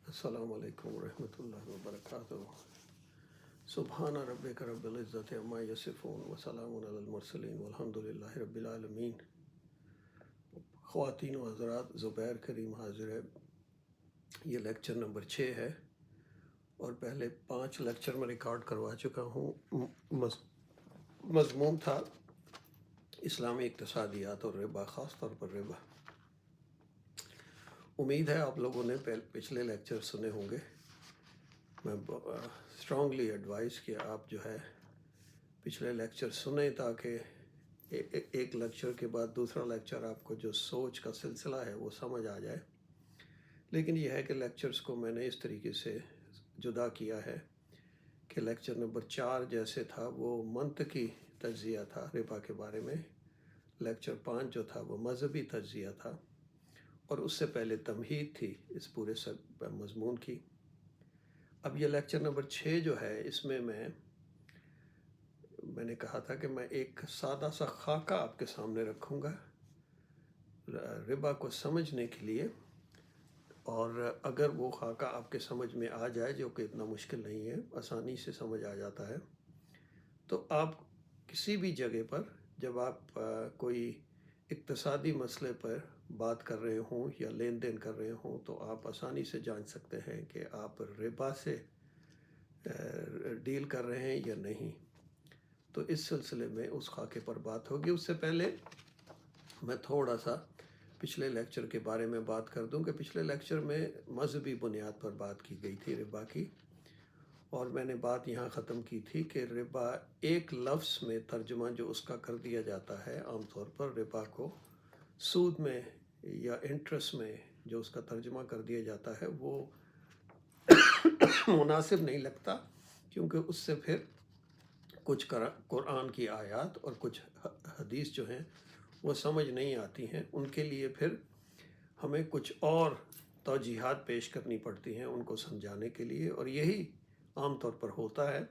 السلام علیکم ورحمۃ اللہ وبرکاتہ۔ سبحان ربک رب العزت عما یصفون وسلام علی المرسلین والحمد للہ رب العالمین۔ خواتین و حضرات، زبیر کریم حاضر ہے۔ یہ لیکچر نمبر 6 ہے اور پہلے 5 لیکچر میں ریکارڈ کروا چکا ہوں۔ مضمون تھا اسلامی اقتصادیات اور ربا، خاص طور پر ربا۔ امید ہے آپ لوگوں نے پچھلے لیکچر سنے ہوں گے۔ میں اسٹرانگلی ایڈوائز کہ آپ جو ہے پچھلے لیکچر سنیں تاکہ ایک لیکچر کے بعد دوسرا لیکچر آپ کو جو سوچ کا سلسلہ ہے وہ سمجھ آ جائے۔ لیکن یہ ہے کہ لیکچرز کو میں نے اس طریقے سے جدا کیا ہے کہ لیکچر نمبر 4 جیسے تھا وہ منطقی تجزیہ تھا ربا کے بارے میں، لیکچر 5 جو تھا وہ مذہبی تجزیہ تھا، اور اس سے پہلے تمہید تھی اس پورے مضمون کی۔ اب یہ لیکچر نمبر 6 جو ہے، اس میں نے کہا تھا کہ میں ایک سادہ سا خاکہ آپ کے سامنے رکھوں گا ربا کو سمجھنے کے لیے، اور اگر وہ خاکہ آپ کے سمجھ میں آ جائے، جو کہ اتنا مشکل نہیں ہے، آسانی سے سمجھ آ جاتا ہے، تو آپ کسی بھی جگہ پر جب آپ کوئی اقتصادی مسئلے پر بات کر رہے ہوں یا لین دین کر رہے ہوں تو آپ آسانی سے جان سکتے ہیں کہ آپ ربا سے ڈیل کر رہے ہیں یا نہیں۔ تو اس سلسلے میں اس خاکے پر بات ہوگی۔ اس سے پہلے میں تھوڑا سا پچھلے لیکچر کے بارے میں بات کر دوں کہ پچھلے لیکچر میں مذہبی بنیاد پر بات کی گئی تھی ربا کی، اور میں نے بات یہاں ختم کی تھی کہ ربا ایک لفظ میں ترجمہ جو اس کا کر دیا جاتا ہے، عام طور پر ربا کو سود میں یا انٹرسٹ میں جو اس کا ترجمہ کر دیا جاتا ہے وہ مناسب نہیں لگتا، کیونکہ اس سے پھر کچھ قرآن کی آیات اور کچھ حدیث جو ہیں وہ سمجھ نہیں آتی ہیں۔ ان کے لیے پھر ہمیں کچھ اور توجیحات پیش کرنی پڑتی ہیں ان کو سمجھانے کے لیے، اور یہی عام طور پر ہوتا ہے،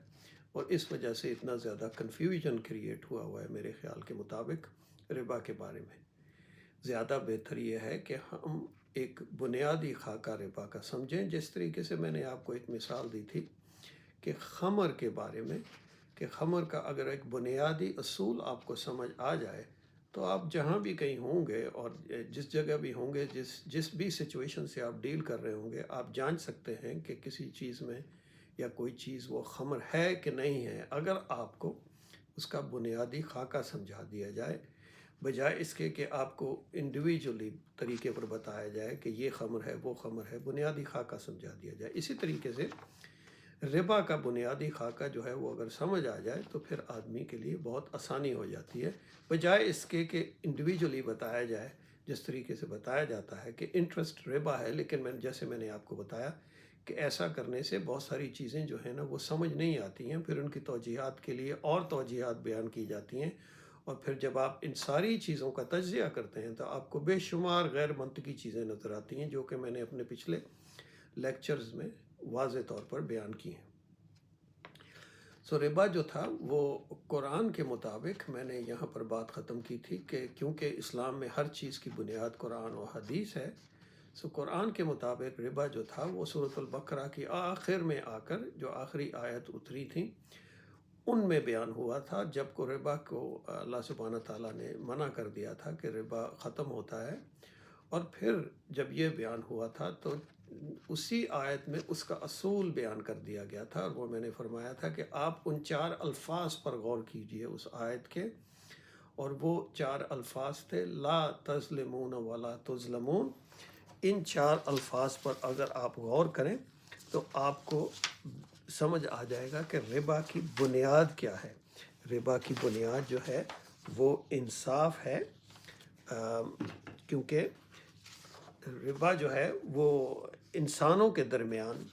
اور اس وجہ سے اتنا زیادہ کنفیوژن کریٹ ہوا ہے میرے خیال کے مطابق ربا کے بارے میں۔ زیادہ بہتر یہ ہے کہ ہم ایک بنیادی خاکہ ربا کا سمجھیں، جس طریقے سے میں نے آپ کو ایک مثال دی تھی کہ خمر کے بارے میں، کہ خمر کا اگر ایک بنیادی اصول آپ کو سمجھ آ جائے تو آپ جہاں بھی کہیں ہوں گے اور جس جگہ بھی ہوں گے، جس بھی سچویشن سے آپ ڈیل کر رہے ہوں گے، آپ جان سکتے ہیں کہ کسی چیز میں یا کوئی چیز وہ خمر ہے کہ نہیں ہے، اگر آپ کو اس کا بنیادی خاکہ سمجھا دیا جائے، بجائے اس کے کہ آپ کو انڈیویجولی طریقے پر بتایا جائے کہ یہ خمر ہے وہ خمر ہے، بنیادی خاکہ سمجھا دیا جائے۔ اسی طریقے سے ربا کا بنیادی خاکہ جو ہے وہ اگر سمجھ آ جائے تو پھر آدمی کے لیے بہت آسانی ہو جاتی ہے، بجائے اس کے کہ انڈیویجولی بتایا جائے، جس طریقے سے بتایا جاتا ہے کہ انٹرسٹ ربا ہے، لیکن جیسے میں نے آپ کو بتایا کہ ایسا کرنے سے بہت ساری چیزیں جو ہیں نا وہ سمجھ نہیں آتی ہیں، پھر ان کی توجیحات کے لیے اور توجیحات بیان کی جاتی ہیں، اور پھر جب آپ ان ساری چیزوں کا تجزیہ کرتے ہیں تو آپ کو بے شمار غیر منطقی چیزیں نظر آتی ہیں، جو کہ میں نے اپنے پچھلے لیکچرز میں واضح طور پر بیان کی ہیں۔ ربا جو تھا وہ قرآن کے مطابق، میں نے یہاں پر بات ختم کی تھی کہ کیونکہ اسلام میں ہر چیز کی بنیاد قرآن و حدیث ہے، قرآن کے مطابق ربا جو تھا وہ سورۃ البقرہ کی آخر میں آ کر جو آخری آیت اتری تھی ان میں بیان ہوا تھا، جب کو ربا کو اللہ سبحانہ تعالیٰ نے منع کر دیا تھا کہ ربا ختم ہوتا ہے، اور پھر جب یہ بیان ہوا تھا تو اسی آیت میں اس کا اصول بیان کر دیا گیا تھا، اور وہ میں نے فرمایا تھا کہ آپ ان 4 الفاظ پر غور کیجئے اس آیت کے، اور وہ 4 الفاظ تھے لا تظلمون ولا تظلمون۔ ان 4 الفاظ پر اگر آپ غور کریں تو آپ کو سمجھ آ جائے گا کہ ربا کی بنیاد کیا ہے۔ ربا کی بنیاد جو ہے وہ انصاف ہے، کیونکہ ربا جو ہے وہ انسانوں کے درمیان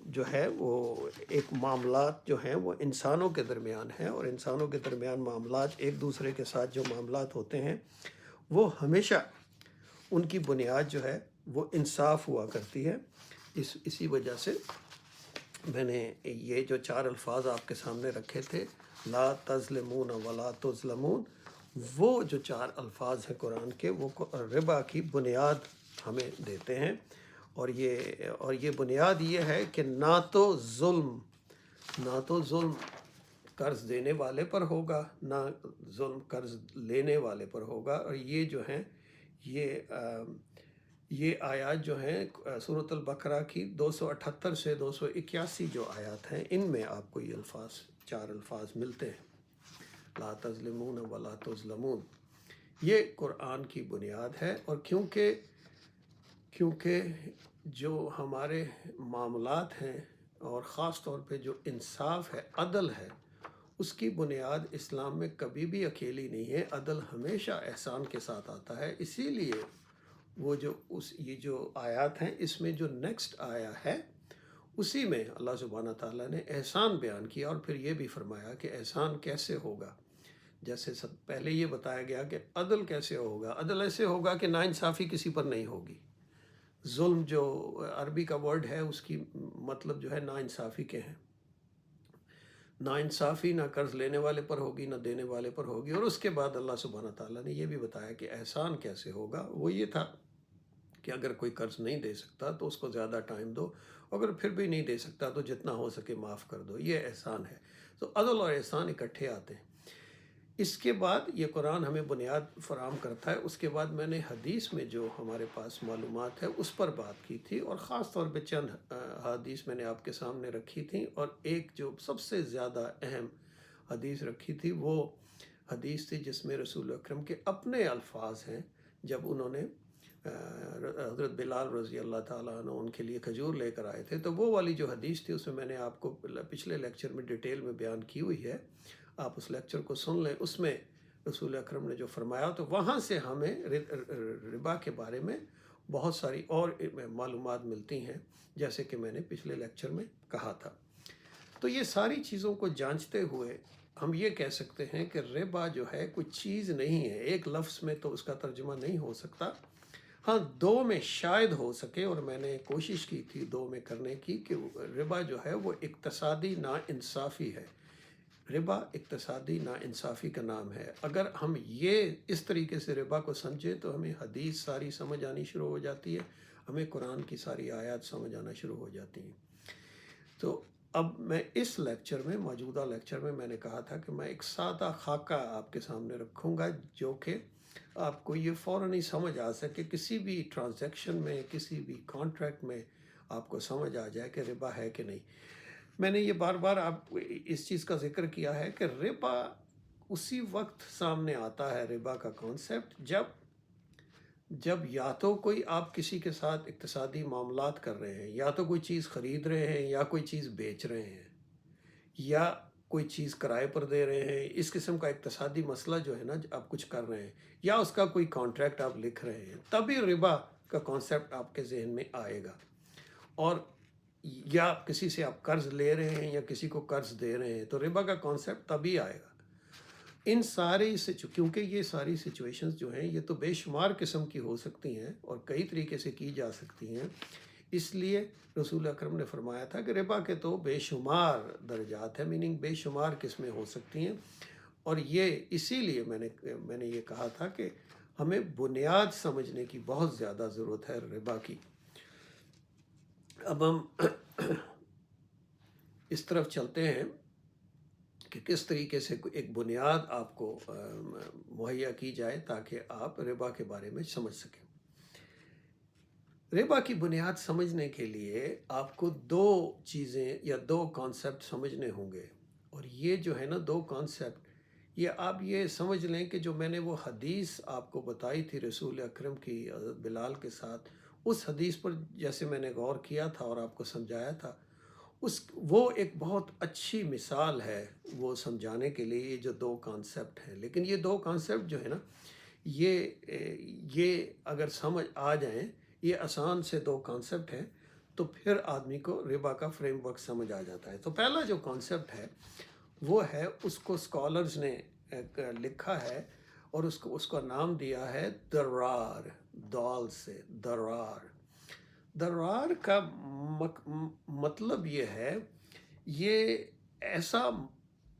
جو ہے وہ ایک معاملات جو ہیں وہ انسانوں کے درمیان ہیں، اور انسانوں کے درمیان معاملات ایک دوسرے کے ساتھ جو معاملات ہوتے ہیں وہ ہمیشہ ان کی بنیاد جو ہے وہ انصاف ہوا کرتی ہے۔ اسی وجہ سے میں نے یہ جو 4 الفاظ آپ کے سامنے رکھے تھے لا تظلمون ولا تظلمون، وہ جو 4 الفاظ ہیں قرآن کے وہ ربا کی بنیاد ہمیں دیتے ہیں، اور یہ بنیاد یہ ہے کہ نہ تو ظلم قرض دینے والے پر ہوگا، نہ ظلم قرض لینے والے پر ہوگا۔ اور یہ جو ہیں یہ آیات جو ہیں سورۃ البقرہ کی 278 سے 281 جو آیات ہیں، ان میں آپ کو یہ چار الفاظ ملتے ہیں، لا تظلمون ولا تظلمون۔ یہ قرآن کی بنیاد ہے، اور کیونکہ جو ہمارے معاملات ہیں، اور خاص طور پہ جو انصاف ہے، عدل ہے، اس کی بنیاد اسلام میں کبھی بھی اکیلی نہیں ہے۔ عدل ہمیشہ احسان کے ساتھ آتا ہے۔ اسی لیے یہ جو آیات ہیں، اس میں جو نیکسٹ آیا ہے، اسی میں اللہ سبحانہ تعالیٰ نے احسان بیان کیا، اور پھر یہ بھی فرمایا کہ احسان کیسے ہوگا۔ جیسے پہلے یہ بتایا گیا کہ عدل کیسے ہوگا۔ عدل ایسے ہوگا کہ ناانصافی کسی پر نہیں ہوگی۔ ظلم جو عربی کا ورڈ ہے، اس کی مطلب جو ہے ناانصافی کے ہیں۔ ناانصافی نہ قرض لینے والے پر ہوگی، نہ دینے والے پر ہوگی۔ اور اس کے بعد اللہ سبحانہ تعالیٰ نے یہ بھی بتایا کہ احسان کیسے ہوگا۔ وہ یہ تھا کہ اگر کوئی قرض نہیں دے سکتا تو اس کو زیادہ ٹائم دو، اگر پھر بھی نہیں دے سکتا تو جتنا ہو سکے معاف کر دو۔ یہ احسان ہے۔ تو عدل اور احسان اکٹھے آتے ہیں۔ اس کے بعد یہ قرآن ہمیں بنیاد فراہم کرتا ہے۔ اس کے بعد میں نے حدیث میں جو ہمارے پاس معلومات ہے اس پر بات کی تھی، اور خاص طور پہ چند حدیث میں نے آپ کے سامنے رکھی تھیں، اور ایک جو سب سے زیادہ اہم حدیث رکھی تھی وہ حدیث تھی جس میں رسول اکرم کے اپنے الفاظ ہیں، جب انہوں نے حضرت بلال رضی اللہ تعالیٰ عنہ ان کے لیے کھجور لے کر آئے تھے، تو وہ والی جو حدیث تھی اس میں نے آپ کو پچھلے لیکچر میں ڈیٹیل میں بیان کی ہوئی ہے، آپ اس لیکچر کو سن لیں۔ اس میں رسول اکرم نے جو فرمایا، تو وہاں سے ہمیں ربا کے بارے میں بہت ساری اور معلومات ملتی ہیں، جیسے کہ میں نے پچھلے لیکچر میں کہا تھا۔ تو یہ ساری چیزوں کو جانچتے ہوئے ہم یہ کہہ سکتے ہیں کہ ربا جو ہے کوئی چیز نہیں ہے۔ ایک لفظ میں تو اس کا ترجمہ نہیں ہو سکتا، ہاں دو میں شاید ہو سکے، اور میں نے کوشش کی تھی دو میں کرنے کی، کہ ربا جو ہے وہ اقتصادی ناانصافی ہے۔ ربا اقتصادی ناانصافی کا نام ہے۔ اگر ہم یہ اس طریقے سے ربا کو سمجھیں تو ہمیں حدیث ساری سمجھ آنی شروع ہو جاتی ہے، ہمیں قرآن کی ساری آیات سمجھ آنا شروع ہو جاتی ہیں۔ تو اب میں اس لیکچر میں، موجودہ لیکچر میں نے کہا تھا کہ میں ایک سادہ خاکہ آپ کے سامنے رکھوں گا، جو کہ آپ کو یہ فوراً ہی سمجھ آ سکے، کسی بھی ٹرانزیکشن میں، کسی بھی کانٹریکٹ میں آپ کو سمجھ آ جائے کہ ربا ہے کہ نہیں۔ میں نے یہ بار بار آپ اس چیز کا ذکر کیا ہے کہ ربا اسی وقت سامنے آتا ہے، ربا کا کانسیپٹ، جب یا تو کوئی آپ کسی کے ساتھ اقتصادی معاملات کر رہے ہیں، یا تو کوئی چیز خرید رہے ہیں، یا کوئی چیز بیچ رہے ہیں، یا کوئی چیز کرائے پر دے رہے ہیں، اس قسم کا اقتصادی مسئلہ جو ہے نا آپ کچھ کر رہے ہیں، یا اس کا کوئی کانٹریکٹ آپ لکھ رہے ہیں، تبھی ربا کا کانسیپٹ آپ کے ذہن میں آئے گا۔ اور یا کسی سے آپ قرض لے رہے ہیں یا کسی کو قرض دے رہے ہیں، تو ربا کا کانسیپٹ تبھی آئے گا۔ ان ساری کیونکہ یہ ساری سچویشنز جو ہیں یہ تو بے شمار قسم کی ہو سکتی ہیں اور کئی طریقے سے کی جا سکتی ہیں، اس لیے رسول اکرم نے فرمایا تھا کہ ربا کے تو بے شمار درجات ہیں، میننگ بے شمار قسمیں ہو سکتی ہیں۔ اور یہ اسی لیے میں نے یہ کہا تھا کہ ہمیں بنیاد سمجھنے کی بہت زیادہ ضرورت ہے ربا کی۔ اب ہم اس طرف چلتے ہیں کہ کس طریقے سے ایک بنیاد آپ کو مہیا کی جائے تاکہ آپ ربا کے بارے میں سمجھ سکیں۔ ربا کی بنیاد سمجھنے کے لیے آپ کو دو چیزیں یا دو کانسیپٹ سمجھنے ہوں گے، اور یہ جو ہے نا دو کانسیپٹ، یہ آپ یہ سمجھ لیں کہ جو میں نے وہ حدیث آپ کو بتائی تھی رسول اکرم کی حضرت بلال کے ساتھ، اس حدیث پر جیسے میں نے غور کیا تھا اور آپ کو سمجھایا تھا، وہ ایک بہت اچھی مثال ہے وہ سمجھانے کے لیے، یہ جو دو کانسیپٹ ہیں۔ لیکن یہ دو کانسیپٹ جو ہے نا یہ اگر سمجھ آ جائیں، یہ آسان سے دو کانسیپٹ ہیں، تو پھر آدمی کو ربا کا فریم ورک سمجھ آ جاتا ہے۔ تو پہلا جو کانسیپٹ ہے وہ ہے، اس کو اسکالرز نے لکھا ہے اور اس کا نام دیا ہے درار، دال سے درار۔ درار کا مطلب یہ ہے، یہ ایسا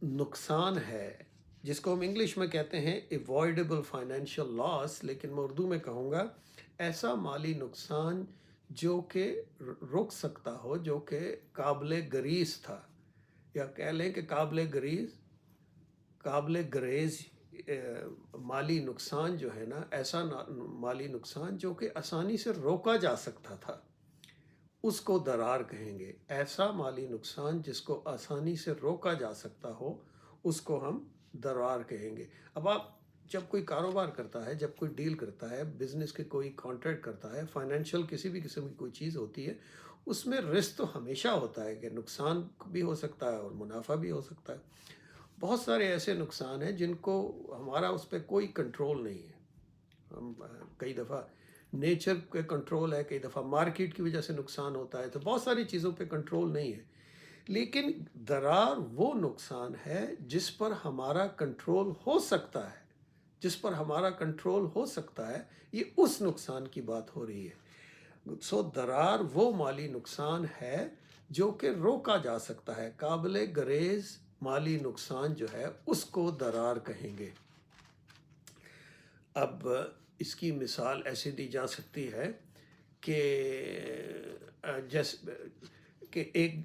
نقصان ہے جس کو ہم انگلش میں کہتے ہیں ایوائڈیبل فائنینشیل لاس، لیکن میں اردو میں کہوں گا ایسا مالی نقصان جو کہ رک سکتا ہو، جو کہ قابل گریز تھا، یا کہہ لیں کہ قابل گریز مالی نقصان جو ہے نا، ایسا مالی نقصان جو کہ آسانی سے روکا جا سکتا تھا، اس کو درار کہیں گے۔ ایسا مالی نقصان جس کو آسانی سے روکا جا سکتا ہو، اس کو ہم درار کہیں گے۔ اب آپ جب کوئی کاروبار کرتا ہے، جب کوئی ڈیل کرتا ہے، بزنس کے کوئی کانٹریکٹ کرتا ہے، فائنینشیل کسی بھی قسم کی کوئی چیز ہوتی ہے، اس میں رسک تو ہمیشہ ہوتا ہے کہ نقصان بھی ہو سکتا ہے اور منافع بھی ہو سکتا ہے۔ بہت سارے ایسے نقصان ہیں جن کو ہمارا اس پہ کوئی کنٹرول نہیں ہے۔ ہم کئی دفعہ نیچر کے کنٹرول ہے، کئی دفعہ مارکیٹ کی وجہ سے نقصان ہوتا ہے، تو بہت ساری چیزوں پہ کنٹرول نہیں ہے۔ لیکن درار وہ نقصان ہے جس پر ہمارا کنٹرول ہو سکتا ہے، جس پر ہمارا کنٹرول ہو سکتا ہے، یہ اس نقصان کی بات ہو رہی ہے۔ سو درار وہ مالی نقصان ہے جو کہ روکا جا سکتا ہے، قابل گریز مالی نقصان جو ہے اس کو درار کہیں گے۔ اب اس کی مثال ایسے دی جا سکتی ہے کہ جیسے کہ ایک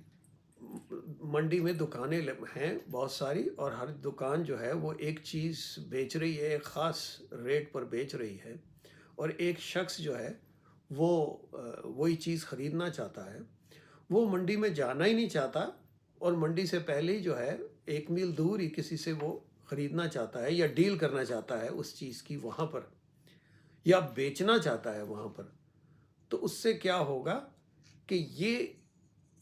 منڈی میں دکانیں ہیں بہت ساری، اور ہر دکان جو ہے وہ ایک چیز بیچ رہی ہے، ایک خاص ریٹ پر بیچ رہی ہے، اور ایک شخص جو ہے وہ وہی چیز خریدنا چاہتا ہے۔ وہ منڈی میں جانا ہی نہیں چاہتا، اور منڈی سے پہلے ہی جو ہے 1 میل دور ہی کسی سے وہ خریدنا چاہتا ہے یا ڈیل کرنا چاہتا ہے اس چیز کی وہاں پر، یا بیچنا چاہتا ہے وہاں پر۔ تو اس سے کیا ہوگا کہ یہ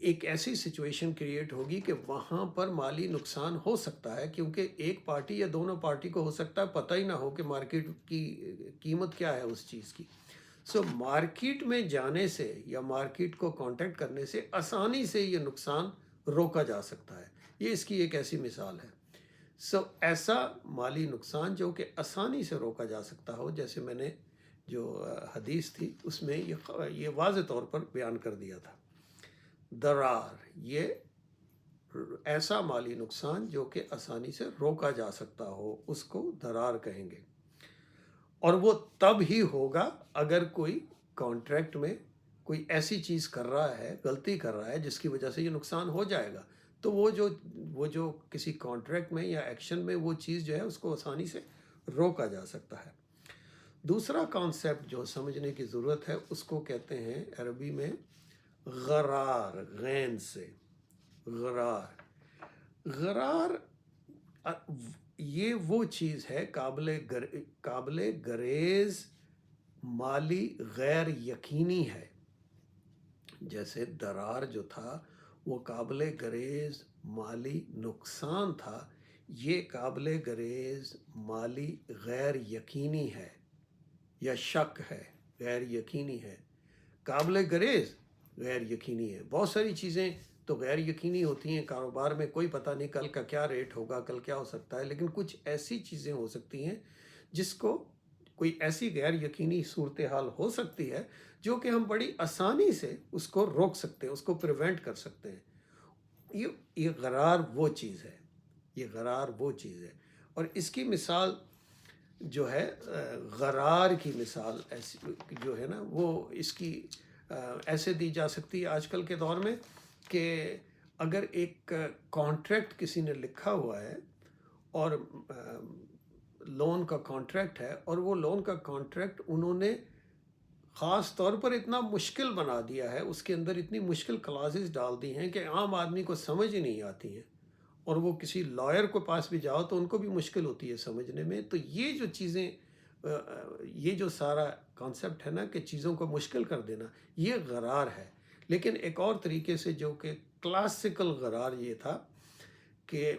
ایک ایسی سچویشن کریٹ ہوگی کہ وہاں پر مالی نقصان ہو سکتا ہے، کیونکہ ایک پارٹی یا دونوں پارٹی کو ہو سکتا ہے پتہ ہی نہ ہو کہ مارکیٹ کی قیمت کیا ہے اس چیز کی۔ سو مارکیٹ میں جانے سے یا مارکیٹ کو کانٹیکٹ کرنے سے آسانی سے یہ نقصان روکا جا سکتا ہے۔ یہ اس کی ایک ایسی مثال ہے۔ سو ایسا مالی نقصان جو کہ آسانی سے روکا جا سکتا ہو، جیسے میں نے جو حدیث تھی اس میں یہ واضح طور پر بیان کر دیا تھا۔ درار یہ ایسا مالی نقصان جو کہ آسانی سے روکا جا سکتا ہو، اس کو درار کہیں گے۔ اور وہ تب ہی ہوگا اگر کوئی کانٹریکٹ میں کوئی ایسی چیز کر رہا ہے، غلطی کر رہا ہے جس کی وجہ سے یہ نقصان ہو جائے گا، تو وہ جو کسی کانٹریکٹ میں یا ایکشن میں وہ چیز جو ہے اس کو آسانی سے روکا جا سکتا ہے۔ دوسرا کانسیپٹ جو سمجھنے کی ضرورت ہے اس کو کہتے ہیں عربی میں غرار، غین سے غرار۔ غرار یہ وہ چیز ہے قابل گریز مالی غیر یقینی ہے۔ جیسے درار جو تھا وہ قابل گریز مالی نقصان تھا، یہ قابل گریز مالی غیر یقینی ہے یا شک ہے، غیر یقینی ہے۔ قابل گریز غیر یقینی ہے۔ بہت ساری چیزیں تو غیر یقینی ہوتی ہیں کاروبار میں، کوئی پتہ نہیں کل کا کیا ریٹ ہوگا، کل کیا ہو سکتا ہے، لیکن کچھ ایسی چیزیں ہو سکتی ہیں جس کو کوئی ایسی غیر یقینی صورتحال ہو سکتی ہے جو کہ ہم بڑی آسانی سے اس کو روک سکتے ہیں، اس کو پریونٹ کر سکتے ہیں۔ یہ غرار وہ چیز ہے، یہ غرار وہ چیز ہے۔ اور اس کی مثال جو ہے غرار کی مثال ایسی جو ہے نا، وہ اس کی ایسے دی جا سکتی ہے آج کل کے دور میں کہ اگر ایک کانٹریکٹ کسی نے لکھا ہوا ہے اور لون کا کانٹریکٹ ہے، اور وہ لون کا کانٹریکٹ انہوں نے خاص طور پر اتنا مشکل بنا دیا ہے، اس کے اندر اتنی مشکل کلازز ڈال دی ہیں کہ عام آدمی کو سمجھ ہی نہیں آتی ہیں، اور وہ کسی لائر کے پاس بھی جاؤ تو ان کو بھی مشکل ہوتی ہے سمجھنے میں۔ تو یہ جو چیزیں یہ جو سارا کانسیپٹ ہے نا کہ چیزوں کو مشکل کر دینا، یہ غرار ہے۔ لیکن ایک اور طریقے سے جو کہ کلاسیکل غرار یہ تھا کہ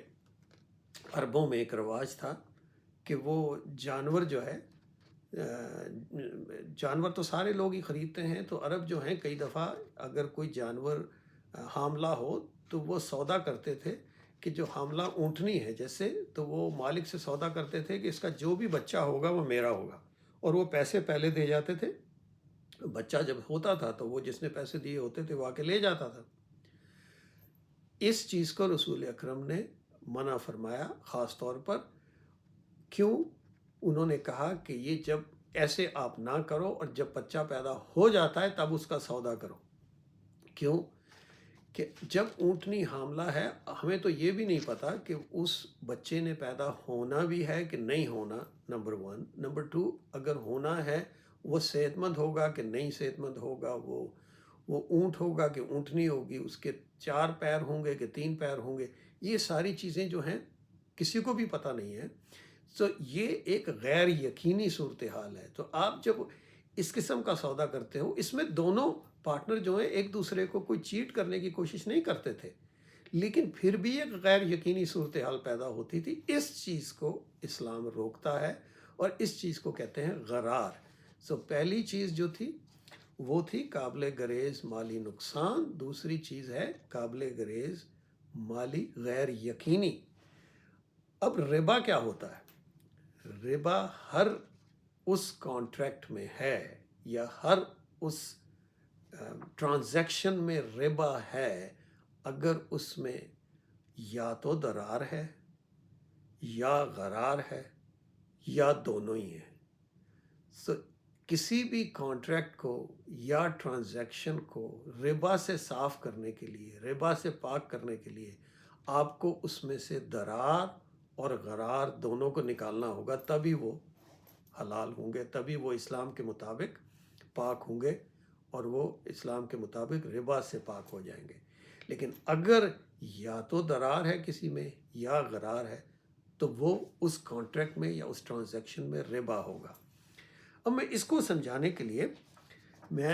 عربوں میں ایک رواج تھا کہ وہ جانور جو ہے، جانور تو سارے لوگ ہی خریدتے ہیں، تو عرب جو ہیں کئی دفعہ اگر کوئی جانور حاملہ ہو تو وہ سودا کرتے تھے کہ جو حاملہ اونٹنی ہے جیسے، تو وہ مالک سے سودا کرتے تھے کہ اس کا جو بھی بچہ ہوگا وہ میرا ہوگا، اور وہ پیسے پہلے دے جاتے تھے۔ بچہ جب ہوتا تھا تو وہ جس نے پیسے دیے ہوتے تھے وہ آ کے لے جاتا تھا۔ اس چیز کو رسول اکرم نے منع فرمایا خاص طور پر۔ کیوں؟ انہوں نے کہا کہ یہ جب ایسے آپ نہ کرو، اور جب بچہ پیدا ہو جاتا ہے تب اس کا سودا کرو۔ کیوں کہ جب اونٹنی حاملہ ہے، ہمیں تو یہ بھی نہیں پتا کہ اس بچے نے پیدا ہونا بھی ہے کہ نہیں ہونا، نمبر 1۔ نمبر 2، اگر ہونا ہے وہ صحت مند ہوگا کہ نہیں صحت مند ہوگا، وہ اونٹ ہوگا کہ اونٹنی ہوگی، اس کے 4 پیر ہوں گے کہ 3 پیر ہوں گے، یہ ساری چیزیں جو ہیں کسی کو بھی پتہ نہیں ہے۔ تو یہ ایک غیر یقینی صورتحال ہے۔ تو آپ جب اس قسم کا سودا کرتے ہو، اس میں دونوں پارٹنر جو ہیں ایک دوسرے کو کوئی چیٹ کرنے کی کوشش نہیں کرتے تھے، لیکن پھر بھی ایک غیر یقینی صورتحال پیدا ہوتی تھی۔ اس چیز کو اسلام روکتا ہے، اور اس چیز کو کہتے ہیں غرار۔ پہلی چیز جو تھی وہ تھی قابل گریز مالی نقصان، دوسری چیز ہے قابل گریز مالی غیر یقینی۔ اب ربا کیا ہوتا ہے؟ ربا ہر اس کانٹریکٹ میں ہے، یا ہر اس ٹرانزیکشن میں ربا ہے اگر اس میں یا تو درار ہے، یا غرار ہے، یا دونوں ہی ہیں۔ کسی بھی کانٹریکٹ کو یا ٹرانزیکشن کو ربا سے صاف کرنے کے لیے، ربا سے پاک کرنے کے لیے، آپ کو اس میں سے درار اور غرار دونوں کو نکالنا ہوگا، تبھی وہ حلال ہوں گے، تبھی وہ اسلام کے مطابق پاک ہوں گے، اور وہ اسلام کے مطابق ربا سے پاک ہو جائیں گے۔ لیکن اگر یا تو درار ہے کسی میں یا غرار ہے، تو وہ اس کانٹریکٹ میں یا اس ٹرانزیکشن میں ربا ہوگا۔ اب میں اس کو سمجھانے کے لیے میں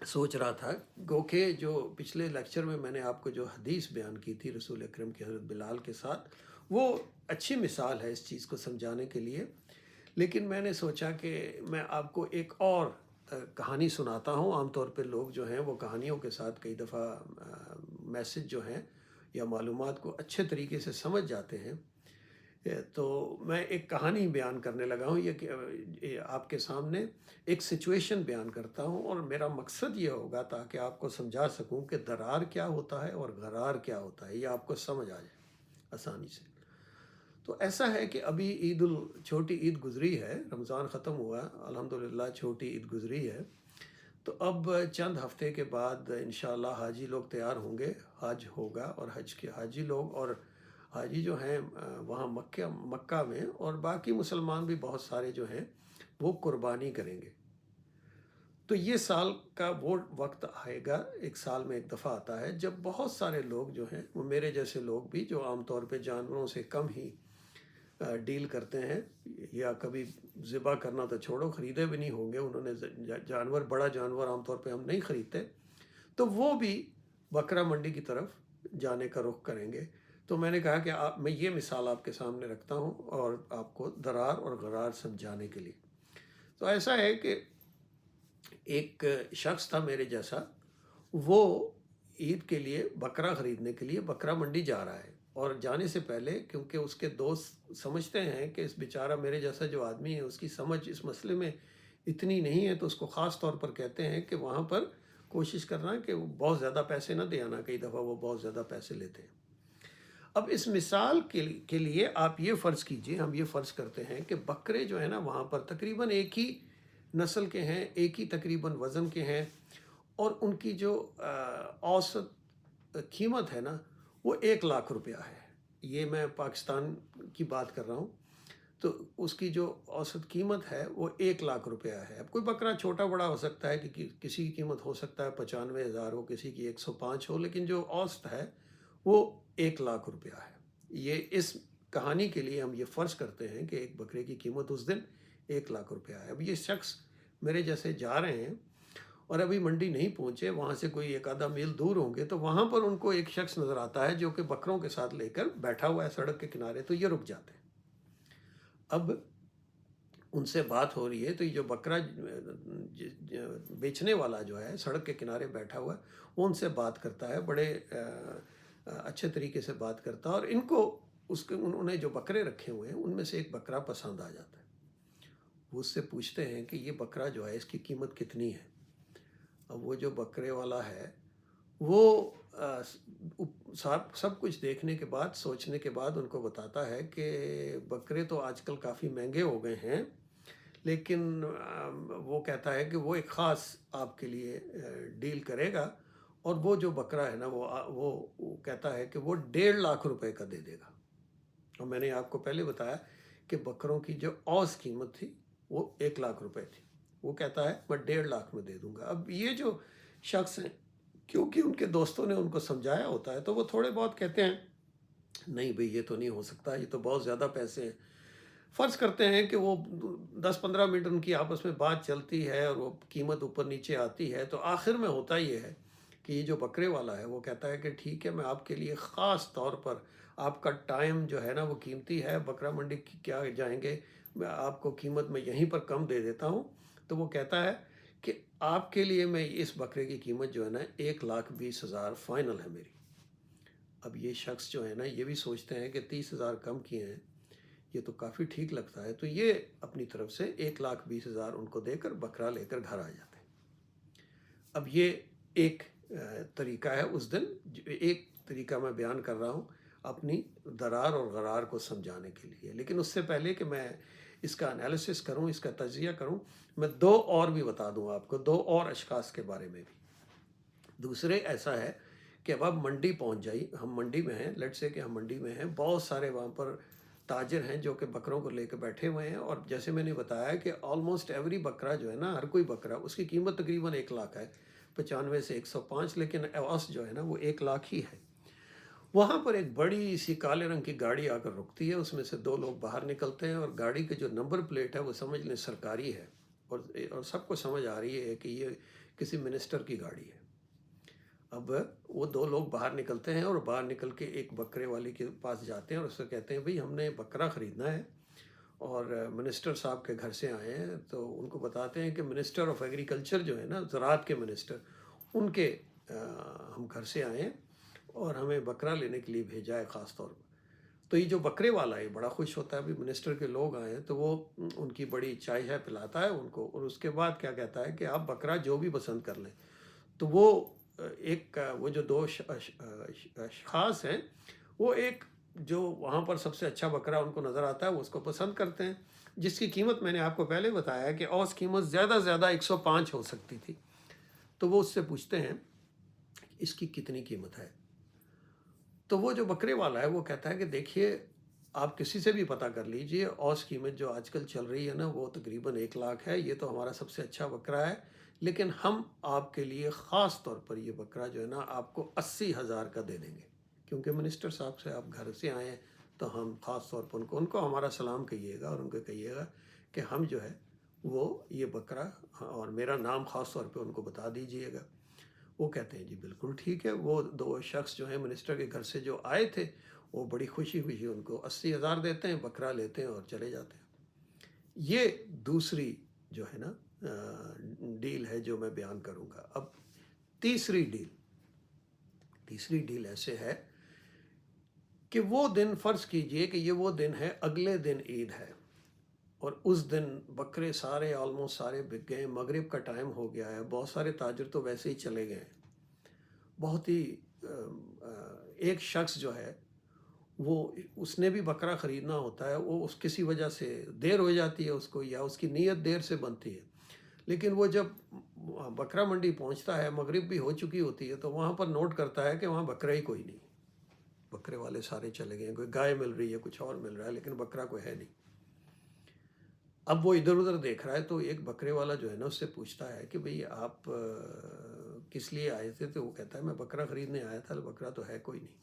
سوچ رہا تھا، گو کہ جو پچھلے لیکچر میں نے آپ کو جو حدیث بیان کی تھی رسول اکرم کی حضرت بلال کے ساتھ، وہ اچھی مثال ہے اس چیز کو سمجھانے کے لیے، لیکن میں نے سوچا کہ میں آپ کو ایک اور کہانی سناتا ہوں۔ عام طور پہ لوگ جو ہیں وہ کہانیوں کے ساتھ کئی دفعہ میسج جو ہیں یا معلومات کو اچھے طریقے سے سمجھ جاتے ہیں۔ تو میں ایک کہانی بیان کرنے لگا ہوں، یہ آپ کے سامنے ایک سچویشن بیان کرتا ہوں، اور میرا مقصد یہ ہوگا تاکہ آپ کو سمجھا سکوں کہ درار کیا ہوتا ہے اور غرار کیا ہوتا ہے، یہ آپ کو سمجھ آ جائے آسانی سے۔ تو ایسا ہے کہ ابھی چھوٹی عید گزری ہے، رمضان ختم ہوا، الحمدللہ چھوٹی عید گزری ہے۔ تو اب چند ہفتے کے بعد انشاءاللہ حاجی لوگ تیار ہوں گے، حج ہوگا، اور حج کے حاجی لوگ اور حاجی جو ہیں وہاں مکہ میں، اور باقی مسلمان بھی بہت سارے جو ہیں وہ قربانی کریں گے۔ تو یہ سال کا وہ وقت آئے گا، ایک سال میں ایک دفعہ آتا ہے، جب بہت سارے لوگ جو ہیں وہ میرے جیسے لوگ بھی، جو عام طور پہ جانوروں سے کم ہی ڈیل کرتے ہیں، یا کبھی ذبح کرنا تو چھوڑو، خریدے بھی نہیں ہوں گے انہوں نے جانور، بڑا جانور عام طور پہ ہم نہیں خریدتے، تو وہ بھی بکرا منڈی کی طرف جانے کا رخ کریں گے۔ تو میں نے کہا کہ میں یہ مثال آپ کے سامنے رکھتا ہوں، اور آپ کو درار اور غرار سمجھانے کے لیے۔ تو ایسا ہے کہ ایک شخص تھا میرے جیسا، وہ عید کے لیے بکرا خریدنے کے لیے بکرا منڈی جا رہا ہے، اور جانے سے پہلے کیونکہ اس کے دوست سمجھتے ہیں کہ اس بیچارہ میرے جیسا جو آدمی ہے اس کی سمجھ اس مسئلے میں اتنی نہیں ہے، تو اس کو خاص طور پر کہتے ہیں کہ وہاں پر کوشش کرنا کہ وہ بہت زیادہ پیسے نہ دے آنا، کئی دفعہ وہ بہت زیادہ پیسے لیتے ہیں۔ اب اس مثال کے لیے آپ یہ فرض کیجئے، ہم یہ فرض کرتے ہیں کہ بکرے جو ہیں نا وہاں پر تقریباً ایک ہی نسل کے ہیں، ایک ہی تقریباً وزن کے ہیں، اور ان کی جو اوسط قیمت ہے نا وہ 1 لاکھ روپیہ ہے۔ یہ میں پاکستان کی بات کر رہا ہوں، تو اس کی جو اوسط قیمت ہے وہ 1 لاکھ روپیہ ہے۔ اب کوئی بکرا چھوٹا بڑا ہو سکتا ہے، کہ کسی کی قیمت ہو سکتا ہے 95,000 ہو، کسی کی 105 ہو، لیکن جو اوسط ہے وہ 1 لاکھ روپیہ ہے۔ یہ اس کہانی کے لیے ہم یہ فرض کرتے ہیں کہ ایک بکرے کی قیمت اس دن 1 لاکھ روپیہ ہے۔ اب یہ شخص میرے جیسے جا رہے ہیں اور ابھی منڈی نہیں پہنچے، وہاں سے کوئی 1 آدھا میل دور ہوں گے، تو وہاں پر ان کو ایک شخص نظر آتا ہے جو کہ بکروں کے ساتھ لے کر بیٹھا ہوا ہے سڑک کے کنارے، تو یہ رک جاتے ہیں۔ اب ان سے بات ہو رہی ہے، تو یہ جو بکرا بیچنے والا جو ہے سڑک کے کنارے بیٹھا ہوا ہے، وہ ان سے بات کرتا ہے، بڑے اچھے طریقے سے بات کرتا ہے، اور ان کو انہوں نے جو بکرے رکھے ہوئے ہیں ان میں سے ایک بکرا پسند آ جاتا ہے۔ وہ اس سے پوچھتے ہیں کہ یہ بکرا جو ہے اس کی قیمت کتنی ہے؟ اب وہ جو بکرے والا ہے وہ سب کچھ دیکھنے کے بعد، سوچنے کے بعد ان کو بتاتا ہے کہ بکرے تو آج کل کافی مہنگے ہو گئے ہیں، لیکن وہ کہتا ہے کہ وہ ایک خاص آپ کے لیے ڈیل کرے گا، اور وہ جو بکرا ہے نا وہ کہتا ہے کہ وہ 1.5 لاکھ روپے کا دے دے گا۔ اور میں نے آپ کو پہلے بتایا کہ بکروں کی جو اوز قیمت تھی وہ 1 لاکھ روپے تھی، وہ کہتا ہے میں 1.5 لاکھ میں دے دوں گا۔ اب یہ جو شخص ہیں، کیونکہ ان کے دوستوں نے ان کو سمجھایا ہوتا ہے، تو وہ تھوڑے بہت کہتے ہیں نہیں بھئی یہ تو نہیں ہو سکتا، یہ تو بہت زیادہ پیسے ہیں۔ فرض کرتے ہیں کہ وہ 10-15 منٹ ان کی آپس میں بات چلتی ہے اور وہ قیمت اوپر نیچے آتی ہے، تو آخر میں ہوتا یہ ہے کہ یہ جو بکرے والا ہے وہ کہتا ہے کہ ٹھیک ہے، میں آپ کے لیے خاص طور پر، آپ کا ٹائم جو ہے نا وہ قیمتی ہے، بکرا منڈی کی کیا جائیں گے، میں آپ کو قیمت میں یہیں پر کم دے دیتا ہوں۔ تو وہ کہتا ہے کہ آپ کے لیے میں اس بکرے کی قیمت جو ہے نا 1,20,000 فائنل ہے میری۔ اب یہ شخص جو ہے نا یہ بھی سوچتے ہیں کہ 30,000 کم کیے ہیں، یہ تو کافی ٹھیک لگتا ہے، تو یہ اپنی طرف سے 1,20,000 ان کو دے کر بکرا لے کر گھر آ جاتے ہیں۔ اب یہ ایک طریقہ ہے، اس دن ایک طریقہ میں بیان کر رہا ہوں اپنی درار اور غرار کو سمجھانے کے لیے، لیکن اس سے پہلے کہ میں اس کا انالیسس کروں، اس کا تجزیہ کروں، میں 2 اور بھی بتا دوں آپ کو، 2 اور اشخاص کے بارے میں بھی۔ دوسرے ایسا ہے کہ اب آپ منڈی پہنچ جائی، ہم منڈی میں ہیں، لیٹ سے کہ ہم منڈی میں ہیں، بہت سارے وہاں پر تاجر ہیں جو کہ بکروں کو لے کے بیٹھے ہوئے ہیں، اور جیسے میں نے بتایا کہ آلموسٹ ایوری بکرا جو ہے نا، ہر کوئی بکرا اس کی قیمت تقریباً 1 لاکھ ہے، 95 سے 105، لیکن اوس جو ہے نا وہ 1 لاکھ ہی ہے۔ وہاں پر ایک بڑی سی کالے رنگ کی گاڑی آ کر رکتی ہے، اس میں سے 2 لوگ باہر نکلتے ہیں، اور گاڑی کے جو نمبر پلیٹ ہے وہ سمجھ لیں سرکاری ہے، اور سب کو سمجھ آ رہی ہے کہ یہ کسی منسٹر کی گاڑی ہے۔ اب وہ 2 لوگ باہر نکلتے ہیں، اور باہر نکل کے ایک بکرے والی کے پاس جاتے ہیں اور اس سے کہتے ہیں بھئی ہم نے بکرا خریدنا ہے، اور منسٹر صاحب کے گھر سے آئے ہیں۔ تو ان کو بتاتے ہیں کہ منسٹر آف ایگریکلچر جو ہے نا، زراعت کے منسٹر، ان کے ہم گھر سے آئے ہیں اور ہمیں بکرا لینے کے لیے بھیجا ہے خاص طور پر۔ تو یہ جو بکرے والا ہے بڑا خوش ہوتا ہے، ابھی منسٹر کے لوگ آئے ہیں، تو وہ ان کی بڑی چائے ہے پلاتا ہے ان کو، اور اس کے بعد کیا کہتا ہے کہ آپ بکرا جو بھی پسند کر لیں۔ تو وہ وہ جو 2 اشخاص ہیں، وہ ایک جو وہاں پر سب سے اچھا بکرا ان کو نظر آتا ہے وہ اس کو پسند کرتے ہیں، جس کی قیمت میں نے آپ کو پہلے بتایا ہے کہ اوس قیمت زیادہ سے زیادہ 105 ہو سکتی تھی۔ تو وہ اس سے پوچھتے ہیں اس کی کتنی قیمت ہے؟ تو وہ جو بکرے والا ہے وہ کہتا ہے کہ دیکھیے، آپ کسی سے بھی پتہ کر لیجئے، اوس قیمت جو آج کل چل رہی ہے نا وہ تقریباً 1 لاکھ ہے، یہ تو ہمارا سب سے اچھا بکرا ہے، لیکن ہم آپ کے لیے خاص طور پر یہ بکرا جو ہے نا آپ کو 80,000 کا دے دیں گے، کیونکہ منسٹر صاحب سے آپ گھر سے آئے ہیں، تو ہم خاص طور پر ان کو ہمارا سلام کہیے گا، اور ان کو کہیے گا کہ ہم جو ہے وہ یہ بکرا، اور میرا نام خاص طور پہ ان کو بتا دیجئے گا۔ وہ کہتے ہیں جی بالکل ٹھیک ہے۔ وہ 2 شخص جو ہیں منسٹر کے گھر سے جو آئے تھے، وہ بڑی خوشی خوشی ان کو 80,000 دیتے ہیں، بکرا لیتے ہیں اور چلے جاتے ہیں۔ یہ دوسری جو ہے نا ڈیل ہے جو میں بیان کروں گا۔ اب تیسری ڈیل ایسے ہے کہ وہ دن، فرض کیجئے کہ یہ وہ دن ہے، اگلے دن عید ہے، اور اس دن بکرے سارے آلموسٹ سارے بک گئے، مغرب کا ٹائم ہو گیا ہے، بہت سارے تاجر تو ویسے ہی چلے گئے ہیں۔ بہت ہی ایک شخص جو ہے وہ، اس نے بھی بکرا خریدنا ہوتا ہے، وہ اس کسی وجہ سے دیر ہو جاتی ہے اس کو، یا اس کی نیت دیر سے بنتی ہے، لیکن وہ جب بکرا منڈی پہنچتا ہے، مغرب بھی ہو چکی ہوتی ہے، تو وہاں پر نوٹ کرتا ہے کہ وہاں بکرا ہی کوئی نہیں، بکرے والے سارے چلے گئے ہیں، کوئی گائے مل رہی ہے، کچھ اور مل رہا ہے، لیکن بکرا کوئی ہے نہیں۔ اب وہ ادھر ادھر دیکھ رہا ہے، تو ایک بکرے والا جو ہے نا اس سے پوچھتا ہے کہ بھئی آپ کس لیے آئے تھے؟ تو وہ کہتا ہے میں بکرا خریدنے آیا تھا، بکرا تو ہے کوئی نہیں۔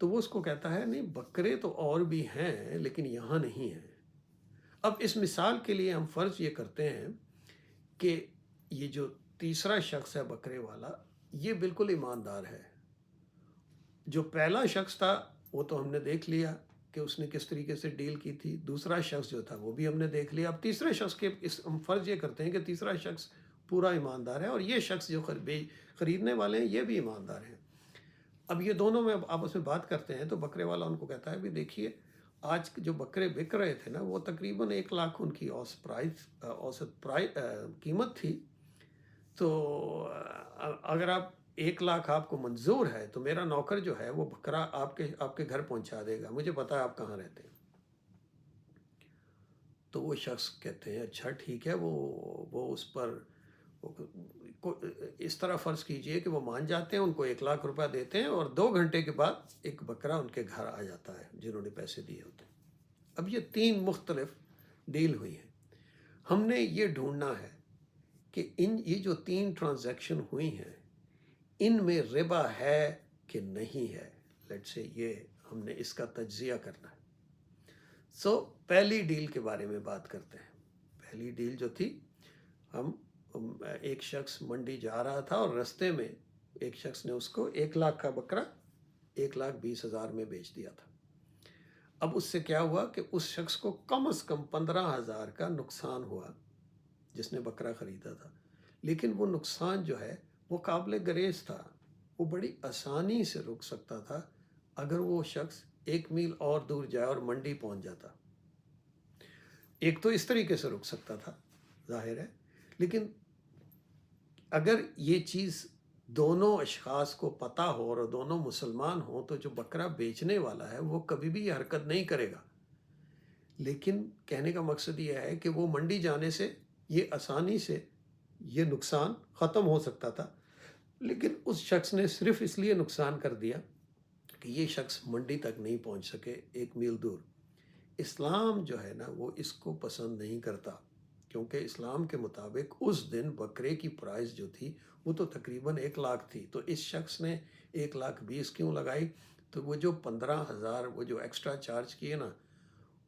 تو وہ اس کو کہتا ہے نہیں، بکرے تو اور بھی ہیں لیکن یہاں نہیں ہیں۔ اب اس مثال کے لیے ہم فرض یہ کرتے ہیں کہ یہ جو تیسرا شخص ہے بکرے والا، یہ بالکل ایماندار ہے۔ جو پہلا شخص تھا وہ تو ہم نے دیکھ لیا کہ اس نے کس طریقے سے ڈیل کی تھی، دوسرا شخص جو تھا وہ بھی ہم نے دیکھ لیا۔ اب تیسرے شخص کے ہم فرض یہ کرتے ہیں کہ تیسرا شخص پورا ایماندار ہے، اور یہ شخص جو خریدنے والے ہیں یہ بھی ایماندار ہیں۔ اب یہ دونوں میں آپس میں بات کرتے ہیں، تو بکرے والا ان کو کہتا ہے بھی دیکھیے، آج جو بکرے بک رہے تھے نا وہ تقریباً 1 لاکھ ان کی اوسط قیمت تھی، تو اگر آپ 1 لاکھ آپ کو منظور ہے تو میرا نوکر جو ہے وہ بکرا آپ کے گھر پہنچا دے گا، مجھے پتا ہے آپ کہاں رہتے ہیں۔ تو وہ شخص کہتے ہیں اچھا ٹھیک ہے، وہ اس پر اس طرح فرض کیجئے کہ وہ مان جاتے ہیں، ان کو 1 لاکھ روپیہ دیتے ہیں اور 2 گھنٹے کے بعد ایک بکرا ان کے گھر آ جاتا ہے جنہوں نے پیسے دیے ہوتے ہیں۔ اب یہ 3 مختلف ڈیل ہوئی ہیں۔ ہم نے یہ ڈھونڈنا ہے کہ یہ جو 3 ٹرانزیکشن ہوئی ہیں ان میں ربا ہے کہ نہیں ہے۔ لیٹ سے یہ ہم نے اس کا تجزیہ کرنا ہے۔ پہلی ڈیل کے بارے میں بات کرتے ہیں۔ پہلی ڈیل جو تھی، ایک شخص منڈی جا رہا تھا اور رستے میں ایک شخص نے اس کو 1 لاکھ کا بکرا 1,20,000 میں بیچ دیا تھا۔ اب اس سے کیا ہوا کہ اس شخص کو کم از کم 15,000 کا نقصان ہوا جس نے بکرا خریدا تھا، لیکن وہ نقصان جو ہے وہ قابل گریز تھا، وہ بڑی آسانی سے رک سکتا تھا اگر وہ شخص 1 میل اور دور جائے اور منڈی پہنچ جاتا۔ ایک تو اس طریقے سے رک سکتا تھا، ظاہر ہے، لیکن اگر یہ چیز دونوں اشخاص کو پتہ ہو اور دونوں مسلمان ہوں تو جو بکرا بیچنے والا ہے وہ کبھی بھی یہ حرکت نہیں کرے گا۔ لیکن کہنے کا مقصد یہ ہے کہ وہ منڈی جانے سے یہ آسانی سے یہ نقصان ختم ہو سکتا تھا، لیکن اس شخص نے صرف اس لیے نقصان کر دیا کہ یہ شخص منڈی تک نہیں پہنچ سکے 1 میل دور۔ اسلام جو ہے نا وہ اس کو پسند نہیں کرتا، کیونکہ اسلام کے مطابق اس دن بکرے کی پرائز جو تھی وہ تو تقریباً 1 لاکھ تھی، تو اس شخص نے 1,20,000 کیوں لگائی؟ تو وہ جو 15,000 وہ جو ایکسٹرا چارج کیے نا،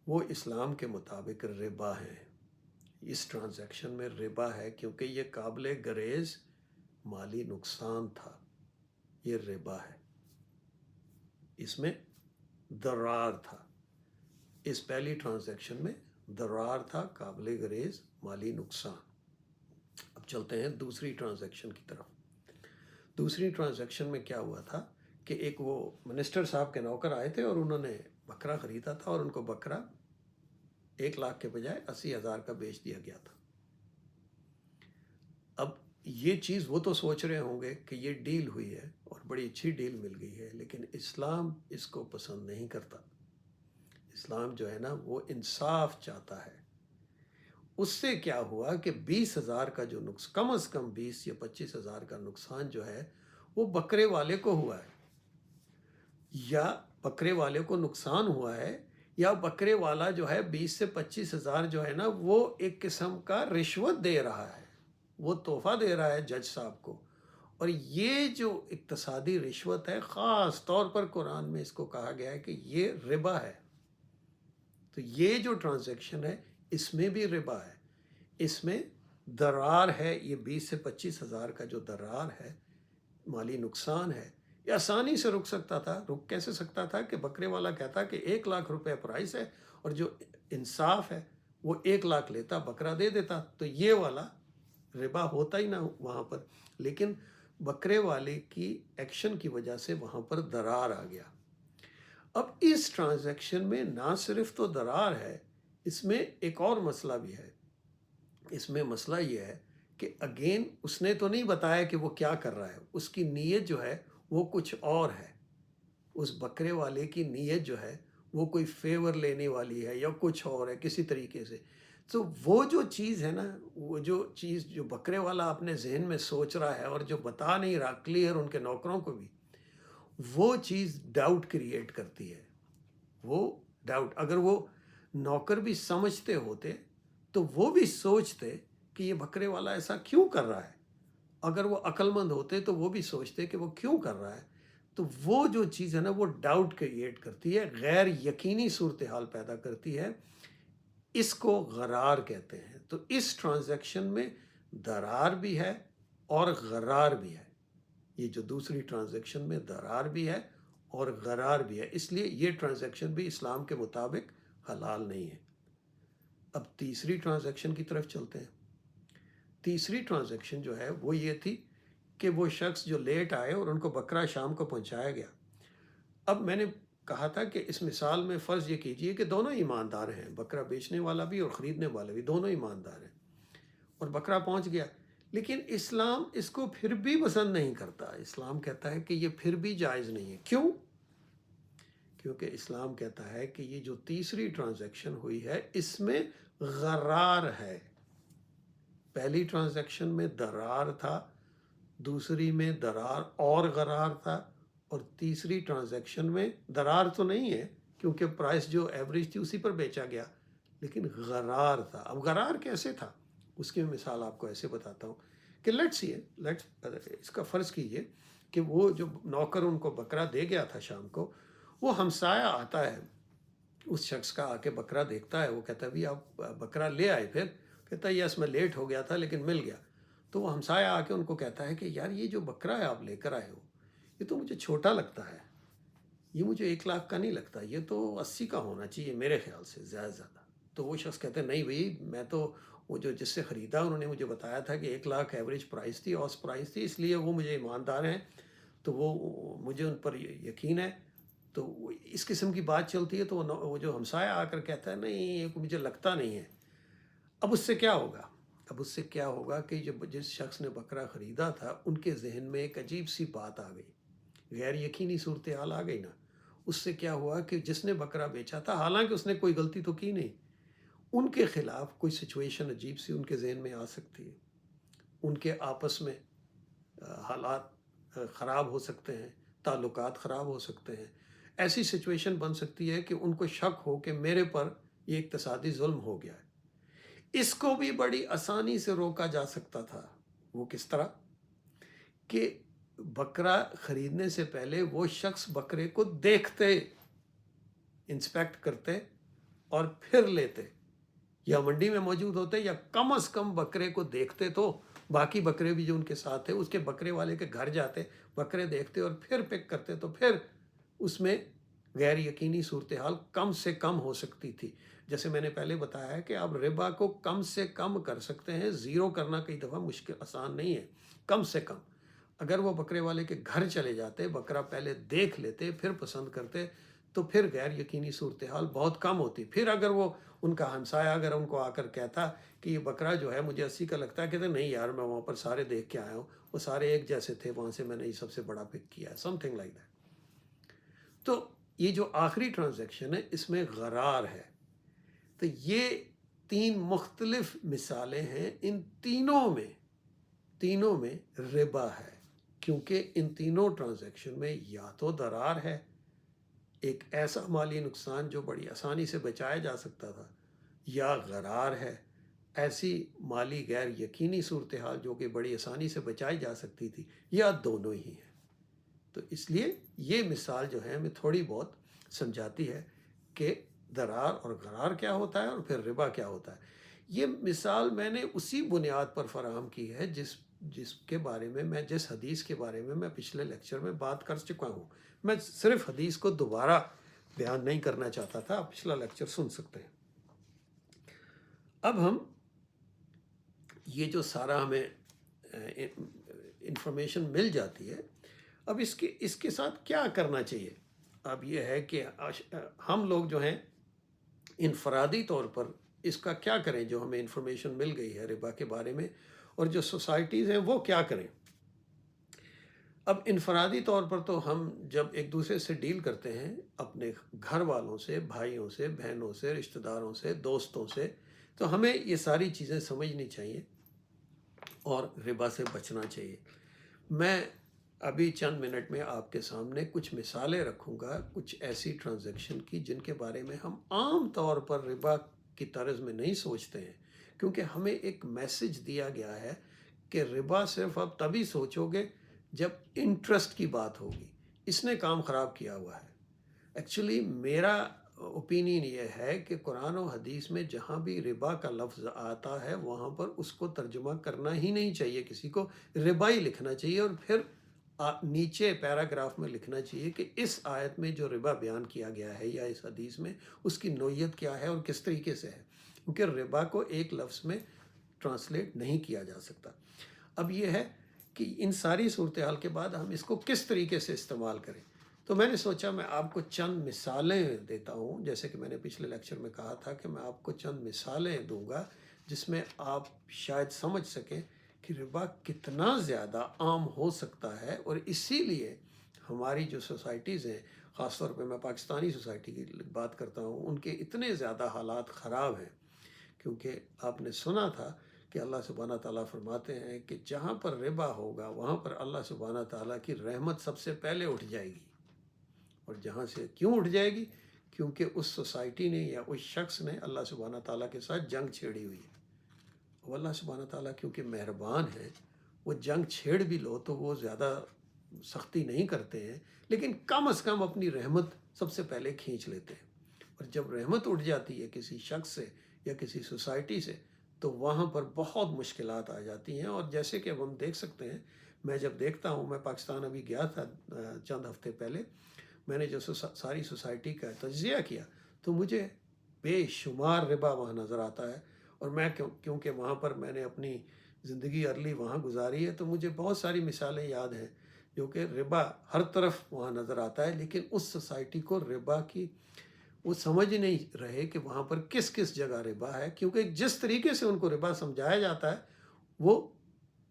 وہ اسلام کے مطابق ربا ہے۔ اس ٹرانزیکشن میں ربا ہے کیونکہ یہ قابل گریز مالی نقصان تھا، یہ ربا ہے، اس میں ضرار تھا۔ اس پہلی ٹرانزیکشن میں ضرار تھا، قابل گریز مالی نقصان۔ اب چلتے ہیں دوسری ٹرانزیکشن کی طرف۔ دوسری ٹرانزیکشن میں کیا ہوا تھا کہ ایک وہ منسٹر صاحب کے نوکر آئے تھے اور انہوں نے بکرا خریدا تھا اور ان کو بکرا 1 لاکھ کے بجائے 80,000 کا بیچ دیا گیا تھا۔ اب یہ چیز وہ تو سوچ رہے ہوں گے کہ یہ ڈیل ہوئی ہے اور بڑی اچھی ڈیل مل گئی ہے، لیکن اسلام اس کو پسند نہیں کرتا۔ اسلام جو ہے نا وہ انصاف چاہتا ہے۔ اس سے کیا ہوا کہ 20,000 کا جو کم از کم 20 یا 25,000 کا نقصان جو ہے وہ بکرے والے کو ہوا ہے، یا بکرے والے کو نقصان ہوا ہے، یا بکرے والا جو ہے 20 سے 25,000 جو ہے نا وہ ایک قسم کا رشوت دے رہا ہے، وہ تحفہ دے رہا ہے جج صاحب کو۔ اور یہ جو اقتصادی رشوت ہے خاص طور پر قرآن میں اس کو کہا گیا ہے کہ یہ ربا ہے۔ تو یہ جو ٹرانزیکشن ہے اس میں بھی ربا ہے، اس میں ضرار ہے۔ یہ 20 سے 25,000 کا جو ضرار ہے، مالی نقصان ہے، یہ آسانی سے رک سکتا تھا۔ رک کیسے سکتا تھا کہ بکرے والا کہتا کہ 1 لاکھ روپے پرائس ہے اور جو انصاف ہے وہ 1 لاکھ لیتا، بکرا دے دیتا، تو یہ والا ربا ہوتا ہی نہ وہاں پر۔ لیکن بکرے والے کی ایکشن کی وجہ سے وہاں پر ضرار آ گیا۔ اب اس ٹرانزیکشن میں نہ صرف تو ضرار ہے، اس میں ایک اور مسئلہ بھی ہے۔ اس میں مسئلہ یہ ہے کہ اگین اس نے تو نہیں بتایا کہ وہ کیا کر رہا ہے، اس کی نیت جو ہے وہ کچھ اور ہے۔ اس بکرے والے کی نیت جو ہے وہ کوئی فیور لینے والی ہے یا کچھ اور ہے کسی طریقے سے۔ تو وہ جو چیز ہے نا، وہ جو چیز جو بکرے والا اپنے ذہن میں سوچ رہا ہے اور جو بتا نہیں رہا کلیئر ان کے نوکروں کو بھی، وہ چیز ڈاؤٹ کریٹ کرتی ہے۔ وہ ڈاؤٹ، اگر وہ نوکر بھی سمجھتے ہوتے تو وہ بھی سوچتے کہ یہ بکرے والا ایسا کیوں کر رہا ہے۔ اگر وہ عقل مند ہوتے تو وہ بھی سوچتے کہ وہ کیوں کر رہا ہے۔ تو وہ جو چیز ہے نا وہ ڈاؤٹ کریٹ کرتی ہے، غیر یقینی صورتحال پیدا کرتی ہے، اس کو غرار کہتے ہیں۔ تو اس ٹرانزیکشن میں ضرار بھی ہے اور غرار بھی ہے۔ یہ جو دوسری ٹرانزیکشن میں ضرار بھی ہے اور غرار بھی ہے، اس لیے یہ ٹرانزیکشن بھی اسلام کے مطابق حلال نہیں ہے۔ اب تیسری ٹرانزیکشن کی طرف چلتے ہیں۔ تیسری ٹرانزیکشن جو ہے وہ یہ تھی کہ وہ شخص جو لیٹ آئے اور ان کو بکرا شام کو پہنچایا گیا۔ اب میں نے کہا تھا کہ اس مثال میں فرض یہ کیجئے کہ دونوں ایماندار ہیں، بکرا بیچنے والا بھی اور خریدنے والا بھی، دونوں ایماندار ہیں، اور بکرا پہنچ گیا۔ لیکن اسلام اس کو پھر بھی پسند نہیں کرتا۔ اسلام کہتا ہے کہ یہ پھر بھی جائز نہیں ہے۔ کیوں؟ کیونکہ اسلام کہتا ہے کہ یہ جو تیسری ٹرانزیکشن ہوئی ہے اس میں غرار ہے. پہلی ٹرانزیکشن میں درار تھا، دوسری میں درار اور غرار تھا، اور تیسری ٹرانزیکشن میں درار تو نہیں ہے کیونکہ پرائس جو ایوریج تھی اسی پر بیچا گیا، لیکن غرار تھا. اب غرار کیسے تھا اس کی مثال آپ کو ایسے بتاتا ہوں کہ اس کا فرض کیجئے کہ وہ جو نوکر ان کو بکرا دے گیا تھا شام کو، وہ ہمسایہ آتا ہے اس شخص کا، آ کے بکرا دیکھتا ہے، وہ کہتا ہے بھی آپ بکرا لے آئے؟ پھر کہتا ہے یس میں لیٹ ہو گیا تھا لیکن مل گیا. تو وہ ہمسایہ آ کے ان کو کہتا ہے کہ یار یہ جو بکرا ہے آپ لے کر آئے ہو یہ تو مجھے چھوٹا لگتا ہے، یہ مجھے 1 لاکھ کا نہیں لگتا، یہ تو 80 کا ہونا چاہیے میرے خیال سے زیادہ سے زیادہ. تو وہ شخص کہتے ہیں نہیں بھائی، میں تو وہ جو جس سے خریدا انہوں نے مجھے بتایا تھا کہ 1 لاکھ ایوریج پرائس تھی، اوس پرائس تھی، اس لیے وہ مجھے ایماندار ہیں، تو وہ مجھے ان پر یقین ہے. تو اس قسم کی بات چلتی ہے تو وہ جو ہمسایہ آ کر کہتا ہے نہیں یہ مجھے لگتا نہیں ہے. اب اس سے کیا ہوگا؟ اب اس سے کیا ہوگا کہ جس شخص نے بکرا خریدا تھا ان کے ذہن میں ایک عجیب سی بات آ گئی، غیر یقینی صورتحال آ گئی نا. اس سے کیا ہوا کہ جس نے بکرا بیچا تھا، حالانکہ اس نے کوئی غلطی تو کی نہیں، ان کے خلاف کوئی سچویشن عجیب سی ان کے ذہن میں آ سکتی ہے، ان کے آپس میں حالات خراب ہو سکتے ہیں، تعلقات خراب ہو سکتے ہیں. ایسی سچویشن بن سکتی ہے کہ ان کو شک ہو کہ میرے پر یہ اقتصادی ظلم ہو گیا ہے. اس کو بھی بڑی آسانی سے روکا جا سکتا تھا. وہ کس طرح؟ کہ بکرا خریدنے سے پہلے وہ شخص بکرے کو دیکھتے، انسپیکٹ کرتے اور پھر لیتے، یا منڈی میں موجود ہوتے یا کم از کم بکرے کو دیکھتے، تو باقی بکرے بھی جو ان کے ساتھ تھے اس کے بکرے والے کے گھر جاتے، بکرے دیکھتے اور پھر پک کرتے، تو پھر اس میں غیر یقینی صورتحال کم سے کم ہو سکتی تھی. جیسے میں نے پہلے بتایا ہے کہ آپ ربا کو کم سے کم کر سکتے ہیں، زیرو کرنا کئی دفعہ مشکل آسان نہیں ہے. کم سے کم اگر وہ بکرے والے کے گھر چلے جاتے، بکرا پہلے دیکھ لیتے پھر پسند کرتے، تو پھر غیر یقینی صورتحال بہت کم ہوتی. پھر اگر وہ ان کا ہمسایہ اگر ان کو آ کر کہتا کہ یہ بکرا جو ہے مجھے 80 کا لگتا ہے، کہتے نہیں یار میں وہاں پر سارے دیکھ کے آیا ہوں، وہ سارے ایک جیسے تھے، وہاں سے میں نے یہ سب سے بڑا پک کیا ہے، سم تھنگ لائک دیٹ. تو یہ جو آخری ٹرانزیکشن ہے اس میں غرار ہے. تو یہ 3 مختلف مثالیں ہیں، ان تینوں میں ربا ہے، کیونکہ ان تینوں ٹرانزیکشن میں یا تو درار ہے، ایک ایسا مالی نقصان جو بڑی آسانی سے بچایا جا سکتا تھا، یا غرار ہے، ایسی مالی غیر یقینی صورتحال جو کہ بڑی آسانی سے بچائی جا سکتی تھی، یا دونوں ہی ہیں. تو اس لیے یہ مثال جو ہے ہمیں تھوڑی بہت سمجھاتی ہے کہ درار اور غرار کیا ہوتا ہے اور پھر ربا کیا ہوتا ہے. یہ مثال میں نے اسی بنیاد پر فراہم کی ہے جس کے بارے میں جس حدیث کے بارے میں پچھلے لیکچر میں بات کر چکا ہوں. میں صرف حدیث کو دوبارہ بیان نہیں کرنا چاہتا تھا، آپ پچھلا لیکچر سن سکتے ہیں. اب ہم یہ جو سارا ہمیں انفارمیشن مل جاتی ہے، اب اس کے ساتھ کیا کرنا چاہیے؟ اب یہ ہے کہ ہم لوگ جو ہیں انفرادی طور پر اس کا کیا کریں جو ہمیں انفارمیشن مل گئی ہے ربا کے بارے میں، اور جو سوسائٹیز ہیں وہ کیا کریں. اب انفرادی طور پر تو ہم جب ایک دوسرے سے ڈیل کرتے ہیں، اپنے گھر والوں سے، بھائیوں سے، بہنوں سے، رشتہ داروں سے، دوستوں سے، تو ہمیں یہ ساری چیزیں سمجھنی چاہیے اور ربا سے بچنا چاہیے. میں ابھی چند منٹ میں آپ کے سامنے کچھ مثالیں رکھوں گا، کچھ ایسی ٹرانزیکشن کی جن کے بارے میں ہم عام طور پر ربا کی طرز میں نہیں سوچتے ہیں، کیونکہ ہمیں ایک میسج دیا گیا ہے کہ ربا صرف آپ تبھی سوچو گے جب انٹرسٹ کی بات ہوگی. اس نے کام خراب کیا ہوا ہے. ایکچولی میرا اوپینین یہ ہے کہ قرآن و حدیث میں جہاں بھی ربا کا لفظ آتا ہے وہاں پر اس کو ترجمہ کرنا ہی نہیں چاہیے، کسی کو ربا ہی لکھنا چاہیے، اور پھر نیچے پیراگراف میں لکھنا چاہیے کہ اس آیت میں جو ربا بیان کیا گیا ہے یا اس حدیث میں اس کی نوعیت کیا ہے اور کس طریقے سے ہے، کیونکہ ربا کو ایک لفظ میں ٹرانسلیٹ نہیں کیا جا سکتا. اب یہ ہے کہ ان ساری صورتحال کے بعد ہم اس کو کس طریقے سے استعمال کریں. تو میں نے سوچا میں آپ کو چند مثالیں دیتا ہوں، جیسے کہ میں نے پچھلے لیکچر میں کہا تھا کہ میں آپ کو چند مثالیں دوں گا جس میں آپ شاید سمجھ سکیں کہ ربا کتنا زیادہ عام ہو سکتا ہے، اور اسی لیے ہماری جو سوسائٹیز ہیں، خاص طور پہ میں پاکستانی سوسائٹی کی بات کرتا ہوں، ان کے اتنے زیادہ حالات خراب ہیں کیونکہ آپ نے سنا تھا کہ اللہ سبحانہ تعالیٰ فرماتے ہیں کہ جہاں پر ربا ہوگا وہاں پر اللہ سبحانہ تعالیٰ کی رحمت سب سے پہلے اٹھ جائے گی. اور جہاں سے کیوں اٹھ جائے گی؟ کیونکہ اس سوسائٹی نے یا اس شخص نے اللہ سبحانہ تعالیٰ کے ساتھ جنگ چھیڑی ہوئی ہے. وہ اللہ سبحانہ تعالیٰ کیونکہ مہربان ہے، وہ جنگ چھیڑ بھی لو تو وہ زیادہ سختی نہیں کرتے ہیں، لیکن کم از کم اپنی رحمت سب سے پہلے کھینچ لیتے ہیں. اور جب رحمت اٹھ جاتی ہے کسی شخص سے یا کسی سوسائٹی سے تو وہاں پر بہت مشکلات آ جاتی ہیں. اور جیسے کہ ہم دیکھ سکتے ہیں، میں جب دیکھتا ہوں، میں پاکستان ابھی گیا تھا چند ہفتے پہلے، میں نے جو ساری سوسائٹی کا تجزیہ کیا تو مجھے بے شمار ربا وہاں نظر آتا ہے. اور میں کیونکہ وہاں پر میں نے اپنی زندگی ارلی وہاں گزاری ہے تو مجھے بہت ساری مثالیں یاد ہیں جو کہ ربا ہر طرف وہاں نظر آتا ہے. لیکن اس سوسائٹی کو ربا کی وہ سمجھ نہیں رہے کہ وہاں پر کس کس جگہ ربا ہے، کیونکہ جس طریقے سے ان کو ربا سمجھایا جاتا ہے وہ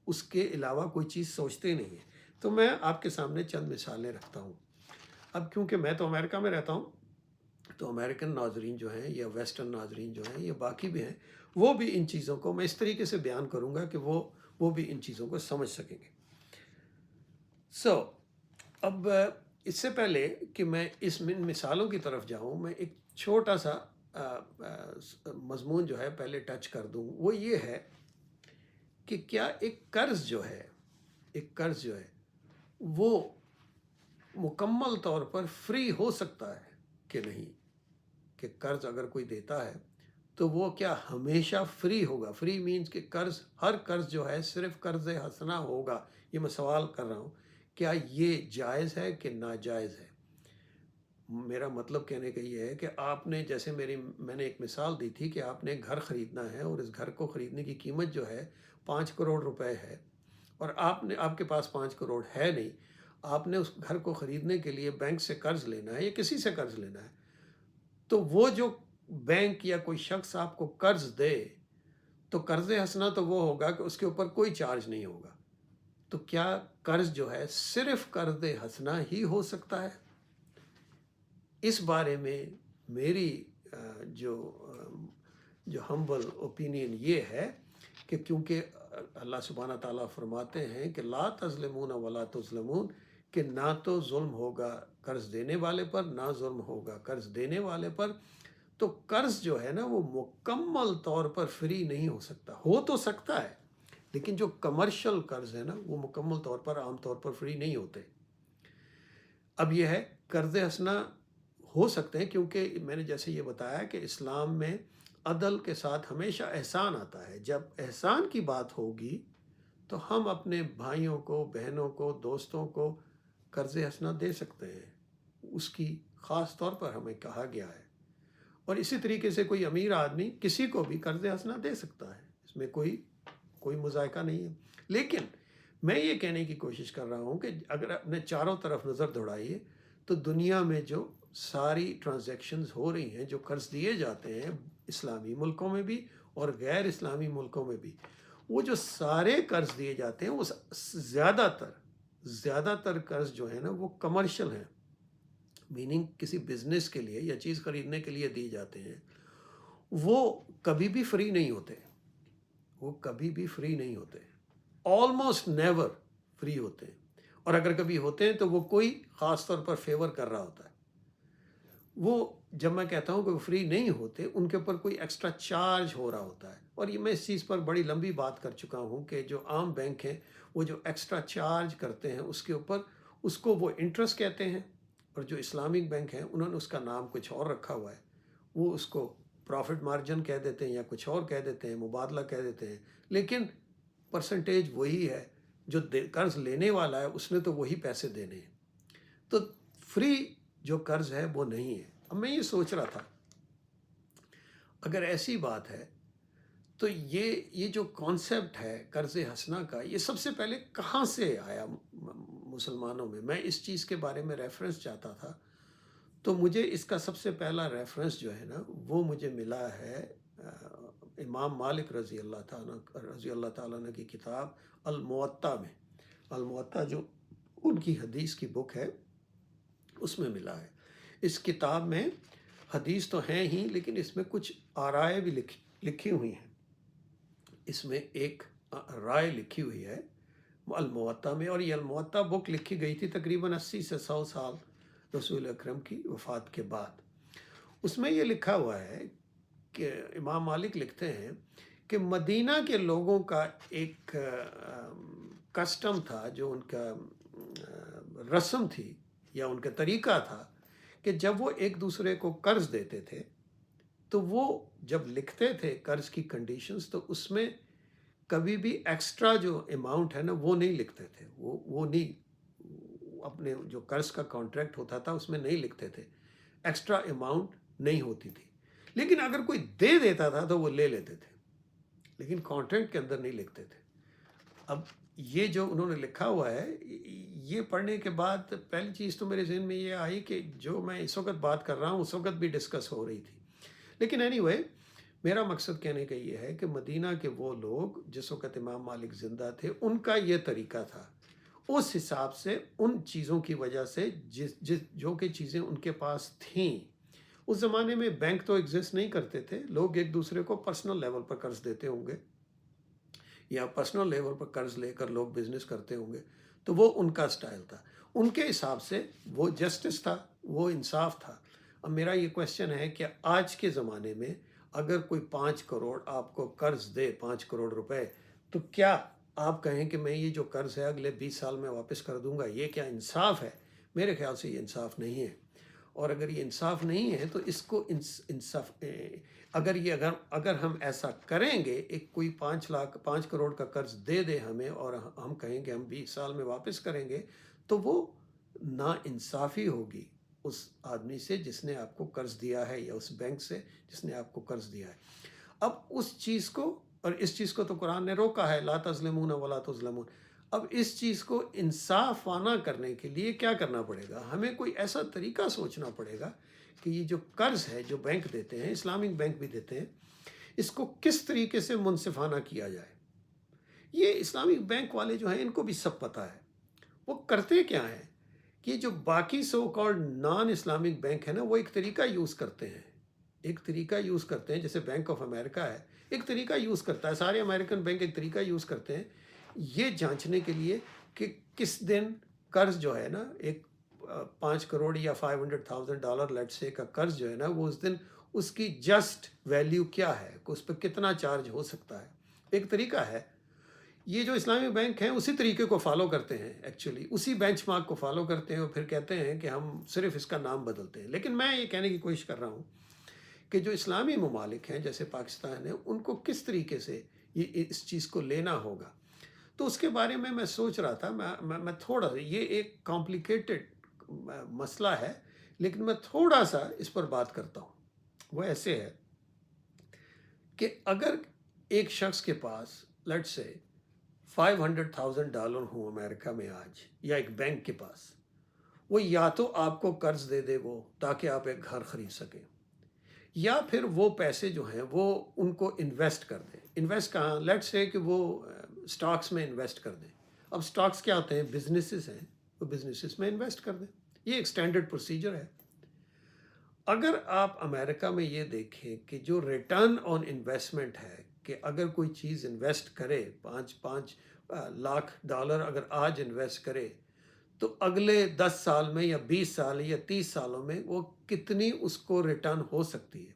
اس کے علاوہ کوئی چیز سوچتے نہیں ہیں. تو میں آپ کے سامنے چند مثالیں رکھتا ہوں. اب کیونکہ میں تو امریکہ میں رہتا ہوں تو امریکن ناظرین جو ہیں یا ویسٹرن ناظرین جو ہیں یا باقی بھی ہیں، وہ بھی ان چیزوں کو میں اس طریقے سے بیان کروں گا کہ وہ بھی ان چیزوں کو سمجھ سکیں گے. اب اس سے پہلے کہ میں اس مثالوں کی طرف جاؤں، میں ایک چھوٹا سا مضمون جو ہے پہلے ٹچ کر دوں. وہ یہ ہے کہ کیا ایک قرض جو ہے وہ مکمل طور پر فری ہو سکتا ہے کہ نہیں؟ کہ قرض اگر کوئی دیتا ہے تو وہ کیا ہمیشہ فری ہوگا؟ فری مینز کہ ہر قرض جو ہے صرف قرض حسنہ ہوگا. یہ میں سوال کر رہا ہوں، کیا یہ جائز ہے کہ ناجائز ہے؟ میرا مطلب کہنے کا یہ ہے کہ آپ نے جیسے میں نے ایک مثال دی تھی کہ آپ نے گھر خریدنا ہے اور اس گھر کو خریدنے کی قیمت جو ہے 5 کروڑ روپے ہے، اور آپ کے پاس 5 کروڑ ہے نہیں. آپ نے اس گھر کو خریدنے کے لیے بینک سے قرض لینا ہے یا کسی سے قرض لینا ہے. تو وہ جو بینک یا کوئی شخص آپ کو قرض دے تو قرض حسنہ تو وہ ہوگا کہ اس کے اوپر کوئی چارج نہیں ہوگا. تو کیا قرض جو ہے صرف قرض حسنہ ہی ہو سکتا ہے؟ اس بارے میں میری جو ہمبل اوپینین یہ ہے کہ کیونکہ اللہ سبحانہ تعالیٰ فرماتے ہیں کہ لا تظلمون ولا تظلمون، کہ نہ تو ظلم ہوگا قرض دینے والے پر، نہ ظلم ہوگا قرض دینے والے پر. تو قرض جو ہے نا وہ مکمل طور پر فری نہیں ہو سکتا. ہو تو سکتا ہے لیکن جو کمرشل قرض ہے نا وہ مکمل طور پر عام طور پر فری نہیں ہوتے. اب یہ ہے قرض حسنہ ہو سکتے ہیں کیونکہ میں نے جیسے یہ بتایا کہ اسلام میں عدل کے ساتھ ہمیشہ احسان آتا ہے. جب احسان کی بات ہوگی تو ہم اپنے بھائیوں کو، بہنوں کو، دوستوں کو قرض حسنہ دے سکتے ہیں. اس کی خاص طور پر ہمیں کہا گیا ہے. اور اسی طریقے سے کوئی امیر آدمی کسی کو بھی قرض حسنہ دے سکتا ہے، اس میں کوئی مذائقہ نہیں ہے. لیکن میں یہ کہنے کی کوشش کر رہا ہوں کہ اگر اپنے چاروں طرف نظر دوڑائیے تو دنیا میں جو ساری ٹرانزیکشنز ہو رہی ہیں، جو قرض دیے جاتے ہیں اسلامی ملکوں میں بھی اور غیر اسلامی ملکوں میں بھی، وہ جو سارے قرض دیے جاتے ہیں وہ زیادہ تر قرض جو ہے نا وہ کمرشل ہیں، میننگ کسی بزنس کے لیے یا چیز خریدنے کے لیے دی جاتے ہیں. وہ کبھی بھی فری نہیں ہوتے، آلموسٹ نیور فری ہوتے ہیں. اور اگر کبھی ہوتے ہیں تو وہ کوئی خاص طور پر فیور کر رہا ہوتا ہے. وہ جب میں کہتا ہوں کہ وہ فری نہیں ہوتے، ان کے اوپر کوئی ایکسٹرا چارج ہو رہا ہوتا ہے. اور یہ میں اس چیز پر بڑی لمبی بات کر چکا ہوں کہ جو عام بینک ہیں وہ جو ایکسٹرا چارج کرتے ہیں اس کے اوپر، اس کو وہ انٹرسٹ کہتے ہیں. اور جو اسلامک بینک ہیں انہوں نے اس کا نام کچھ اور رکھا ہوا ہے. وہ اس کو پروفٹ مارجن کہہ دیتے ہیں یا کچھ اور کہہ دیتے ہیں، مبادلہ کہہ دیتے ہیں. لیکن پرسنٹیج وہی ہے. جو قرض لینے والا ہے اس نے تو وہی پیسے دینے ہیں. تو فری جو قرض ہے وہ نہیں ہے. اب میں یہ سوچ رہا تھا اگر ایسی بات ہے تو یہ جو کانسیپٹ ہے قرض حسنہ کا، یہ سب سے پہلے کہاں سے آیا مسلمانوں میں؟ میں اس چیز کے بارے میں ریفرنس چاہتا تھا. تو مجھے اس کا سب سے پہلا ریفرنس جو ہے نا وہ مجھے ملا ہے امام مالک رضی اللہ تعالیٰ عنہ کی کتاب الموطا میں. الموطا جو ان کی حدیث کی بک ہے اس میں ملا ہے. اس کتاب میں حدیث تو ہیں ہی لیکن اس میں کچھ آرائے بھی لکھی ہوئی ہیں. اس میں ایک رائے لکھی ہوئی ہے الموطا میں، اور یہ الموطا بک لکھی گئی تھی تقریباً 80 سے 100 سال رسول اکرم کی وفات کے بعد. اس میں یہ لکھا ہوا ہے کہ امام مالک لکھتے ہیں کہ مدینہ کے لوگوں کا ایک کسٹم تھا، جو ان کا رسم تھی یا ان کا طریقہ تھا، کہ جب وہ ایک دوسرے کو قرض دیتے تھے تو وہ جب لکھتے تھے قرض کی کنڈیشنز، تو اس میں کبھی بھی ایکسٹرا جو اماؤنٹ ہے نا وہ نہیں لکھتے تھے. وہ نہیں، اپنے جو قرض کا کانٹریکٹ ہوتا تھا اس میں نہیں لکھتے تھے، ایکسٹرا اماؤنٹ نہیں ہوتی تھی. لیکن اگر کوئی دے دیتا تھا تو وہ لے لیتے تھے، لیکن کانٹریکٹ کے اندر نہیں لکھتے تھے. اب یہ جو انہوں نے لکھا ہوا ہے، یہ پڑھنے کے بعد پہلی چیز تو میرے ذہن میں یہ آئی کہ جو میں اس وقت بات کر رہا ہوں اس وقت بھی ڈسکس ہو رہی تھی. لیکن اینی وے، میرا مقصد کہنے کا یہ ہے کہ مدینہ کے وہ لوگ جس وقت امام مالک زندہ تھے ان کا یہ طریقہ تھا. اس حساب سے ان چیزوں کی وجہ سے جو کہ چیزیں ان کے پاس تھیں. اس زمانے میں بینک تو ایگزسٹ نہیں کرتے تھے، لوگ ایک دوسرے کو پرسنل لیول پر قرض دیتے ہوں گے، یا پرسنل لیول پر قرض لے کر لوگ بزنس کرتے ہوں گے. تو وہ ان کا سٹائل تھا، ان کے حساب سے وہ جسٹس تھا، وہ انصاف تھا. اب میرا یہ کویشچن ہے کہ آج کے زمانے میں اگر کوئی 5 کروڑ آپ کو قرض دے، 5 کروڑ روپے، تو کیا آپ کہیں کہ میں یہ جو قرض ہے اگلے 20 سال میں واپس کر دوں گا؟ یہ کیا انصاف ہے؟ میرے خیال سے یہ انصاف نہیں ہے. اور اگر یہ انصاف نہیں ہے تو اس کو انصاف اگر ہم ایسا کریں گے، ایک کوئی 5 کروڑ کا قرض دے دے ہمیں اور ہم کہیں کہ ہم 20 سال میں واپس کریں گے، تو وہ نا انصافی ہوگی اس آدمی سے جس نے آپ کو قرض دیا ہے، یا اس بینک سے جس نے آپ کو قرض دیا ہے. اب اس چیز کو، اور اس چیز کو تو قرآن نے روکا ہے، لا تظلمون ولا تظلمون. اب اس چیز کو انصافانہ کرنے کے لیے کیا کرنا پڑے گا؟ ہمیں کوئی ایسا طریقہ سوچنا پڑے گا کہ یہ جو قرض ہے جو بینک دیتے ہیں، اسلامک بینک بھی دیتے ہیں، اس کو کس طریقے سے منصفانہ کیا جائے. یہ اسلامک بینک والے جو ہیں ان کو بھی سب پتہ ہے. وہ کرتے کیا ہیں کہ جو باقی so called non Islamic bank ہے نا، وہ ایک طریقہ یوز کرتے ہیں، جیسے بینک آف امریکہ ہے، ایک طریقہ یوز کرتا ہے. سارے امریکن بینک ایک طریقہ یوز کرتے ہیں یہ جانچنے کے لیے کہ کس دن قرض جو ہے نا، ایک 5 کروڑ یا $500,000 لیٹ سے کا قرض جو ہے نا، وہ اس دن اس کی جسٹ ویلیو کیا ہے، اس پہ کتنا چارج ہو سکتا ہے. ایک طریقہ ہے. یہ جو اسلامی بینک ہیں اسی طریقے کو فالو کرتے ہیں، ایکچولی اسی بینچ مارک کو فالو کرتے ہیں، اور پھر کہتے ہیں کہ ہم صرف اس کا نام بدلتے ہیں. لیکن میں یہ کہنے کی کوشش کر رہا ہوں کہ جو اسلامی ممالک ہیں جیسے پاکستان ہے، ان کو کس طریقے سے یہ اس چیز کو لینا ہوگا. تو اس کے بارے میں سوچ رہا تھا. میں تھوڑا سا، یہ ایک کمپلیکیٹڈ مسئلہ ہے، لیکن میں تھوڑا سا اس پر بات کرتا ہوں. وہ ایسے ہے کہ اگر ایک شخص کے پاس لیٹ سے $500,000 ہوں امریکہ میں آج، یا ایک بینک کے پاس، وہ یا تو آپ کو قرض دے دے وہ تاکہ آپ ایک گھر خرید سکیں، یا پھر وہ پیسے جو ہیں وہ ان کو انویسٹ کر دیں. انویسٹ کہاں؟ لیٹس سے کہ وہ سٹاکس میں انویسٹ کر دیں. اب سٹاکس کیا ہوتے ہیں؟ بزنسز ہیں، وہ بزنسز میں انویسٹ کر دیں. یہ ایک سٹینڈرڈ پروسیجر ہے. اگر آپ امریکہ میں یہ دیکھیں کہ جو ریٹرن آن انویسٹمنٹ ہے، کہ اگر کوئی چیز انویسٹ کرے، $5 لاکھ اگر آج انویسٹ کرے، تو اگلے 10 سال میں یا 20 سال یا 30 سالوں میں وہ کتنی اس کو ریٹرن ہو سکتی ہے.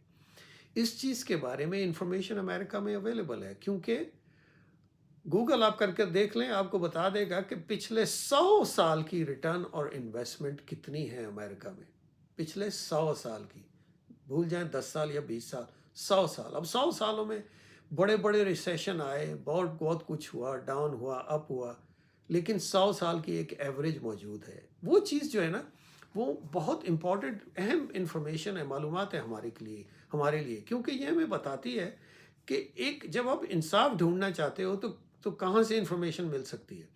اس چیز کے بارے میں انفارمیشن امریکہ میں اویلیبل ہے، کیونکہ گوگل آپ کر کے دیکھ لیں، آپ کو بتا دے گا کہ پچھلے 100 سال کی ریٹرن اور انویسٹمنٹ کتنی ہے امریکہ میں. پچھلے 100 سال کی، بھول جائیں 10 سال یا 20 سال، 100 سال. اب 100 سالوں میں بڑے بڑے ریسیشن آئے، بہت کچھ ہوا، ڈاؤن ہوا، اپ ہوا، لیکن 100 سال کی ایک ایوریج موجود ہے. وہ چیز جو ہے نا، وہ بہت امپورٹنٹ، اہم انفارمیشن ہے، معلومات ہے ہمارے لیے، کیونکہ یہ ہمیں بتاتی ہے کہ ایک جب آپ انصاف ڈھونڈنا چاہتے ہو تو کہاں سے انفارمیشن مل سکتی ہے.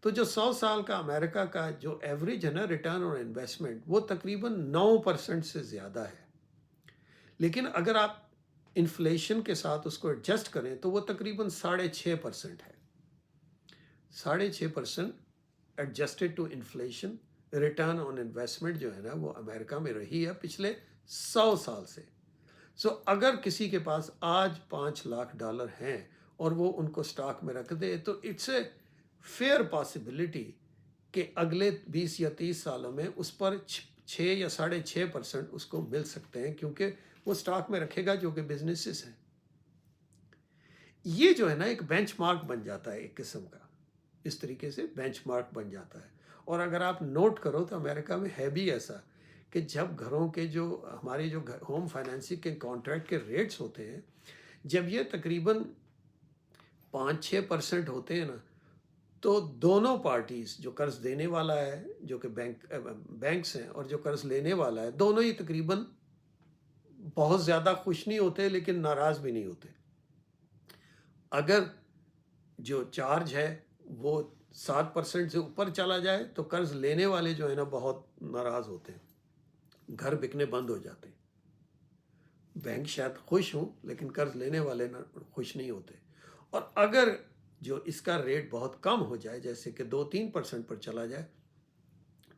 تو جو 100 سال کا امریکہ کا جو ایوریج ہے نا ریٹرن اور انویسٹمنٹ، وہ تقریباً 9% سے زیادہ ہے. لیکن اگر آپ انفلیشن کے ساتھ اس کو ایڈجسٹ کریں تو وہ تقریباً 6.5% ہے. 6.5% adjusted to inflation return on investment جو ہے نا، وہ امریکہ میں رہی ہے پچھلے 100 سال سے. اگر کسی کے پاس آج $5 لاکھ ہیں اور وہ ان کو اسٹاک میں رکھ دے تو اٹس اے فیئر پاسبلٹی کہ اگلے 20 یا 30 سالوں میں اس پر 6 یا 6.5% اس کو مل سکتے ہیں، کیونکہ وہ اسٹاک میں رکھے گا جو کہ بزنسز ہیں۔ یہ جو ہے نا ایک بینچ مارک بن جاتا ہے ایک قسم کا، اس طریقے سے بینچ مارک بن جاتا ہے۔ اور اگر آپ نوٹ کرو تو امریکہ میں ہے بھی ایسا کہ جب گھروں کے جو ہماری جو ہوم فائنینسنگ کے کانٹریکٹ کے ریٹس ہوتے ہیں، جب یہ تقریباً 5-6% ہوتے ہیں نا، تو دونوں پارٹیز، جو قرض دینے والا ہے جو کہ بینکس ہیں اور جو قرض لینے والا ہے، دونوں ہی تقریباً بہت زیادہ خوش نہیں ہوتے لیکن ناراض بھی نہیں ہوتے۔ اگر جو چارج ہے وہ 7% سے اوپر چلا جائے تو قرض لینے والے جو ہے نا بہت ناراض ہوتے ہیں، گھر بکنے بند ہو جاتے ہیں۔ بینک شاید خوش ہوں لیکن قرض لینے والے خوش نہیں ہوتے۔ اور اگر جو اس کا ریٹ بہت کم ہو جائے، جیسے کہ 2-3% پر چلا جائے،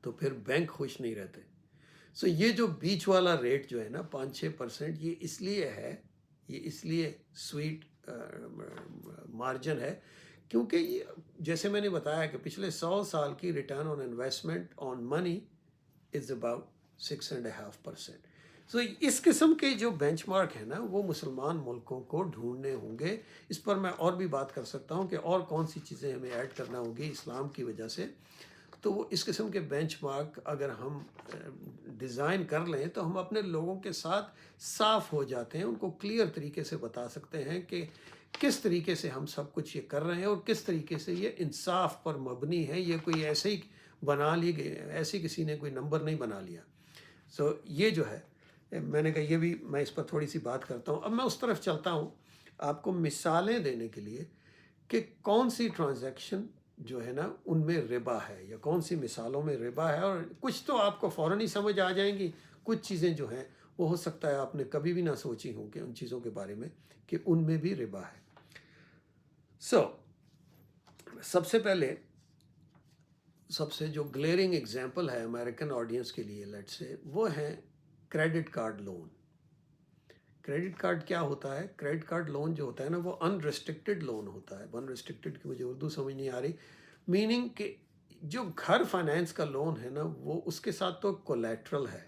تو پھر بینک خوش نہیں رہتے۔ یہ جو بیچ والا ریٹ جو ہے نا 5-6%، یہ اس لیے ہے، یہ اس لیے سویٹ مارجن ہے کیونکہ یہ جیسے میں نے بتایا کہ پچھلے 100 سال کی return on investment on money is about 6.5%۔ اس قسم کے جو بینچ مارک ہے نا وہ مسلمان ملکوں کو ڈھونڈنے ہوں گے۔ اس پر میں اور بھی بات کر سکتا ہوں کہ اور کون سی چیزیں ہمیں ایڈ کرنا ہوگی اسلام کی وجہ سے۔ تو وہ اس قسم کے بینچ مارک اگر ہم ڈیزائن کر لیں تو ہم اپنے لوگوں کے ساتھ صاف ہو جاتے ہیں، ان کو کلیئر طریقے سے بتا سکتے ہیں کہ کس طریقے سے ہم سب کچھ یہ کر رہے ہیں اور کس طریقے سے یہ انصاف پر مبنی ہے۔ یہ کوئی ایسے ہی بنا لی گئی، ایسی کسی نے کوئی نمبر نہیں بنا لیا۔ یہ جو ہے میں نے کہا یہ بھی میں اس پر تھوڑی سی بات کرتا ہوں۔ اب میں اس طرف چلتا ہوں آپ کو مثالیں دینے کے لیے کہ کون سی ٹرانزیکشن جو ہے نا ان میں ربا ہے یا کون سی مثالوں میں ربا ہے۔ اور کچھ تو آپ کو فوراً ہی سمجھ آ جائیں گی، کچھ چیزیں جو ہیں وہ ہو سکتا ہے آپ نے کبھی بھی نہ سوچی ہوں کہ ان چیزوں کے بارے میں کہ ان میں بھی ربا ہے۔ سب سے پہلے سب سے جو گلیئرنگ ایگزامپل ہے امریکن آڈینس کے لیے لیٹ سے، وہ ہے credit card loan. Credit card کیا ہوتا ہے؟ کریڈٹ کارڈ لون جو ہوتا ہے نا وہ ان ریسٹرکٹڈ لون ہوتا ہے۔ ان ریسٹرکٹڈ کی مجھے اردو سمجھ نہیں آ رہی، میننگ کہ جو گھر فائنینس کا لون ہے نا وہ اس کے ساتھ تو کولیٹرل ہے،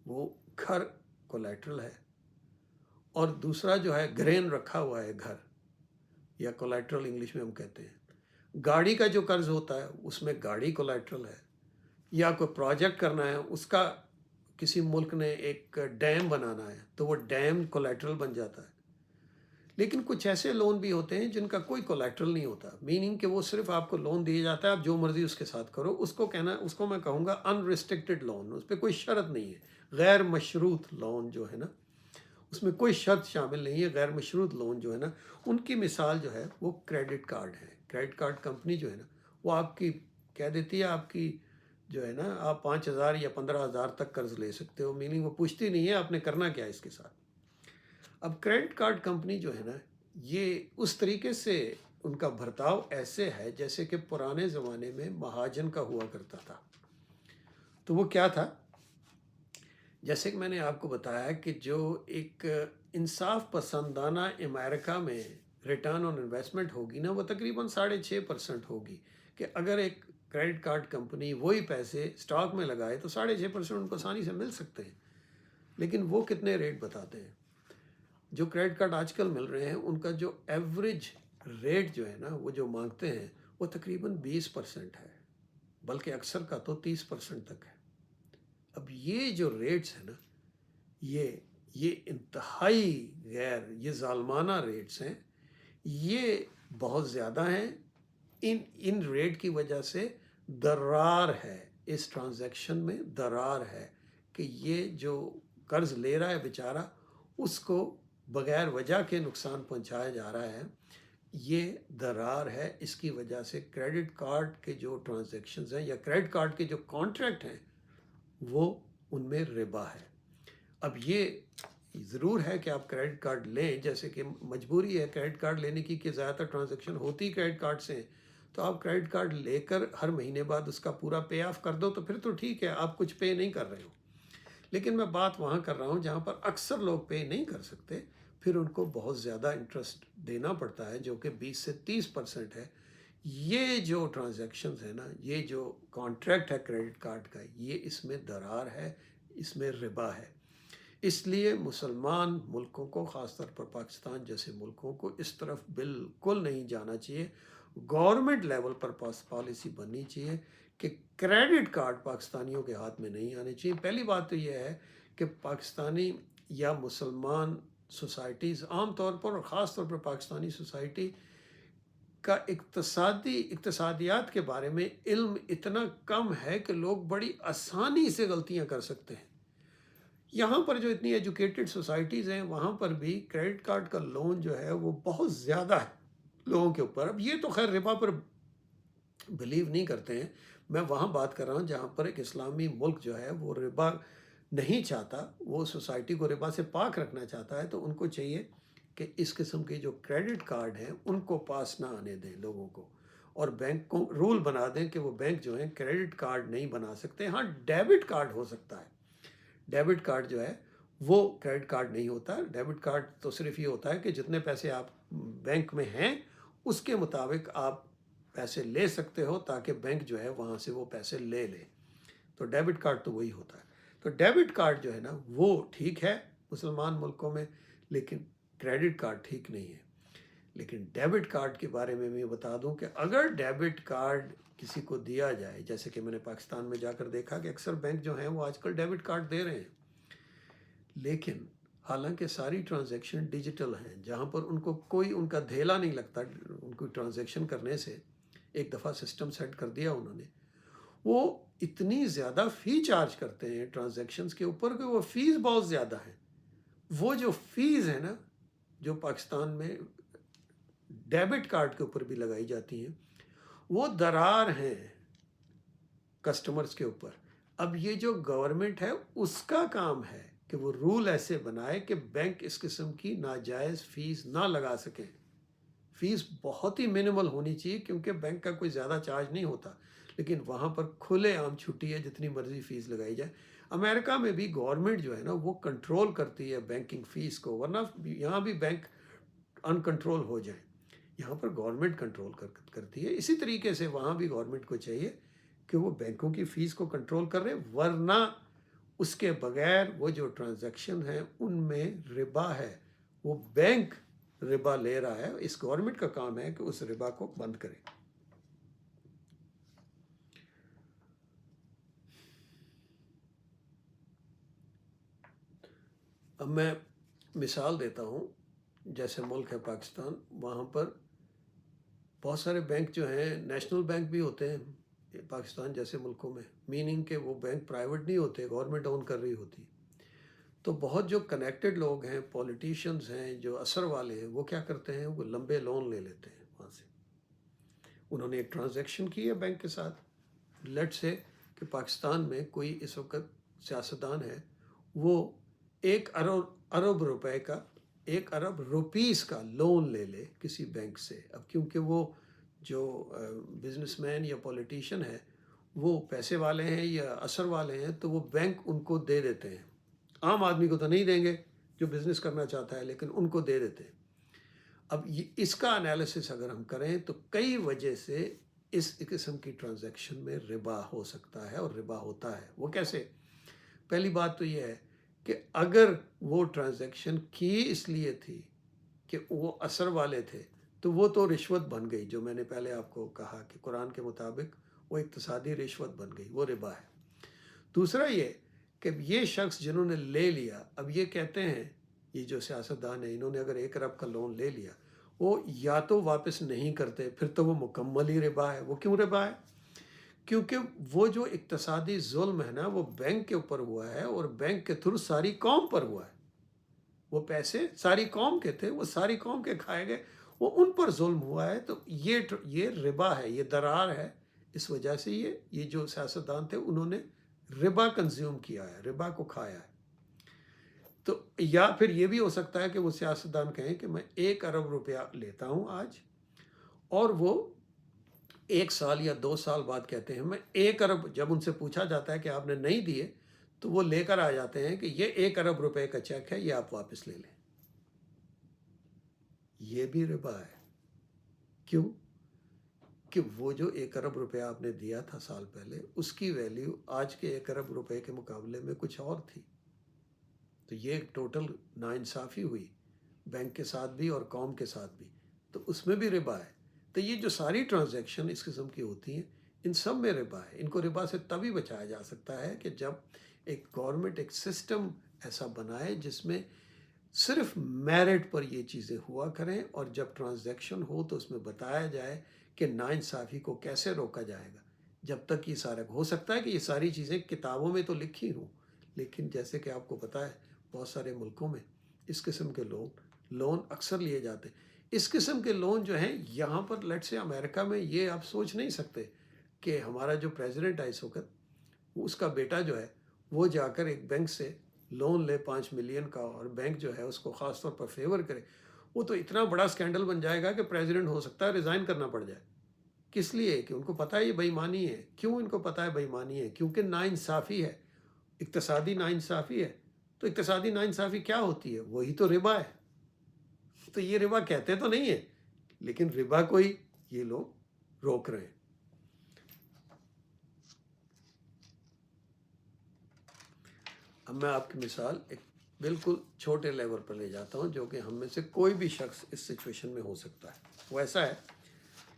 وہ گھر کولیٹرل ہے، اور دوسرا جو ہے گرین رکھا ہوا ہے گھر، یا کولیٹرل انگلش میں ہم کہتے ہیں۔ گاڑی کا جو قرض ہوتا ہے اس میں گاڑی کولیٹرل ہے، یا کوئی پروجیکٹ کرنا ہے اس کا، کسی ملک نے ایک ڈیم بنانا ہے تو وہ ڈیم کولیٹرل بن جاتا ہے۔ لیکن کچھ ایسے لون بھی ہوتے ہیں جن کا کوئی کولیٹرل نہیں ہوتا، میننگ کہ وہ صرف آپ کو لون دیا جاتا ہے، آپ جو مرضی اس کے ساتھ کرو۔ اس کو میں کہوں گا ان ریسٹرکٹڈ لون، اس پہ کوئی شرط نہیں ہے۔ غیر مشروط لون جو ہے نا اس میں کوئی شرط شامل نہیں ہے۔ غیر مشروط لون جو ہے نا ان کی مثال جو ہے وہ کریڈٹ کارڈ ہے۔ کریڈٹ کارڈ کمپنی جو ہے نا وہ آپ کی کہہ دیتی ہے آپ کی جو ہے نا آپ 5,000 یا 15,000 تک قرض لے سکتے ہو، میننگ وہ پوچھتی نہیں ہے آپ نے کرنا کیا اس کے ساتھ۔ اب کریڈٹ کارڈ کمپنی جو ہے نا یہ اس طریقے سے ان کا برتاؤ ایسے ہے جیسے کہ پرانے زمانے میں مہاجن کا ہوا کرتا تھا۔ تو وہ کیا تھا؟ جیسے کہ میں نے آپ کو بتایا کہ جو ایک انصاف پسندانہ امریکہ میں ریٹرن آن انویسٹمنٹ ہوگی نا وہ تقریباً 6.5% ہوگی، کہ اگر ایک کریڈٹ کارڈ کمپنی وہی پیسے اسٹاک میں لگائے تو 6.5% ان کو آسانی سے مل سکتے ہیں۔ لیکن وہ کتنے ریٹ بتاتے ہیں؟ جو کریڈٹ کارڈ آج کل مل رہے ہیں ان کا جو ایوریج ریٹ جو ہے نا وہ جو مانگتے ہیں وہ تقریباً 20% ہے، بلکہ اکثر کا تو 30% تک ہے۔ اب یہ جو ریٹس ہیں نا یہ انتہائی یہ ظالمانہ ریٹس ہیں، یہ بہت زیادہ ہیں۔ ان ریٹ کی وجہ سے درار ہے، اس ٹرانزیکشن میں درار ہے کہ یہ جو قرض لے رہا ہے بیچارہ اس کو بغیر وجہ کے نقصان پہنچایا جا رہا ہے، یہ درار ہے۔ اس کی وجہ سے کریڈٹ کارڈ کے جو ٹرانزیکشنز ہیں یا کریڈٹ کارڈ کے جو کانٹریکٹ ہیں وہ ان میں ربا ہے۔ اب یہ ضرور ہے کہ آپ کریڈٹ کارڈ لیں، جیسے کہ مجبوری ہے کریڈٹ کارڈ لینے کی کہ زیادہ تر ٹرانزیکشن ہوتی کریڈٹ کارڈ سے ہیں، تو آپ کریڈٹ کارڈ لے کر ہر مہینے بعد اس کا پورا پے آف کر دو تو پھر تو ٹھیک ہے، آپ کچھ پے نہیں کر رہے ہو۔ لیکن میں بات وہاں کر رہا ہوں جہاں پر اکثر لوگ پے نہیں کر سکتے، پھر ان کو بہت زیادہ انٹرسٹ دینا پڑتا ہے جو کہ 20 سے 30% ہے۔ یہ جو ٹرانزیکشنز ہیں نا، یہ جو کانٹریکٹ ہے کریڈٹ کارڈ کا، یہ اس میں درار ہے، اس میں ربا ہے۔ اس لیے مسلمان ملکوں کو، خاص طور پر پاکستان جیسے ملکوں کو، اس طرف بالکل نہیں جانا چاہیے۔ گورنمنٹ لیول پر پالیسی بننی چاہیے کہ کریڈٹ کارڈ پاکستانیوں کے ہاتھ میں نہیں آنے چاہیے۔ پہلی بات تو یہ ہے کہ پاکستانی یا مسلمان سوسائٹیز عام طور پر، اور خاص طور پر پاکستانی سوسائٹی کا اقتصادیات کے بارے میں علم اتنا کم ہے کہ لوگ بڑی آسانی سے غلطیاں کر سکتے ہیں۔ یہاں پر جو اتنی ایجوکیٹڈ سوسائٹیز ہیں وہاں پر بھی کریڈٹ کارڈ کا لون جو ہے وہ بہت زیادہ ہے لوگوں کے اوپر۔ اب یہ تو خیر ربا پر بلیو نہیں کرتے ہیں، میں وہاں بات کر رہا ہوں جہاں پر ایک اسلامی ملک جو ہے وہ ربا نہیں چاہتا، وہ سوسائٹی کو ربا سے پاک رکھنا چاہتا ہے، تو ان کو چاہیے کہ اس قسم کے جو کریڈٹ کارڈ ہیں ان کو پاس نہ آنے دیں لوگوں کو، اور بینک کو رول بنا دیں کہ وہ بینک جو ہیں کریڈٹ کارڈ نہیں بنا سکتے۔ ہاں ڈیبٹ کارڈ ہو سکتا ہے، ڈیبٹ کارڈ جو ہے وہ کریڈٹ کارڈ نہیں ہوتا۔ ڈیبٹ کارڈ تو صرف یہ ہوتا ہے کہ جتنے پیسے آپ بینک میں ہیں اس کے مطابق آپ پیسے لے سکتے ہو تاکہ بینک جو ہے وہاں سے وہ پیسے لے لے، تو ڈیبٹ کارڈ تو وہی ہوتا ہے۔ تو ڈیبٹ کارڈ جو ہے نا وہ ٹھیک ہے مسلمان ملکوں میں، لیکن کریڈٹ کارڈ ٹھیک نہیں ہے۔ لیکن ڈیبٹ کارڈ کے بارے میں بتا دوں کہ اگر ڈیبٹ کارڈ کسی کو دیا جائے، جیسے کہ میں نے پاکستان میں جا کر دیکھا کہ اکثر بینک جو ہیں وہ آج کل ڈیبٹ کارڈ دے رہے ہیں، لیکن حالانکہ ساری ٹرانزیکشن ڈیجیٹل ہیں، جہاں پر ان کو کوئی ان کا دھیلا نہیں لگتا، ان کو ٹرانزیکشن کرنے سے ایک دفعہ سسٹم سیٹ کر دیا انہوں نے، وہ اتنی زیادہ فی چارج کرتے ہیں ٹرانزیکشنز کے اوپر کہ وہ فیس بہت زیادہ ہیں۔ وہ جو فیس ہے نا جو پاکستان میں ڈیبٹ کارڈ کے اوپر بھی لگائی جاتی ہیں، وہ درار ہیں کسٹمرز کے اوپر۔ اب یہ جو گورنمنٹ ہے اس کا کام ہے کہ وہ رول ایسے بنائے کہ بینک اس قسم کی ناجائز فیس نہ لگا سکیں۔ فیس بہت ہی منیمل ہونی چاہیے کیونکہ بینک کا کوئی زیادہ چارج نہیں ہوتا، لیکن وہاں پر کھلے عام چھٹی ہے، جتنی مرضی فیس لگائی جائے۔ امریکہ میں بھی گورنمنٹ جو ہے نا وہ کنٹرول کرتی ہے بینکنگ فیس کو، ورنہ یہاں بھی بینک ان کنٹرول ہو جائیں، یہاں پر گورنمنٹ کنٹرول کرتی ہے۔ اسی طریقے سے وہاں بھی گورنمنٹ کو چاہیے کہ وہ بینکوں کی فیس کو کنٹرول کر رہے، ورنہ اس کے بغیر وہ جو ٹرانزیکشن ہیں ان میں ربا ہے، وہ بینک ربا لے رہا ہے۔ اس گورنمنٹ کا کام ہے کہ اس ربا کو بند کرے۔ اب میں مثال دیتا ہوں، جیسے ملک ہے پاکستان، وہاں پر بہت سارے بینک جو ہیں نیشنل بینک بھی ہوتے ہیں پاکستان جیسے ملکوں میں، میننگ کہ وہ بینک پرائیویٹ نہیں ہوتے، گورنمنٹ اون کر رہی ہوتی۔ تو بہت جو کنیکٹڈ لوگ ہیں، پولیٹیشنز ہیں، جو اثر والے ہیں، وہ کیا کرتے ہیں، وہ لمبے لون لے لیتے ہیں وہاں سے۔ انہوں نے ایک ٹرانزیکشن کی ہے بینک کے ساتھ، لیٹ سے کہ پاکستان میں کوئی اس وقت سیاستدان ہے، وہ 1 ارب روپے کا، 1 ارب روپیز کا لون لے لے کسی بینک سے۔ اب کیونکہ وہ جو بزنس مین یا پولیٹیشین ہے وہ پیسے والے ہیں یا اثر والے ہیں، تو وہ بینک ان کو دے دیتے ہیں۔ عام آدمی کو تو نہیں دیں گے جو بزنس کرنا چاہتا ہے، لیکن ان کو دے دیتے ہیں۔ اب اس کا انالیسس اگر ہم کریں تو کئی وجہ سے اس قسم کی ٹرانزیکشن میں ربا ہو سکتا ہے اور ربا ہوتا ہے۔ وہ کیسے؟ پہلی بات تو یہ ہے کہ اگر وہ ٹرانزیکشن کی اس لیے تھی کہ وہ اثر والے تھے تو وہ تو رشوت بن گئی، جو میں نے پہلے آپ کو کہا کہ قرآن کے مطابق وہ اقتصادی رشوت بن گئی، وہ ربا ہے۔ دوسرا یہ کہ یہ شخص جنہوں نے لے لیا، اب یہ کہتے ہیں، یہ جو سیاستدان ہیں، انہوں نے اگر 1 ارب کا لون لے لیا، وہ یا تو واپس نہیں کرتے، پھر تو وہ مکمل ہی ربا ہے۔ وہ کیوں ربا ہے؟ کیونکہ وہ جو اقتصادی ظلم ہے نا وہ بینک کے اوپر ہوا ہے، اور بینک کے تھرو ساری قوم پر ہوا ہے۔ وہ پیسے ساری قوم کے تھے، وہ ساری قوم کے کھائے گئے، وہ ان پر ظلم ہوا ہے، تو یہ ربا ہے، یہ درار ہے۔ اس وجہ سے یہ جو سیاستدان تھے انہوں نے ربا کنزیوم کیا ہے، ربا کو کھایا ہے۔ تو یا پھر یہ بھی ہو سکتا ہے کہ وہ سیاستدان کہیں کہ میں 1 ارب روپیہ لیتا ہوں آج، اور وہ 1 سال یا 2 سال بعد کہتے ہیں میں 1 ارب، جب ان سے پوچھا جاتا ہے کہ آپ نے نہیں دیے تو وہ لے کر آ جاتے ہیں کہ یہ 1 ارب روپے کا چیک ہے، یہ آپ واپس لے لیں۔ یہ بھی ربا ہے۔ کیوں؟ کہ وہ جو 1 ارب روپے آپ نے دیا تھا سال پہلے، اس کی ویلیو آج کے 1 ارب روپے کے مقابلے میں کچھ اور تھی۔ تو یہ ٹوٹل ناانصافی ہوئی، بینک کے ساتھ بھی اور قوم کے ساتھ بھی، تو اس میں بھی ربا ہے۔ تو یہ جو ساری ٹرانزیکشن اس قسم کی ہوتی ہیں، ان سب میں ربا ہے۔ ان کو ربا سے تبھی بچایا جا سکتا ہے کہ جب ایک گورنمنٹ ایک سسٹم ایسا بنائے جس میں صرف میرٹ پر یہ چیزیں ہوا کریں، اور جب ٹرانزیکشن ہو تو اس میں بتایا جائے کہ ناانصافی کو کیسے روکا جائے گا۔ جب تک یہ سارا ہو سکتا ہے کہ یہ ساری چیزیں کتابوں میں تو لکھی ہوں، لیکن جیسے کہ آپ کو پتہ ہے بہت سارے ملکوں میں اس قسم کے لون اکثر لیے جاتے ہیں۔ اس قسم کے لون جو ہیں یہاں پر لیٹ سے امریکہ میں، یہ آپ سوچ نہیں سکتے کہ ہمارا جو پریزیڈنٹ ہے اس وقت، اس کا بیٹا جو ہے وہ جا کر ایک بینک سے لون لے 5 ملین کا، اور بینک جو ہے اس کو خاص طور پر فیور کرے، وہ تو اتنا بڑا سکینڈل بن جائے گا کہ پریزیڈنٹ ہو سکتا ہے ریزائن کرنا پڑ جائے۔ کس لیے؟ کہ ان کو پتہ ہے یہ بے ایمانی ہے۔ کیوں ان کو پتہ ہے بے ایمانی ہے؟ کیونکہ ناانصافی ہے، اقتصادی ناانصافی ہے۔ تو اقتصادی ناانصافی کیا ہوتی ہے؟ وہی تو ربا ہے۔ تو یہ ربا کہتے تو نہیں ہے، لیکن ربا کو ہی یہ لوگ روک رہے ہیں۔ اب میں آپ کی مثال ایک بالکل چھوٹے لیول پر لے جاتا ہوں، جو کہ ہم میں سے کوئی بھی شخص اس سچویشن میں ہو سکتا ہے۔ وہ ایسا ہے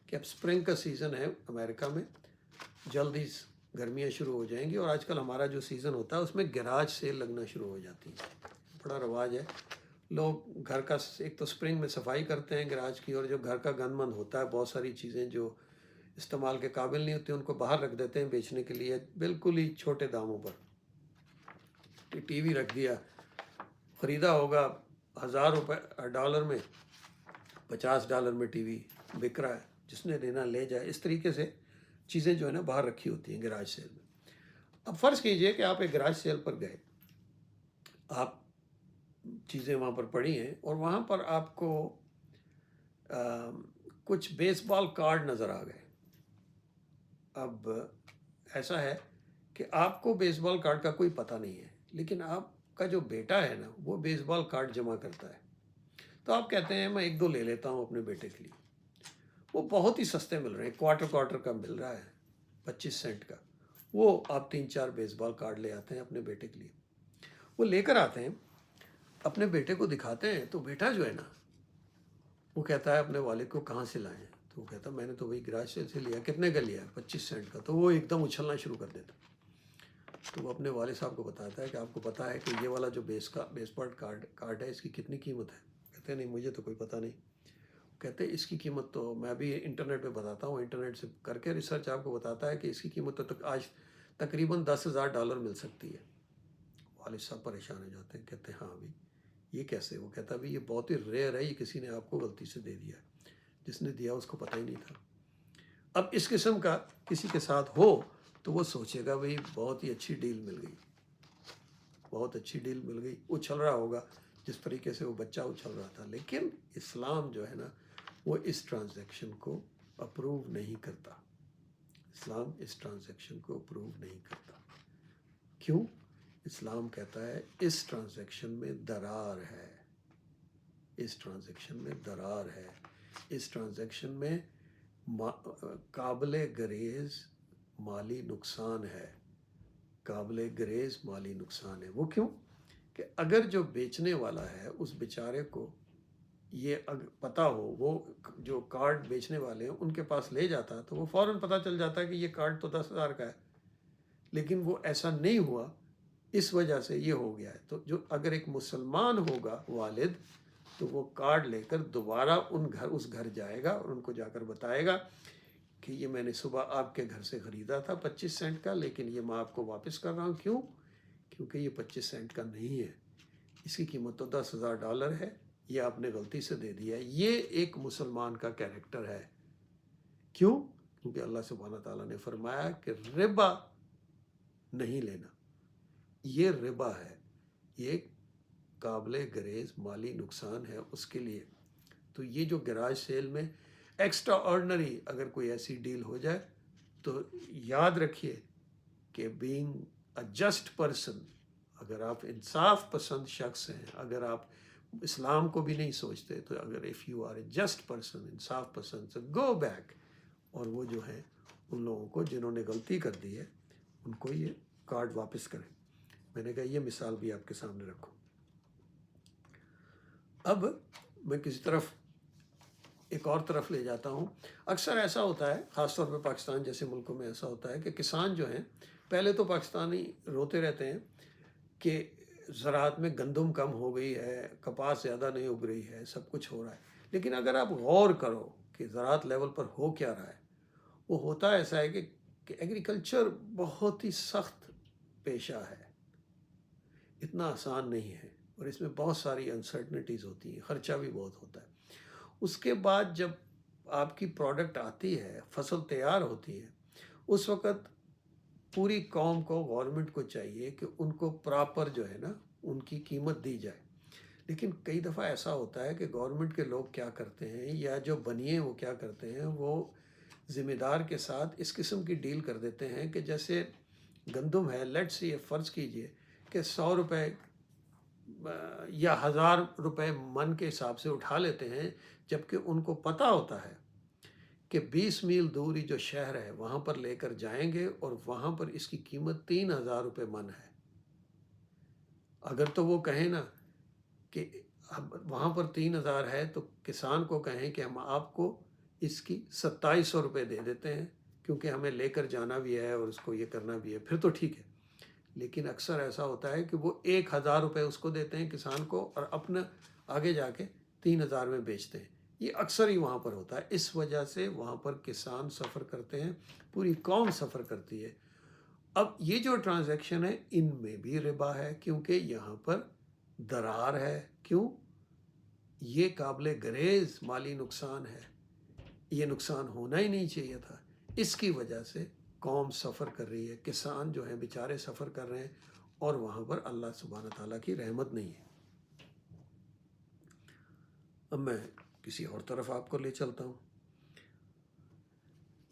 کہ اب سپرنگ کا سیزن ہے امریکہ میں، جلدی گرمیاں شروع ہو جائیں گی، اور آج کل ہمارا جو سیزن ہوتا ہے اس میں گراج سیل لگنا شروع ہو جاتی ہے۔ بڑا رواج ہے، لوگ گھر کا ایک تو سپرنگ میں صفائی کرتے ہیں گراج کی، اور جو گھر کا گند مند ہوتا ہے، بہت ساری چیزیں جو استعمال کے قابل نہیں ہوتی ان کو باہر رکھ دیتے ہیں بیچنے کے لیے بالکل ہی چھوٹے داموں پر۔ ٹی وی رکھ دیا، خریدا ہوگا $1000 میں، $50 میں ٹی وی بک رہا ہے، جس نے لینا لے جائے۔ اس طریقے سے چیزیں جو ہے نا باہر رکھی ہوتی ہیں گراج سیل میں۔ اب فرض کیجئے کہ آپ ایک گراج سیل پر گئے، آپ چیزیں وہاں پر پڑی ہیں، اور وہاں پر آپ کو کچھ بیس بال کارڈ نظر آ گئے۔ اب ایسا ہے کہ آپ کو بیس بال کارڈ کا کوئی پتہ نہیں ہے، لیکن آپ کا جو بیٹا ہے نا وہ بیس بال کارڈ جمع کرتا ہے، تو آپ کہتے ہیں میں 1-2 لے لیتا ہوں اپنے بیٹے کے لیے۔ وہ بہت ہی سستے مل رہے ہیں، کوارٹر کا مل رہا ہے 25 سینٹ کا۔ وہ آپ 3-4 بیس بال کارڈ لے آتے ہیں اپنے بیٹے کے لیے۔ وہ لے کر آتے ہیں، اپنے بیٹے کو دکھاتے ہیں، تو بیٹا جو ہے نا وہ کہتا ہے اپنے والد کو کہاں سے لائے ہیں؟ تو وہ کہتا ہے میں نے تو وہی گراج سیل سے لیا۔ کتنے کا لیا ہے؟ 25 سینٹ کا۔ تو وہ ایک دم اچھلنا شروع کر دیتا۔ تو وہ اپنے والد صاحب کو بتاتا ہے کہ آپ کو پتہ ہے کہ یہ والا جو بیس بال کارڈ ہے اس کی کتنی قیمت ہے؟ کہتے ہیں نہیں مجھے تو کوئی پتہ نہیں۔ کہتے ہیں اس کی قیمت تو میں بھی انٹرنیٹ پہ بتاتا ہوں، انٹرنیٹ سے کر کے ریسرچ آپ کو بتاتا ہے کہ اس کی قیمت تو آج تقریباً $10,000 مل سکتی ہے۔ والد صاحب پریشان ہو جاتے ہیں، کہتے ہیں ہاں بھی یہ کیسے؟ وہ کہتا ہے بھی یہ بہت ہی ریئر ہے، یہ کسی نے آپ کو غلطی سے دے دیا ہے، جس نے دیا اس کو پتہ ہی نہیں تھا۔ اب اس قسم کا کسی کے ساتھ ہو تو وہ سوچے گا بھئی بہت ہی اچھی ڈیل مل گئی، بہت اچھی ڈیل مل گئی، اچھل رہا ہوگا جس طریقے سے وہ بچہ اچھل رہا تھا۔ لیکن اسلام جو ہے نا وہ اس ٹرانزیکشن کو اپروو نہیں کرتا۔ اسلام اس ٹرانزیکشن کو اپروو نہیں کرتا۔ کیوں؟ اسلام کہتا ہے اس ٹرانزیکشن میں درار ہے، اس ٹرانزیکشن میں درار ہے، اس ٹرانزیکشن میں قابل گریز مالی نقصان ہے، قابل گریز مالی نقصان ہے۔ وہ کیوں؟ کہ اگر جو بیچنے والا ہے اس بیچارے کو یہ پتہ ہو، وہ جو کارڈ بیچنے والے ہیں ان کے پاس لے جاتا تو وہ فوراً پتہ چل جاتا ہے کہ یہ کارڈ تو 10,000 کا ہے، لیکن وہ ایسا نہیں ہوا، اس وجہ سے یہ ہو گیا ہے۔ تو جو اگر ایک مسلمان ہوگا والد تو وہ کارڈ لے کر دوبارہ اس گھر جائے گا اور ان کو جا کر بتائے گا کہ یہ میں نے صبح آپ کے گھر سے خریدا تھا 25 سینٹ کا، لیکن یہ میں آپ کو واپس کر رہا ہوں۔ کیوں؟ کیونکہ یہ 25 سینٹ کا نہیں ہے، اس کی قیمت تو $10,000 ہے، یہ آپ نے غلطی سے دے دیا ہے۔ یہ ایک مسلمان کا کیریکٹر ہے۔ کیوں؟ کیونکہ اللہ سبحانہ تعالیٰ نے فرمایا کہ ربا نہیں لینا، یہ ربا ہے، یہ قابل گریز مالی نقصان ہے اس کے لیے۔ تو یہ جو گراج سیل میں ایکسٹرا آرڈنری اگر کوئی ایسی ڈیل ہو جائے تو یاد رکھیے کہ بینگ اے جسٹ پرسن اگر آپ انصاف پسند شخص ہیں، اگر آپ اسلام کو بھی نہیں سوچتے، تو اگر if you are a just person, انصاف پسند، سے گو بیک، اور وہ جو ہے ان لوگوں کو جنہوں نے غلطی کر دی ہے ان کو یہ کارڈ واپس کریں۔ میں نے کہا یہ مثال بھی آپ کے سامنے رکھوں۔ اب میں کسی طرف ایک اور طرف لے جاتا ہوں۔ اکثر ایسا ہوتا ہے، خاص طور پہ پاکستان جیسے ملکوں میں ایسا ہوتا ہے کہ کسان جو ہیں، پہلے تو پاکستانی روتے رہتے ہیں کہ زراعت میں گندم کم ہو گئی ہے، کپاس زیادہ نہیں اگ رہی ہے، سب کچھ ہو رہا ہے، لیکن اگر آپ غور کرو کہ زراعت لیول پر ہو کیا رہا ہے، وہ ہوتا ایسا ہے کہ ایگریکلچر بہت ہی سخت پیشہ ہے، اتنا آسان نہیں ہے، اور اس میں بہت ساری انسرٹنٹیز ہوتی ہیں، خرچہ بھی بہت ہوتا ہے۔ اس کے بعد جب آپ کی پروڈکٹ آتی ہے، فصل تیار ہوتی ہے، اس وقت پوری قوم کو، گورنمنٹ کو چاہیے کہ ان کو پراپر جو ہے نا ان کی قیمت دی جائے۔ لیکن کئی دفعہ ایسا ہوتا ہے کہ گورنمنٹ کے لوگ کیا کرتے ہیں، یا جو بنیے وہ کیا کرتے ہیں، وہ ذمہ دار کے ساتھ اس قسم کی ڈیل کر دیتے ہیں کہ جیسے گندم ہے، لیٹ سے یہ فرض کیجئے کہ 100 روپے یا 1000 روپے من کے حساب سے اٹھا لیتے ہیں، جبکہ ان کو پتہ ہوتا ہے کہ 20 میل دوری جو شہر ہے وہاں پر لے کر جائیں گے اور وہاں پر اس کی قیمت 3000 روپے من ہے۔ اگر تو وہ کہیں نا کہ وہاں پر 3000 ہے تو کسان کو کہیں کہ ہم آپ کو اس کی 2700 روپے دے دیتے ہیں، کیونکہ ہمیں لے کر جانا بھی ہے اور اس کو یہ کرنا بھی ہے، پھر تو ٹھیک ہے۔ لیکن اکثر ایسا ہوتا ہے کہ وہ 1000 روپے اس کو دیتے ہیں کسان کو، اور اپنا آگے جا کے 3000 میں بیچتے ہیں۔ یہ اکثر ہی وہاں پر ہوتا ہے، اس وجہ سے وہاں پر کسان سفر کرتے ہیں، پوری قوم سفر کرتی ہے۔ اب یہ جو ٹرانزیکشن ہے ان میں بھی ربا ہے، کیونکہ یہاں پر درار ہے۔ کیوں؟ یہ قابل گریز مالی نقصان ہے، یہ نقصان ہونا ہی نہیں چاہیے تھا۔ اس کی وجہ سے قوم سفر کر رہی ہے، کسان جو ہیں بیچارے سفر کر رہے ہیں، اور وہاں پر اللہ سبحانہ تعالیٰ کی رحمت نہیں ہے۔ اب میں کسی اور طرف آپ کو لے چلتا ہوں۔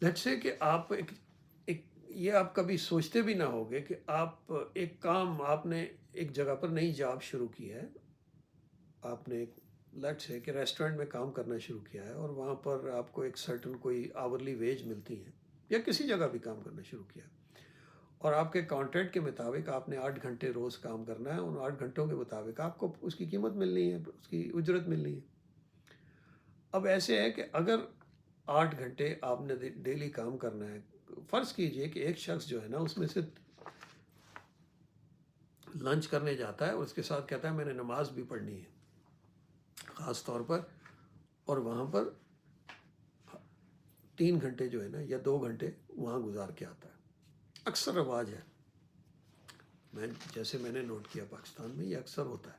لیٹس سے کہ آپ یہ آپ کبھی سوچتے بھی نہ ہوگے کہ آپ ایک کام، آپ نے ایک جگہ پر نئی جاب شروع کی ہے، آپ نے لیٹس سے کہ ریسٹورنٹ میں کام کرنا شروع کیا ہے، اور وہاں پر آپ کو ایک سرٹن کوئی آورلی ویج ملتی ہے، یا کسی جگہ بھی کام کرنا شروع کیا، اور آپ کے کانٹریکٹ کے مطابق آپ نے 8 گھنٹے روز کام کرنا ہے، ان 8 گھنٹوں کے مطابق آپ کو اس کی قیمت ملنی ہے، اس کی اجرت ملنی ہے۔ اب ایسے ہے کہ اگر 8 گھنٹے آپ نے ڈیلی کام کرنا ہے، فرض کیجئے کہ ایک شخص جو ہے نا اس میں سے لنچ کرنے جاتا ہے اور اس کے ساتھ کہتا ہے میں نے نماز بھی پڑھنی ہے خاص طور پر، اور وہاں پر 3 گھنٹے جو ہے نا یا 2 گھنٹے وہاں گزار کے آتا ہے۔ اکثر رواج ہے، جیسے میں نے نوٹ کیا پاکستان میں یہ اکثر ہوتا ہے۔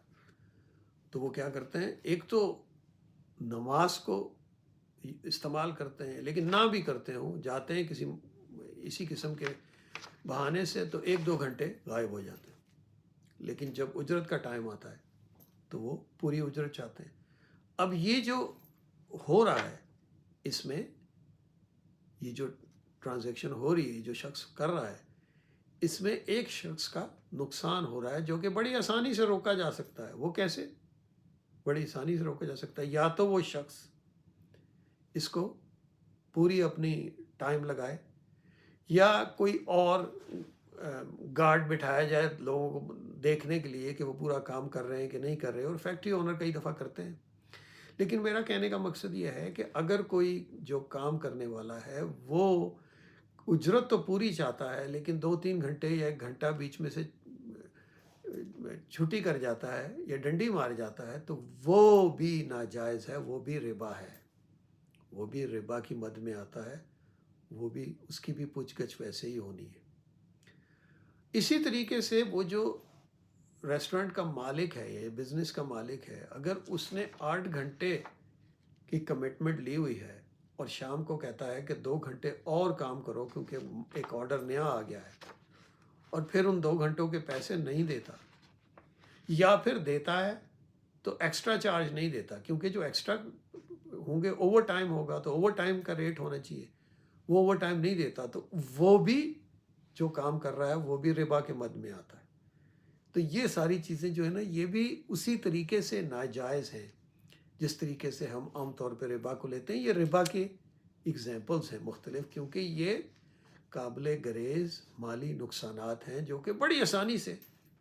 تو وہ کیا کرتے ہیں، ایک تو نماز کو استعمال کرتے ہیں، لیکن نہ بھی کرتے ہوں، جاتے ہیں کسی اسی قسم کے بہانے سے، تو 1-2 گھنٹے غائب ہو جاتے ہیں، لیکن جب اجرت کا ٹائم آتا ہے تو وہ پوری اجرت چاہتے ہیں۔ اب یہ جو ہو رہا ہے، اس میں یہ جو ٹرانزیکشن ہو رہی ہے، جو شخص کر رہا ہے، اس میں ایک شخص کا نقصان ہو رہا ہے جو کہ بڑی آسانی سے روکا جا سکتا ہے۔ وہ کیسے بڑی آسانی سے روکا جا سکتا ہے؟ یا تو وہ شخص اس کو پوری اپنی ٹائم لگائے، یا کوئی اور گارڈ بٹھایا جائے لوگوں کو دیکھنے کے لیے کہ وہ پورا کام کر رہے ہیں کہ نہیں کر رہے، اور فیکٹری اونر کئی دفعہ کرتے ہیں۔ لیکن میرا کہنے کا مقصد یہ ہے کہ اگر کوئی جو کام کرنے والا ہے وہ اجرت تو پوری چاہتا ہے، لیکن 2-3 گھنٹے یا 1 گھنٹہ بیچ میں سے چھٹی کر جاتا ہے یا ڈنڈی مار جاتا ہے، تو وہ بھی ناجائز ہے، وہ بھی ربا ہے، وہ بھی ربا کی مد میں آتا ہے، وہ بھی اس کی بھی پوچھ گچھ ویسے ہی ہونی ہے۔ اسی طریقے سے وہ جو ریسٹورنٹ کا مالک ہے یا بزنس کا مالک ہے، اگر اس نے 8 گھنٹے کی کمٹمنٹ لی ہوئی ہے اور شام کو کہتا ہے کہ 2 گھنٹے اور کام کرو کیونکہ ایک آرڈر نیا آ گیا ہے، اور پھر ان 2 گھنٹوں کے پیسے نہیں دیتا، یا پھر دیتا ہے تو ایکسٹرا چارج نہیں دیتا، کیونکہ جو ایکسٹرا ہوں گے اوور ٹائم ہوگا تو اوور ٹائم کا ریٹ ہونا چاہیے، وہ اوور ٹائم نہیں دیتا، تو وہ بھی جو کام کر رہا ہے وہ بھی ربا کے مد میں آتا ہے۔ تو یہ ساری چیزیں جو ہے نا یہ بھی اسی طریقے سے ناجائز ہیں جس طریقے سے ہم عام طور پہ ربا کو لیتے ہیں. یہ ربا کے اگزامپلس ہیں مختلف، کیونکہ یہ قابل گریز مالی نقصانات ہیں جو کہ بڑی آسانی سے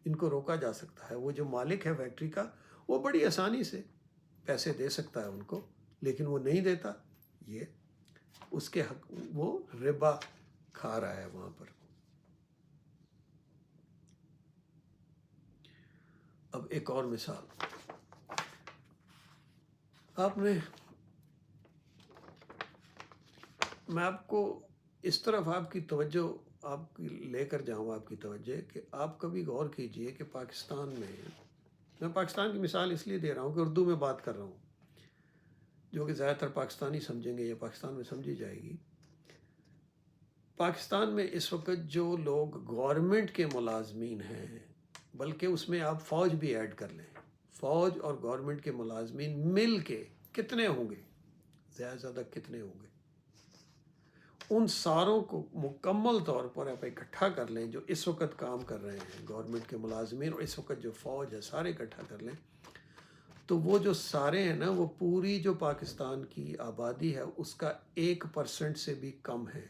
ان کو روکا جا سکتا ہے. وہ جو مالک ہے فیکٹری کا وہ بڑی آسانی سے پیسے دے سکتا ہے ان کو، لیکن وہ نہیں دیتا. یہ اس کے حق وہ ربا کھا رہا ہے وہاں پر. اب ایک اور مثال میں آپ کو اس طرف آپ کی توجہ آپ لے کر جاؤں، آپ کی توجہ کہ آپ کبھی غور کیجئے کہ پاکستان میں پاکستان کی مثال اس لیے دے رہا ہوں کہ اردو میں بات کر رہا ہوں جو کہ زیادہ تر پاکستانی سمجھیں گے یا پاکستان میں سمجھی جائے گی. پاکستان میں اس وقت جو لوگ گورنمنٹ کے ملازمین ہیں، بلکہ اس میں آپ فوج بھی ایڈ کر لیں، فوج اور گورنمنٹ کے ملازمین مل کے کتنے ہوں گے، زیادہ کتنے ہوں گے، ان ساروں کو مکمل طور پر آپ اکٹھا کر لیں جو اس وقت کام کر رہے ہیں گورنمنٹ کے ملازمین، اور اس وقت جو فوج ہے سارے اکٹھا کر لیں، تو وہ جو سارے ہیں نا وہ پوری جو پاکستان کی آبادی ہے اس کا 1% سے بھی کم ہے.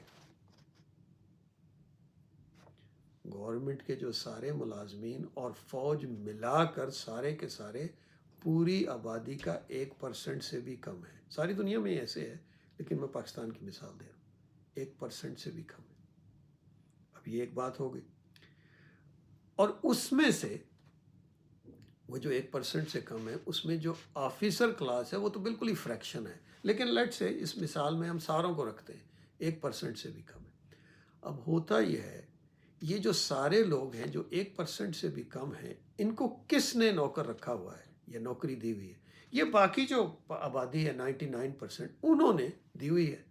گورنمنٹ کے جو سارے ملازمین اور فوج ملا کر سارے کے سارے پوری آبادی کا 1% سے بھی کم ہے. ساری دنیا میں ایسے ہے، لیکن میں پاکستان کی مثال دے رہا ہوں، 1% سے بھی کم ہے. اب یہ ایک بات ہو گئی. اور اس میں سے وہ جو 1% سے کم ہے اس میں جو آفیسر کلاس ہے وہ تو بالکل ہی فریکشن ہے، لیکن لیٹ سے اس مثال میں ہم ساروں کو رکھتے ہیں 1% سے بھی کم ہے. اب ہوتا یہ ہے یہ جو سارے لوگ ہیں جو 1% سے بھی کم ہیں ان کو کس نے نوکر رکھا ہوا ہے یا نوکری دی ہوئی ہے؟ یہ باقی جو آبادی ہے 99% انہوں نے دی ہوئی ہے.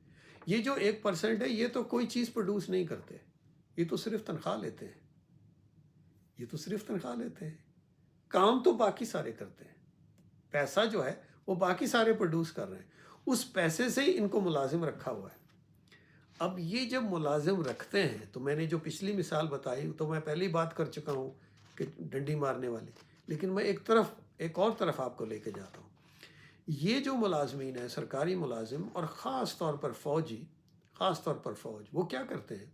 یہ جو 1% ہے یہ تو کوئی چیز پروڈیوس نہیں کرتے، یہ تو صرف تنخواہ لیتے ہیں، یہ تو صرف تنخواہ لیتے ہیں. کام تو باقی سارے کرتے ہیں، پیسہ جو ہے وہ باقی سارے پروڈیوس کر رہے ہیں، اس پیسے سے ہی ان کو ملازم رکھا ہوا ہے. اب یہ جب ملازم رکھتے ہیں تو میں نے جو پچھلی مثال بتائی تو میں پہلی بات کر چکا ہوں کہ ڈنڈی مارنے والی، لیکن میں ایک اور طرف آپ کو لے کے جاتا ہوں. یہ جو ملازمین ہیں سرکاری ملازم اور خاص طور پر فوج وہ کیا کرتے ہیں؟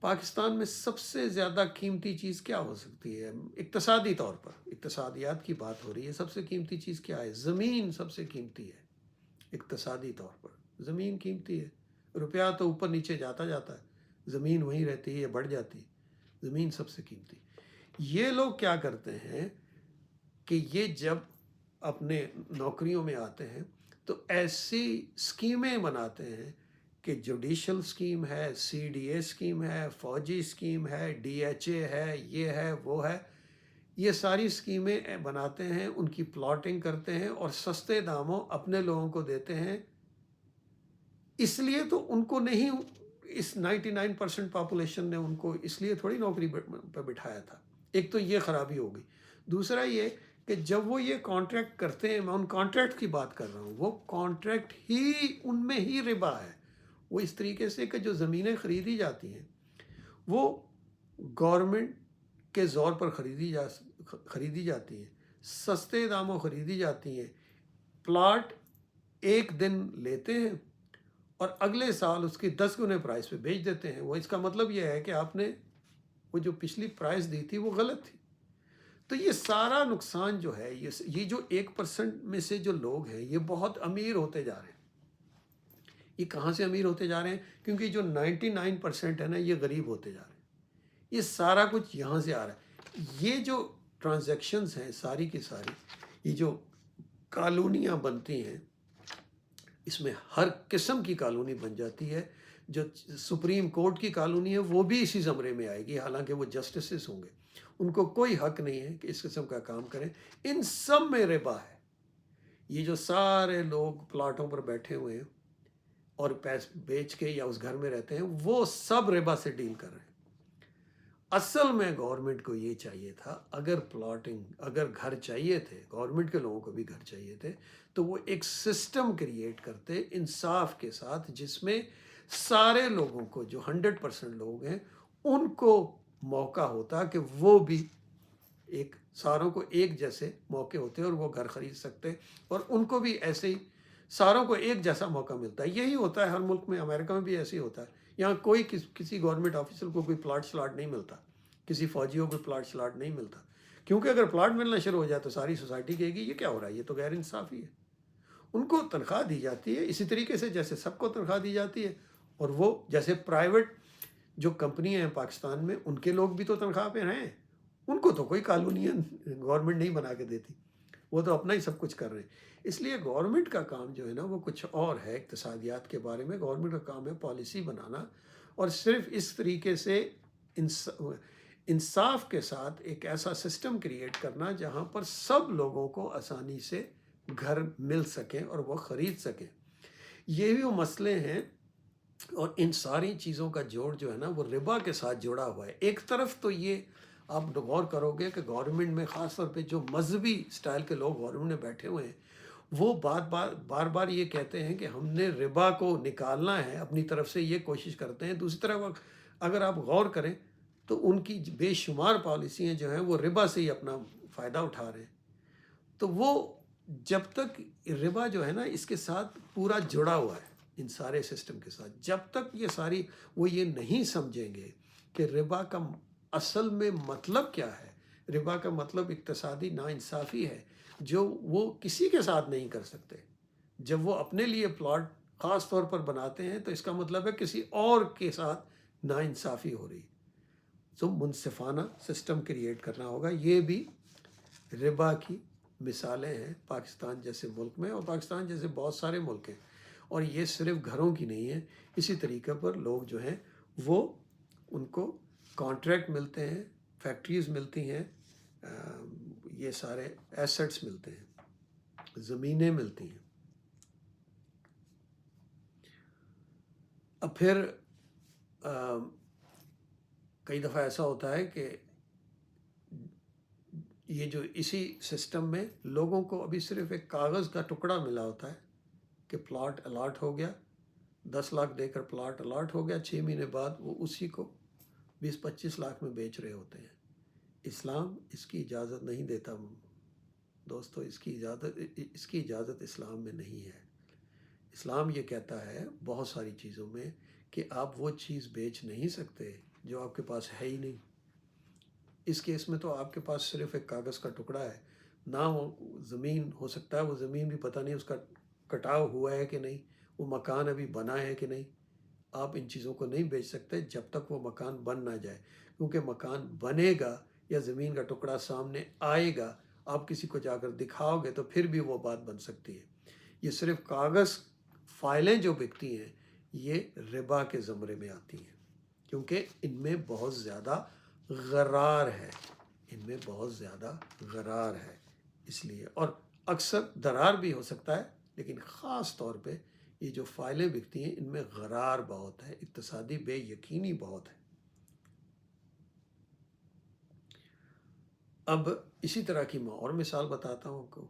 پاکستان میں سب سے زیادہ قیمتی چیز کیا ہو سکتی ہے اقتصادی طور پر؟ اقتصادیات کی بات ہو رہی ہے. سب سے قیمتی چیز کیا ہے؟ زمین سب سے قیمتی ہے. اقتصادی طور پر زمین قیمتی ہے. روپیہ تو اوپر نیچے جاتا ہے، زمین وہیں رہتی ہے یا بڑھ جاتی ہے. زمین سب سے قیمتی. یہ لوگ کیا کرتے ہیں کہ یہ جب اپنے نوکریوں میں آتے ہیں تو ایسی اسکیمیں بناتے ہیں کہ جوڈیشل اسکیم ہے، سی ڈی اے اسکیم ہے، فوجی اسکیم ہے، ڈی ایچ اے ہے، یہ ہے وہ ہے. یہ ساری اسکیمیں بناتے ہیں، ان کی پلاٹنگ کرتے ہیں اور سستے داموں اپنے لوگوں کو دیتے ہیں. اس لیے تو ان کو نہیں، اس 99% پاپولیشن نے ان کو اس لیے تھوڑی نوکری پہ بٹھایا تھا. ایک تو یہ خرابی ہو گئی. دوسرا یہ کہ جب وہ یہ کانٹریکٹ کرتے ہیں، میں ان کانٹریکٹ کی بات کر رہا ہوں، وہ کانٹریکٹ ہی ان میں ہی ربا ہے. وہ اس طریقے سے کہ جو زمینیں خریدی جاتی ہیں وہ گورنمنٹ کے زور پر خریدی جاتی ہیں، سستے داموں خریدی جاتی ہیں. پلاٹ ایک دن لیتے ہیں اور اگلے سال اس کی 10 گنے پرائز پہ بیچ دیتے ہیں. وہ اس کا مطلب یہ ہے کہ آپ نے وہ جو پچھلی پرائز دی تھی وہ غلط تھی. تو یہ سارا نقصان جو ہے، یہ جو 1% میں سے جو لوگ ہیں یہ بہت امیر ہوتے جا رہے ہیں. یہ کہاں سے امیر ہوتے جا رہے ہیں؟ کیونکہ جو 99% ہے نا یہ غریب ہوتے جا رہے ہیں. یہ سارا کچھ یہاں سے آ رہا ہے. یہ جو ٹرانزیکشنز ہیں ساری کی ساری، یہ جو کالونیاں بنتی ہیں اس میں ہر قسم کی کالونی بن جاتی ہے. جو سپریم کورٹ کی کالونی ہے وہ بھی اسی زمرے میں آئے گی، حالانکہ وہ جسٹسز ہوں گے، ان کو کوئی حق نہیں ہے کہ اس قسم کا کام کریں. ان سب میں ربا ہے. یہ جو سارے لوگ پلاٹوں پر بیٹھے ہوئے ہیں اور پیسے بیچ کے یا اس گھر میں رہتے ہیں وہ سب ربا سے ڈیل کر رہے ہیں. اصل میں گورنمنٹ کو یہ چاہیے تھا، اگر گھر چاہیے تھے، گورنمنٹ کے لوگوں کو بھی گھر چاہیے تھے، تو وہ ایک سسٹم کریٹ کرتے انصاف کے ساتھ جس میں سارے لوگوں کو، جو 100% لوگ ہیں ان کو موقع ہوتا کہ وہ بھی ایک ساروں کو ایک جیسے موقع ہوتے ہیں اور وہ گھر خرید سکتے، اور ان کو بھی ایسے ہی ساروں کو ایک جیسا موقع ملتا ہے. یہی ہوتا ہے ہر ملک میں، امریکہ میں بھی ایسے ہی ہوتا ہے. یہاں کوئی کسی گورنمنٹ آفیسر کو کوئی پلاٹ سلاٹ نہیں ملتا، کسی فوجی کو کوئی پلاٹ سلاٹ نہیں ملتا، کیونکہ اگر پلاٹ ملنا شروع ہو جائے تو ساری سوسائٹی کہے گی یہ کیا ہو رہا ہے، یہ تو غیر انصافی ہے. ان کو تنخواہ دی جاتی ہے اسی طریقے سے جیسے سب کو تنخواہ دی جاتی ہے، اور وہ جیسے پرائیویٹ جو کمپنیاں ہیں پاکستان میں، ان کے لوگ بھی تو تنخواہ پہ ہیں، ان کو تو کوئی قانونین گورنمنٹ نہیں بنا کے دیتی، وہ تو اپنا ہی سب کچھ کر رہے ہیں. اس لیے گورنمنٹ کا کام جو ہے نا وہ کچھ اور ہے. اقتصادیات کے بارے میں گورنمنٹ کا کام ہے پالیسی بنانا، اور صرف اس طریقے سے انصاف کے ساتھ ایک ایسا سسٹم کریٹ کرنا جہاں پر سب لوگوں کو آسانی سے گھر مل سکیں اور وہ خرید سکیں. یہ بھی وہ مسئلے ہیں، اور ان ساری چیزوں کا جوڑ جو ہے نا وہ ربا کے ساتھ جڑا ہوا ہے. ایک طرف تو یہ آپ غور کرو گے کہ گورنمنٹ میں خاص طور پہ جو مذہبی سٹائل کے لوگ گورنمنٹ میں بیٹھے ہوئے ہیں، وہ بار بار یہ کہتے ہیں کہ ہم نے ربا کو نکالنا ہے، اپنی طرف سے یہ کوشش کرتے ہیں. دوسری طرف اگر آپ غور کریں تو ان کی بے شمار پالیسیاں جو ہیں وہ ربا سے ہی اپنا فائدہ اٹھا رہے ہیں. تو وہ جب تک ربا جو ہے نا اس کے ساتھ پورا جڑا ہوا ہے، ان سارے سسٹم کے ساتھ، جب تک یہ ساری وہ یہ نہیں سمجھیں گے کہ ربا کا اصل میں مطلب کیا ہے. ربا کا مطلب اقتصادی ناانصافی ہے جو وہ کسی کے ساتھ نہیں کر سکتے. جب وہ اپنے لیے پلاٹ خاص طور پر بناتے ہیں تو اس کا مطلب ہے کسی اور کے ساتھ ناانصافی ہو رہی. تو منصفانہ سسٹم کریٹ کرنا ہوگا. یہ بھی ربا کی مثالیں ہیں پاکستان جیسے ملک میں، اور پاکستان جیسے بہت سارے ملک ہیں، اور یہ صرف گھروں کی نہیں ہے. اسی طریقے پر لوگ جو ہیں وہ ان کو کانٹریکٹ ملتے ہیں، فیکٹریز ملتی ہیں، یہ سارے ایسٹس ملتے ہیں، زمینیں ملتی ہیں. اب پھر کئی دفعہ ایسا ہوتا ہے کہ یہ جو اسی سسٹم میں لوگوں کو ابھی صرف ایک کاغذ کا ٹکڑا ملا ہوتا ہے کہ پلاٹ الاٹ ہو گیا، 10 لاکھ دے کر پلاٹ الاٹ ہو گیا، 6 مہینے بعد وہ اسی کو 20-25 لاکھ میں بیچ رہے ہوتے ہیں. اسلام اس کی اجازت نہیں دیتا دوستو، اس کی اجازت اسلام میں نہیں ہے. اسلام یہ کہتا ہے بہت ساری چیزوں میں کہ آپ وہ چیز بیچ نہیں سکتے جو آپ کے پاس ہے ہی نہیں. اس کیس میں تو آپ کے پاس صرف ایک کاغذ کا ٹکڑا ہے، نہ وہ زمین ہو سکتا ہے، وہ زمین بھی پتہ نہیں اس کا کٹاؤ ہوا ہے کہ نہیں، وہ مکان ابھی بنا ہے کہ نہیں. آپ ان چیزوں کو نہیں بیچ سکتے جب تک وہ مکان بن نہ جائے، کیونکہ مکان بنے گا یا زمین کا ٹکڑا سامنے آئے گا، آپ کسی کو جا کر دکھاؤ گے تو پھر بھی وہ بات بن سکتی ہے. یہ صرف کاغذ فائلیں جو بکتی ہیں یہ ربا کے زمرے میں آتی ہیں، کیونکہ ان میں بہت زیادہ غرار ہے، ان میں بہت زیادہ غرار ہے. اس لیے، اور اکثر درار بھی ہو سکتا ہے، لیکن خاص طور پہ یہ جو فائلیں بکتی ہیں ان میں غرار بہت ہے، اقتصادی بے یقینی بہت ہے. اب اسی طرح کی میں اور مثال بتاتا ہوں آپ کو.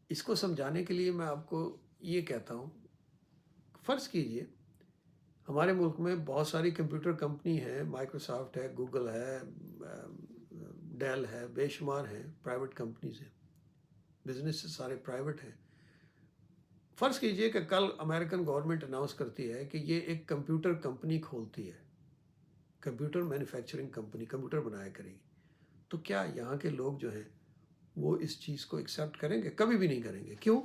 اس کو سمجھانے کے لیے میں آپ کو یہ کہتا ہوں، فرض کیجئے ہمارے ملک میں بہت ساری کمپیوٹر کمپنی ہیں، مائکروسافٹ ہے، گوگل ہے، ڈیل ہے، بے شمار ہیں، پرائیویٹ کمپنیز ہیں، بزنس سارے پرائیویٹ ہیں. فرض کیجئے کہ کل امریکن گورنمنٹ اناؤنس کرتی ہے کہ یہ ایک کمپیوٹر کمپنی کھولتی ہے، کمپیوٹر مینوفیکچرنگ کمپنی، کمپیوٹر بنایا کرے گی. تو کیا یہاں کے لوگ جو ہیں وہ اس چیز کو ایکسیپٹ کریں گے؟ کبھی بھی نہیں کریں گے. کیوں؟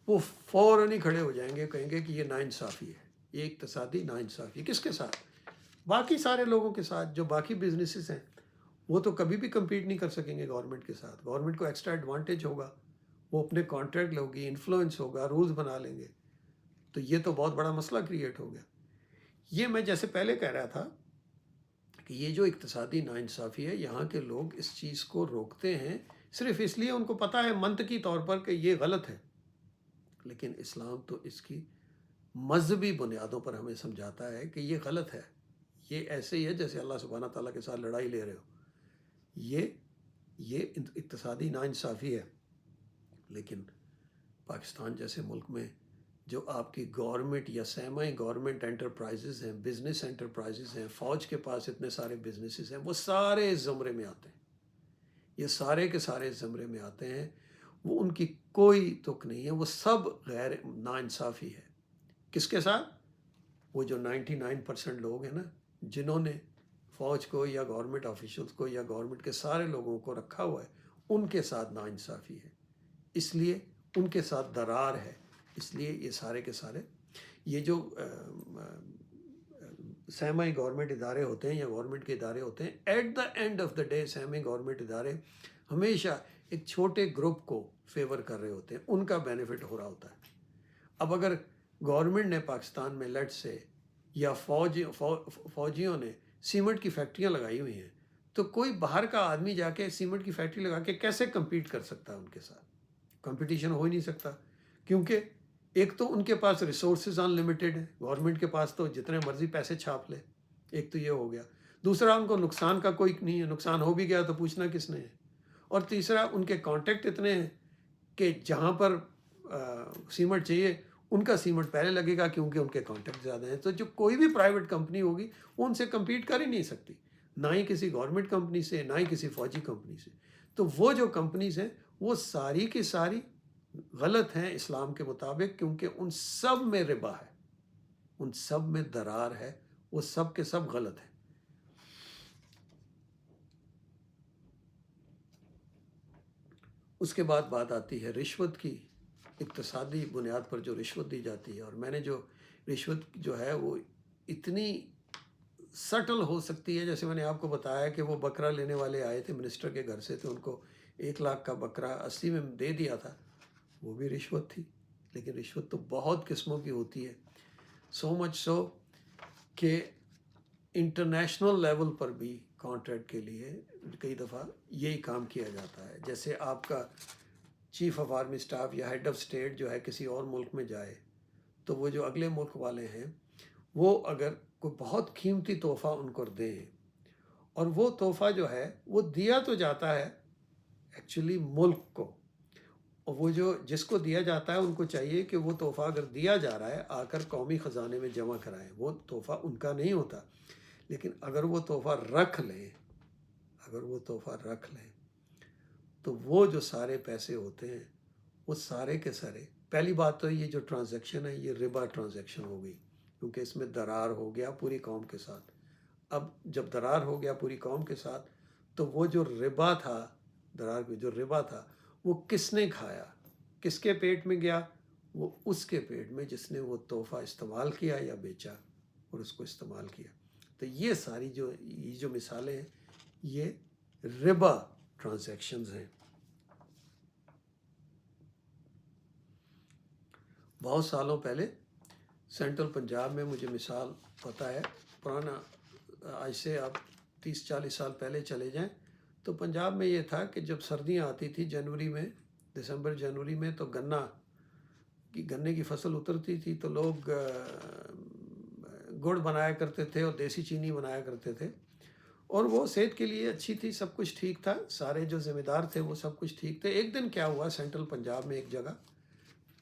وہ فوراً ہی کھڑے ہو جائیں گے، کہیں گے کہ یہ ناانصافی ہے، یہ اقتصادی ناانصافی. کس کے ساتھ؟ باقی سارے لوگوں کے ساتھ جو باقی بزنسز ہیں. وہ تو کبھی بھی کمپیٹ نہیں کر سکیں گے گورنمنٹ کے ساتھ. گورنمنٹ کو ایکسٹرا ایڈوانٹیج ہوگا، وہ اپنے کانٹریکٹ لوگی، انفلوئنس ہوگا، رولز بنا لیں گے. تو یہ تو بہت بڑا مسئلہ کریٹ ہو گیا. یہ میں جیسے پہلے کہہ رہا تھا کہ یہ جو اقتصادی ناانصافی ہے، یہاں کے لوگ اس چیز کو روکتے ہیں صرف اس لیے ان کو پتہ ہے منطقی طور پر کہ یہ غلط ہے. لیکن اسلام تو اس کی مذہبی بنیادوں پر ہمیں سمجھاتا ہے کہ یہ غلط ہے. یہ ایسے ہی ہے جیسے اللہ سبحانہ تعالیٰ کے ساتھ لڑائی لے رہے ہو. یہ اقتصادی ناانصافی ہے. لیکن پاکستان جیسے ملک میں جو آپ کی گورنمنٹ یا سیمی گورنمنٹ انٹرپرائزز ہیں، بزنس انٹرپرائزز ہیں، فوج کے پاس اتنے سارے بزنسز ہیں، وہ سارے اس زمرے میں آتے ہیں، یہ سارے کے سارے اس زمرے میں آتے ہیں. وہ ان کی کوئی تک نہیں ہے، وہ سب غیر ناانصافی ہے. کس کے ساتھ؟ وہ جو 99% لوگ ہیں نا، جنہوں نے فوج کو یا گورنمنٹ آفیشلز کو یا گورنمنٹ کے سارے لوگوں کو رکھا ہوا ہے، ان کے ساتھ ناانصافی ہے. اس لیے ان کے ساتھ درار ہے. اس لیے یہ سارے کے سارے یہ جو سیمی گورنمنٹ ادارے ہوتے ہیں یا گورنمنٹ کے ادارے ہوتے ہیں، at the end of the day semi government ادارے ہمیشہ ایک چھوٹے گروپ کو فیور کر رہے ہوتے ہیں، ان کا بینیفٹ ہو رہا ہوتا ہے. اب اگر گورنمنٹ نے پاکستان میں لٹ سے یا فوجیوں نے سیمنٹ کی فیکٹریاں لگائی ہوئی ہیں، تو کوئی باہر کا آدمی جا کے سیمنٹ کی فیکٹری لگا کے کیسے کمپیٹ کر سکتا ہے ان کے ساتھ؟ کمپٹیشن ہو ہی نہیں سکتا، کیونکہ ایک تو ان کے پاس ریسورسز ان لمیٹیڈ ہیں، گورنمنٹ کے پاس تو جتنے مرضی پیسے چھاپ لے. ایک تو یہ ہو گیا. دوسرا، ان کو نقصان کا کوئی نہیں ہے، نقصان ہو بھی گیا تو پوچھنا کس نے ہے. اور تیسرا، ان کے کانٹیکٹ اتنے ہیں کہ جہاں پر سیمنٹ چاہیے ان کا سیمنٹ پہلے لگے گا، کیونکہ ان کے کانٹیکٹ زیادہ ہیں. تو جو کوئی بھی پرائیویٹ کمپنی ہوگی وہ ان سے کمپیٹ کر ہی نہیں سکتی، نہ ہی کسی گورنمنٹ کمپنی سے، نہ ہی کسی فوجی کمپنی سے. تو وہ جو کمپنیز ہیں وہ ساری کی ساری غلط ہیں اسلام کے مطابق، کیونکہ ان سب میں ربا ہے، ان سب میں درار ہے، وہ سب کے سب غلط ہیں. اس کے بعد بات آتی ہے رشوت کی. اقتصادی بنیاد پر جو رشوت دی جاتی ہے، اور میں نے جو رشوت جو ہے وہ اتنی سٹل ہو سکتی ہے، جیسے میں نے آپ کو بتایا کہ وہ بکرا لینے والے آئے تھے منسٹر کے گھر سے، تو ان کو 1 لاکھ کا بکرا 80 میں دے دیا تھا، وہ بھی رشوت تھی. لیکن رشوت تو بہت قسموں کی ہوتی ہے، سو مچ سو کہ انٹرنیشنل لیول پر بھی کانٹریکٹ کے لیے کئی دفعہ یہی کام کیا جاتا ہے. جیسے آپ کا چیف آف آرمی اسٹاف یا ہیڈ آف اسٹیٹ جو ہے کسی اور ملک میں جائے، تو وہ جو اگلے ملک والے ہیں وہ اگر کوئی بہت قیمتی تحفہ ان کو دیں، اور وہ تحفہ جو ہے وہ دیا تو جاتا ہے ایکچولی ملک کو، اور وہ جو جس کو دیا جاتا ہے ان کو چاہیے کہ وہ تحفہ اگر دیا جا رہا ہے آ کر قومی خزانے میں جمع کرائیں، وہ تحفہ ان کا نہیں ہوتا. لیکن اگر وہ تحفہ رکھ لیں، تو وہ جو سارے پیسے ہوتے ہیں وہ سارے کے سارے، پہلی بات تو یہ جو ٹرانزیکشن ہے یہ ربا ٹرانزیکشن ہو گئی، کیونکہ اس میں درار ہو گیا پوری قوم کے ساتھ. اب جب درار ہو گیا پوری قوم کے ساتھ، تو وہ جو ربا تھا، درار میں جو ربا تھا وہ کس نے کھایا، کس کے پیٹ میں گیا؟ وہ اس کے پیٹ میں جس نے وہ تحفہ استعمال کیا یا بیچا اور اس کو استعمال کیا. تو یہ ساری جو مثالیں ہیں یہ ربا ٹرانزیکشنز ہیں. بہت سالوں پہلے سینٹرل پنجاب میں، مجھے مثال پتہ ہے، پرانا آج سے آپ 30-40 سال پہلے چلے جائیں تو پنجاب میں یہ تھا کہ جب سردیاں آتی تھی جنوری میں، دسمبر جنوری میں، تو گنے کی فصل اترتی تھی تو لوگ گڑ بنایا کرتے تھے اور دیسی چینی بنایا کرتے تھے، اور وہ صحت کے لیے اچھی تھی، سب کچھ ٹھیک تھا، سارے جو ذمہ دار تھے وہ سب کچھ ٹھیک تھے. ایک دن کیا ہوا، سینٹرل پنجاب میں ایک جگہ،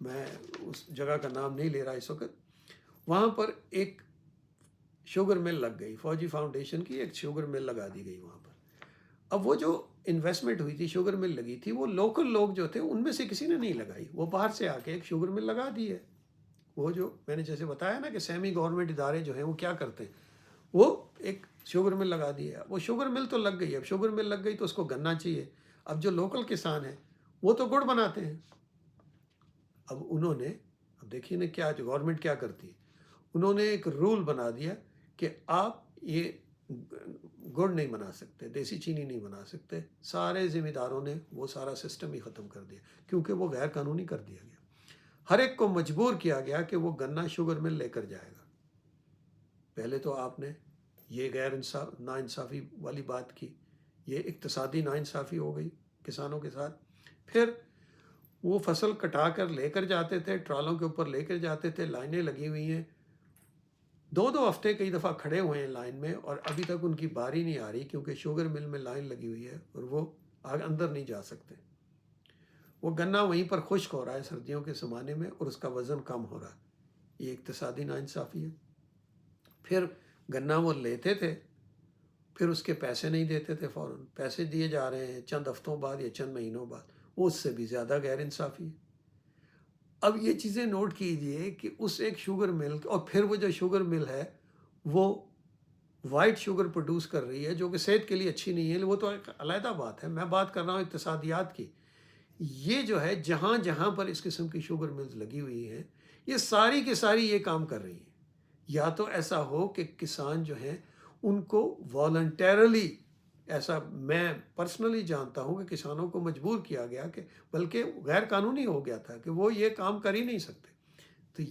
میں اس جگہ کا نام نہیں لے رہا اس وقت، وہاں پر ایک شوگر مل لگ گئی، فوجی فاؤنڈیشن کی ایک شوگر مل لگا دی گئی وہاں پر. اب وہ جو انویسٹمنٹ ہوئی تھی، شوگر مل لگی تھی، وہ لوکل لوگ جو تھے ان میں سے کسی نے نہیں لگائی، وہ باہر سے آ کے ایک شوگر مل لگا دی ہے. وہ جو میں نے جیسے بتایا نا کہ سیمی گورنمنٹ ادارے جو ہیں وہ کیا کرتے ہیں، وہ ایک شوگر مل لگا دی ہے. وہ شوگر مل تو لگ گئی، اب شوگر مل لگ گئی تو اس کو گنا چاہیے. اب جو لوکل کسان ہیں وہ تو گڑ بناتے ہیں. اب انہوں نے، اب دیکھیے نا کیا جو گورنمنٹ کیا کرتی ہے، انہوں نے ایک رول بنا دیا کہ آپ یہ گڑ نہیں بنا سکتے، دیسی چینی نہیں بنا سکتے. سارے ذمہ داروں نے وہ سارا سسٹم ہی ختم کر دیا، کیونکہ وہ غیر قانونی کر دیا گیا. ہر ایک کو مجبور کیا گیا کہ وہ گنا شوگر مل لے کر جائے گا. پہلے تو آپ نے یہ ناانصافی والی بات کی، یہ اقتصادی ناانصافی ہو گئی کسانوں کے ساتھ. پھر وہ فصل کٹا کر لے کر جاتے تھے، ٹرالوں کے اوپر لے کر جاتے تھے، لائنیں لگی ہوئی ہیں، 2 ہفتے کئی دفعہ کھڑے ہوئے ہیں لائن میں، اور ابھی تک ان کی باری نہیں آ رہی، کیونکہ شوگر مل میں لائن لگی ہوئی ہے اور وہ اندر نہیں جا سکتے. وہ گنا وہیں پر خشک ہو رہا ہے سردیوں کے زمانے میں اور اس کا وزن کم ہو رہا ہے۔ یہ اقتصادی ناانصافی ہے۔ پھر گنا وہ لیتے تھے، پھر اس کے پیسے نہیں دیتے تھے فوراً، پیسے دیے جا رہے ہیں چند ہفتوں بعد یا چند مہینوں بعد، وہ اس سے بھی زیادہ غیر انصافی ہے۔ اب یہ چیزیں نوٹ کیجئے کہ اس ایک شوگر مل، اور پھر وہ جو شوگر مل ہے وہ وائٹ شوگر پروڈیوس کر رہی ہے جو کہ صحت کے لیے اچھی نہیں ہے، وہ تو ایک علیحدہ بات ہے۔ میں بات کر رہا ہوں اقتصادیات کی۔ یہ جو ہے جہاں جہاں پر اس قسم کی شوگر ملز لگی ہوئی ہیں، یہ ساری کی ساری یہ کام کر رہی ہیں۔ یا تو ایسا ہو کہ کسان جو ہیں ان کو والنٹیرلی، ایسا میں پرسنلی جانتا ہوں کہ کسانوں کو مجبور کیا گیا، کہ بلکہ غیر قانونی ہو گیا تھا کہ وہ یہ کام کر ہی نہیں سکتے۔ تو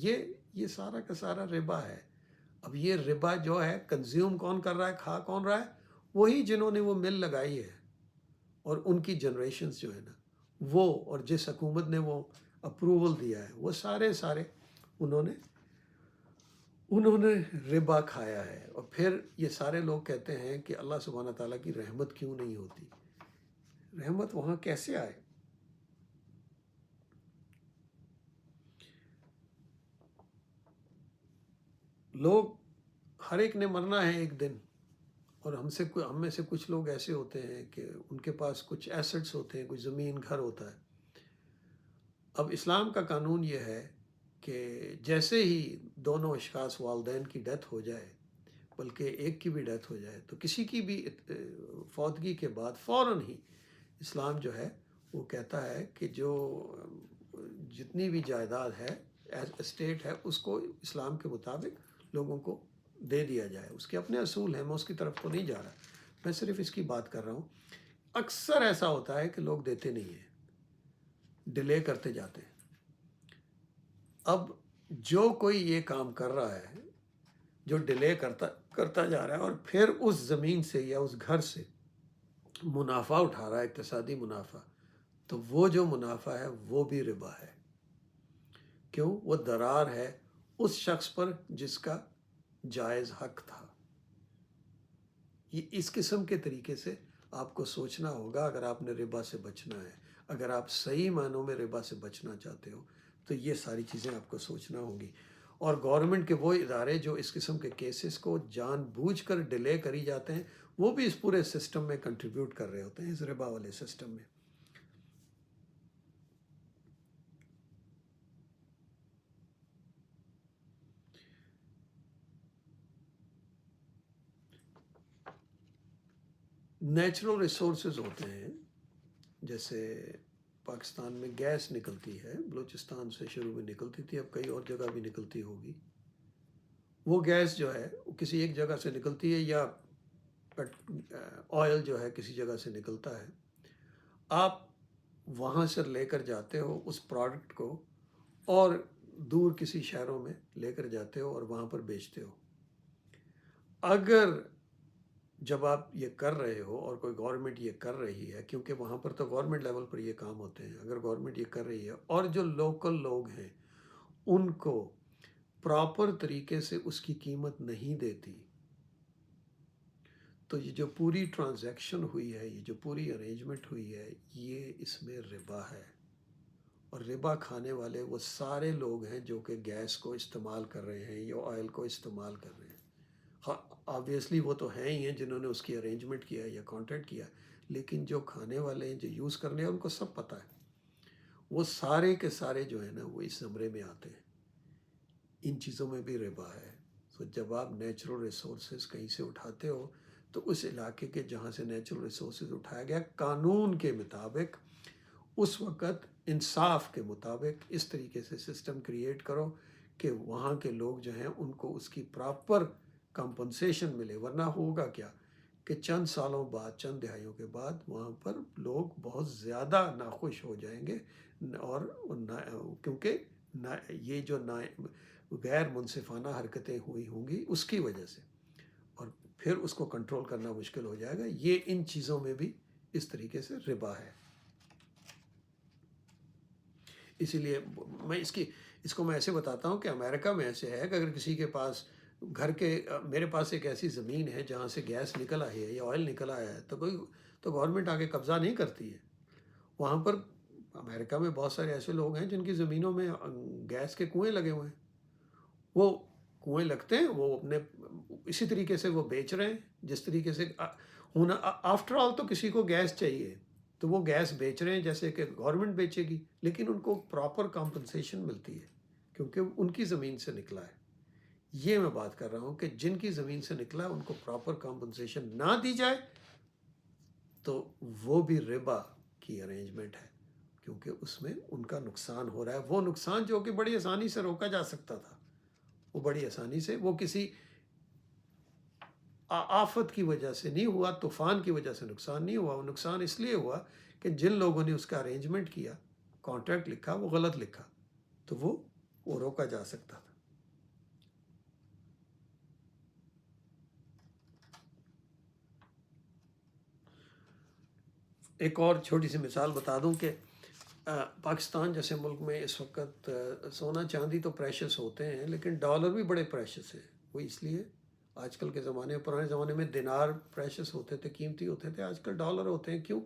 یہ سارا کا سارا ربا ہے۔ اب یہ ربا جو ہے کنزیوم کون کر رہا ہے، کھا کون رہا ہے؟ وہی جنہوں نے وہ مل لگائی ہے اور ان کی جنریشنز جو ہے نا وہ، اور جس حکومت نے وہ اپروول دیا ہے، وہ سارے انہوں نے ربا کھایا ہے۔ اور پھر یہ سارے لوگ کہتے ہیں کہ اللہ سبحانہ تعالیٰ کی رحمت کیوں نہیں ہوتی؟ رحمت وہاں کیسے آئے؟ لوگ، ہر ایک نے مرنا ہے ایک دن، اور ہم میں سے کچھ لوگ ایسے ہوتے ہیں کہ ان کے پاس کچھ ایسٹس ہوتے ہیں، کچھ زمین گھر ہوتا ہے۔ اب اسلام کا قانون یہ ہے کہ جیسے ہی دونوں اشخاص والدین کی ڈیتھ ہو جائے، بلکہ ایک کی بھی ڈیتھ ہو جائے، تو کسی کی بھی فوتگی کے بعد فوراً ہی اسلام جو ہے وہ کہتا ہے کہ جو جتنی بھی جائیداد ہے، اسٹیٹ ہے، اس کو اسلام کے مطابق لوگوں کو دے دیا جائے۔ اس کے اپنے اصول ہیں، میں اس کی طرف تو نہیں جا رہا، میں صرف اس کی بات کر رہا ہوں۔ اکثر ایسا ہوتا ہے کہ لوگ دیتے نہیں ہیں، ڈیلے کرتے جاتے ہیں۔ اب جو کوئی یہ کام کر رہا ہے، جو ڈیلے کرتا جا رہا ہے اور پھر اس زمین سے یا اس گھر سے منافع اٹھا رہا ہے، اقتصادی منافع، تو وہ جو منافع ہے وہ بھی ربا ہے۔ کیوں؟ وہ درار ہے اس شخص پر جس کا جائز حق تھا۔ یہ اس قسم کے طریقے سے آپ کو سوچنا ہوگا اگر آپ نے ربا سے بچنا ہے۔ اگر آپ صحیح معنوں میں ربا سے بچنا چاہتے ہو تو یہ ساری چیزیں آپ کو سوچنا ہوں گی۔ اور گورنمنٹ کے وہ ادارے جو اس قسم کے کیسز کو جان بوجھ کر ڈیلے کری جاتے ہیں، وہ بھی اس پورے سسٹم میں کنٹریبیوٹ کر رہے ہوتے ہیں، اس ربا والے سسٹم میں۔ نیچرل ریسورسز ہوتے ہیں، جیسے پاکستان میں گیس نکلتی ہے، بلوچستان سے شروع میں نکلتی تھی، اب کئی اور جگہ بھی نکلتی ہوگی۔ وہ گیس جو ہے وہ کسی ایک جگہ سے نکلتی ہے، یا آئل جو ہے کسی جگہ سے نکلتا ہے۔ آپ وہاں سے لے کر جاتے ہو اس پروڈکٹ کو، اور دور کسی شہروں میں لے کر جاتے ہو اور وہاں پر بیچتے ہو۔ اگر جب آپ یہ کر رہے ہو اور کوئی گورنمنٹ یہ کر رہی ہے، کیونکہ وہاں پر تو گورنمنٹ لیول پر یہ کام ہوتے ہیں، اگر گورنمنٹ یہ کر رہی ہے اور جو لوکل لوگ ہیں ان کو پراپر طریقے سے اس کی قیمت نہیں دیتی، تو یہ جو پوری ٹرانزیکشن ہوئی ہے، یہ جو پوری ارینجمنٹ ہوئی ہے، یہ اس میں ربا ہے۔ اور ربا کھانے والے وہ سارے لوگ ہیں جو کہ گیس کو استعمال کر رہے ہیں یا آئل کو استعمال کر رہے ہیں۔ آبویسلی وہ تو ہیں ہی ہیں جنہوں نے اس کی ارینجمنٹ کیا یا کانٹریکٹ کیا، لیکن جو کھانے والے ہیں، جو یوز کرنے ہیں، ان کو سب پتہ ہے۔ وہ سارے کے سارے جو ہیں نا وہ اس زمرے میں آتے ہیں۔ ان چیزوں میں بھی ربا ہے۔ تو جب آپ نیچرل ریسورسز کہیں سے اٹھاتے ہو تو اس علاقے کے جہاں سے نیچرل ریسورسز اٹھایا گیا، قانون کے مطابق، اس وقت انصاف کے مطابق اس طریقے سے سسٹم کریٹ کرو کہ وہاں کے لوگ جو ہیں ان کو اس کی پراپر کمپنسیشن ملے۔ ورنہ ہوگا کیا کہ چند سالوں بعد، چند دہائیوں کے بعد وہاں پر لوگ بہت زیادہ ناخوش ہو جائیں گے، اور کیونکہ یہ جو غیر منصفانہ حرکتیں ہوئی ہوں گی اس کی وجہ سے، اور پھر اس کو کنٹرول کرنا مشکل ہو جائے گا۔ یہ ان چیزوں میں بھی اس طریقے سے ربا ہے۔ اسی لیے میں اس کو میں ایسے بتاتا ہوں کہ امریکہ میں ایسے ہے کہ اگر کسی کے پاس میرے پاس ایک ایسی زمین ہے جہاں سے گیس نکل آئی ہے یا آئل نکل آیا ہے، تو گورنمنٹ آگے قبضہ نہیں کرتی ہے۔ وہاں پر امریکہ میں بہت سارے ایسے لوگ ہیں جن کی زمینوں میں گیس کے کنویں لگے ہوئے ہیں. وہ کنویں لگتے ہیں، وہ اپنے اسی طریقے سے وہ بیچ رہے ہیں جس طریقے سے ہونا. آفٹر آل تو کسی کو گیس چاہیے تو وہ گیس بیچ رہے ہیں جیسے کہ گورنمنٹ بیچے گی، لیکن ان کو پراپر کمپنسیشن ملتی ہے کیونکہ ان کی زمین سے نکلا ہے. یہ میں بات کر رہا ہوں کہ جن کی زمین سے نکلا ہے ان کو پراپر کمپنسیشن نہ دی جائے تو وہ بھی ربا کی ارینجمنٹ ہے، کیونکہ اس میں ان کا نقصان ہو رہا ہے. وہ نقصان جو کہ بڑی آسانی سے روکا جا سکتا تھا، وہ بڑی آسانی سے، وہ کسی آفت کی وجہ سے نہیں ہوا، طوفان کی وجہ سے نقصان نہیں ہوا. وہ نقصان اس لیے ہوا کہ جن لوگوں نے اس کا ارینجمنٹ کیا، کانٹریکٹ لکھا، وہ غلط لکھا، تو وہ روکا جا سکتا تھا. ایک اور چھوٹی سی مثال بتا دوں کہ پاکستان جیسے ملک میں اس وقت سونا چاندی تو پریشس ہوتے ہیں، لیکن ڈالر بھی بڑے پریشس ہیں. وہ اس لیے آج کل کے زمانے میں، پرانے زمانے میں دینار پریشس ہوتے تھے، قیمتی ہوتے تھے، آج کل ڈالر ہوتے ہیں. کیوں؟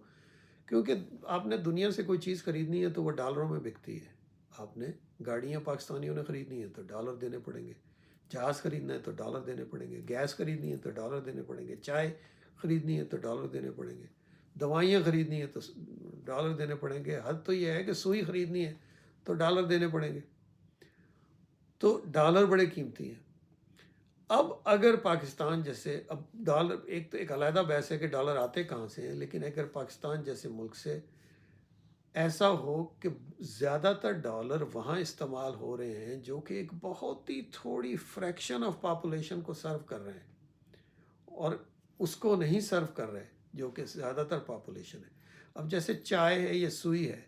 کیونکہ آپ نے دنیا سے کوئی چیز خریدنی ہے تو وہ ڈالروں میں بکتی ہے. آپ نے گاڑیاں پاکستانیوں نے خریدنی ہے تو ڈالر دینے پڑیں گے، جہاز خریدنا ہے تو ڈالر دینے پڑیں گے، گیس خریدنی ہے تو ڈالر دینے پڑیں گے، چائے خریدنی ہے تو ڈالر دینے پڑیں گے، دوائیاں خریدنی ہے تو ڈالر دینے پڑیں گے. حد تو یہ ہے کہ سوئی خریدنی ہے تو ڈالر دینے پڑیں گے. تو ڈالر بڑے قیمتی ہیں. اب اگر پاکستان جیسے، اب ڈالر ایک تو ایک علیحدہ بحث ہے کہ ڈالر آتے کہاں سے ہیں، لیکن اگر پاکستان جیسے ملک سے ایسا ہو کہ زیادہ تر ڈالر وہاں استعمال ہو رہے ہیں جو کہ ایک بہت ہی تھوڑی فریکشن آف پاپولیشن کو سرو کر رہے ہیں، اور اس کو نہیں سرو کر رہے جو کہ زیادہ تر پاپولیشن ہے. اب جیسے چائے ہے یا سوئی ہے،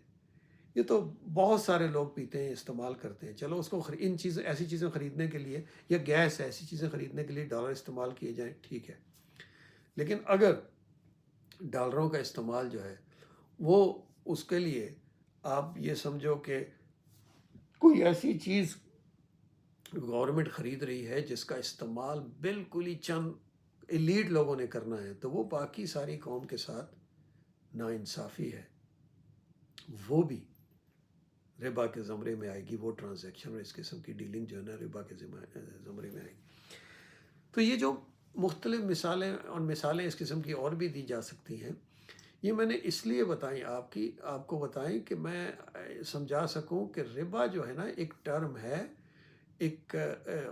یہ تو بہت سارے لوگ پیتے ہیں، استعمال کرتے ہیں. چلو اس کو ان چیزیں، ایسی چیزیں خریدنے کے لیے، یا گیس ہے، ایسی چیزیں خریدنے کے لیے ڈالر استعمال کیے جائیں، ٹھیک ہے. لیکن اگر ڈالروں کا استعمال جو ہے وہ اس کے لیے آپ یہ سمجھو کہ کوئی ایسی چیز گورنمنٹ خرید رہی ہے جس کا استعمال بالکل ہی چند ایلیٹ لوگوں نے کرنا ہے، تو وہ باقی ساری قوم کے ساتھ ناانصافی ہے. وہ بھی ربا کے زمرے میں آئے گی. وہ ٹرانزیکشن اور اس قسم کی ڈیلنگ جو ہے نا، ربا کے زمرے میں آئے گی. تو یہ جو مختلف مثالیں اور مثالیں اس قسم کی اور بھی دی جا سکتی ہیں، یہ میں نے اس لیے بتائیں آپ کو بتائیں کہ میں سمجھا سکوں کہ ربا جو ہے نا ایک ٹرم ہے، ایک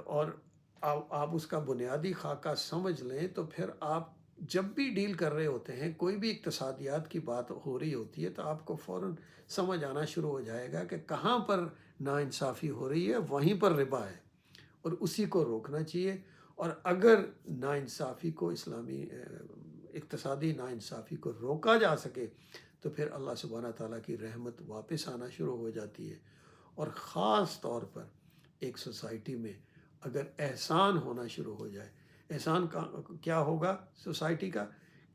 اور آپ اس کا بنیادی خاکہ سمجھ لیں تو پھر آپ جب بھی ڈیل کر رہے ہوتے ہیں، کوئی بھی اقتصادیات کی بات ہو رہی ہوتی ہے، تو آپ کو فوراً سمجھ آنا شروع ہو جائے گا کہ کہاں پر ناانصافی ہو رہی ہے، وہیں پر ربا ہے، اور اسی کو روکنا چاہیے. اور اگر ناانصافی کو، اسلامی اقتصادی ناانصافی کو روکا جا سکے تو پھر اللہ سبحانہ تعالیٰ کی رحمت واپس آنا شروع ہو جاتی ہے. اور خاص طور پر ایک سوسائٹی میں اگر احسان ہونا شروع ہو جائے، احسان کا کیا ہوگا سوسائٹی کا؟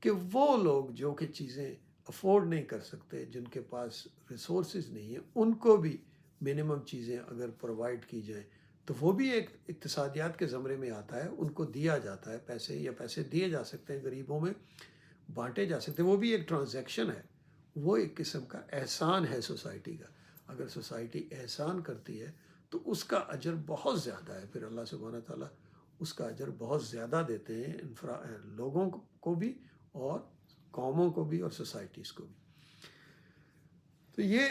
کہ وہ لوگ جو کہ چیزیں افورڈ نہیں کر سکتے، جن کے پاس ریسورسز نہیں ہیں، ان کو بھی منیمم چیزیں اگر پرووائڈ کی جائیں تو وہ بھی ایک اقتصادیات کے زمرے میں آتا ہے. ان کو دیا جاتا ہے پیسے، یا پیسے دیے جا سکتے ہیں، غریبوں میں بانٹے جا سکتے ہیں. وہ بھی ایک ٹرانزیکشن ہے، وہ ایک قسم کا احسان ہے سوسائٹی کا. اگر سوسائٹی احسان کرتی ہے تو اس کا اجر بہت زیادہ ہے. پھر اللہ سبحانہ تعالیٰ اس کا اجر بہت زیادہ دیتے ہیں لوگوں کو بھی، اور قوموں کو بھی، اور سوسائٹیز کو بھی. تو یہ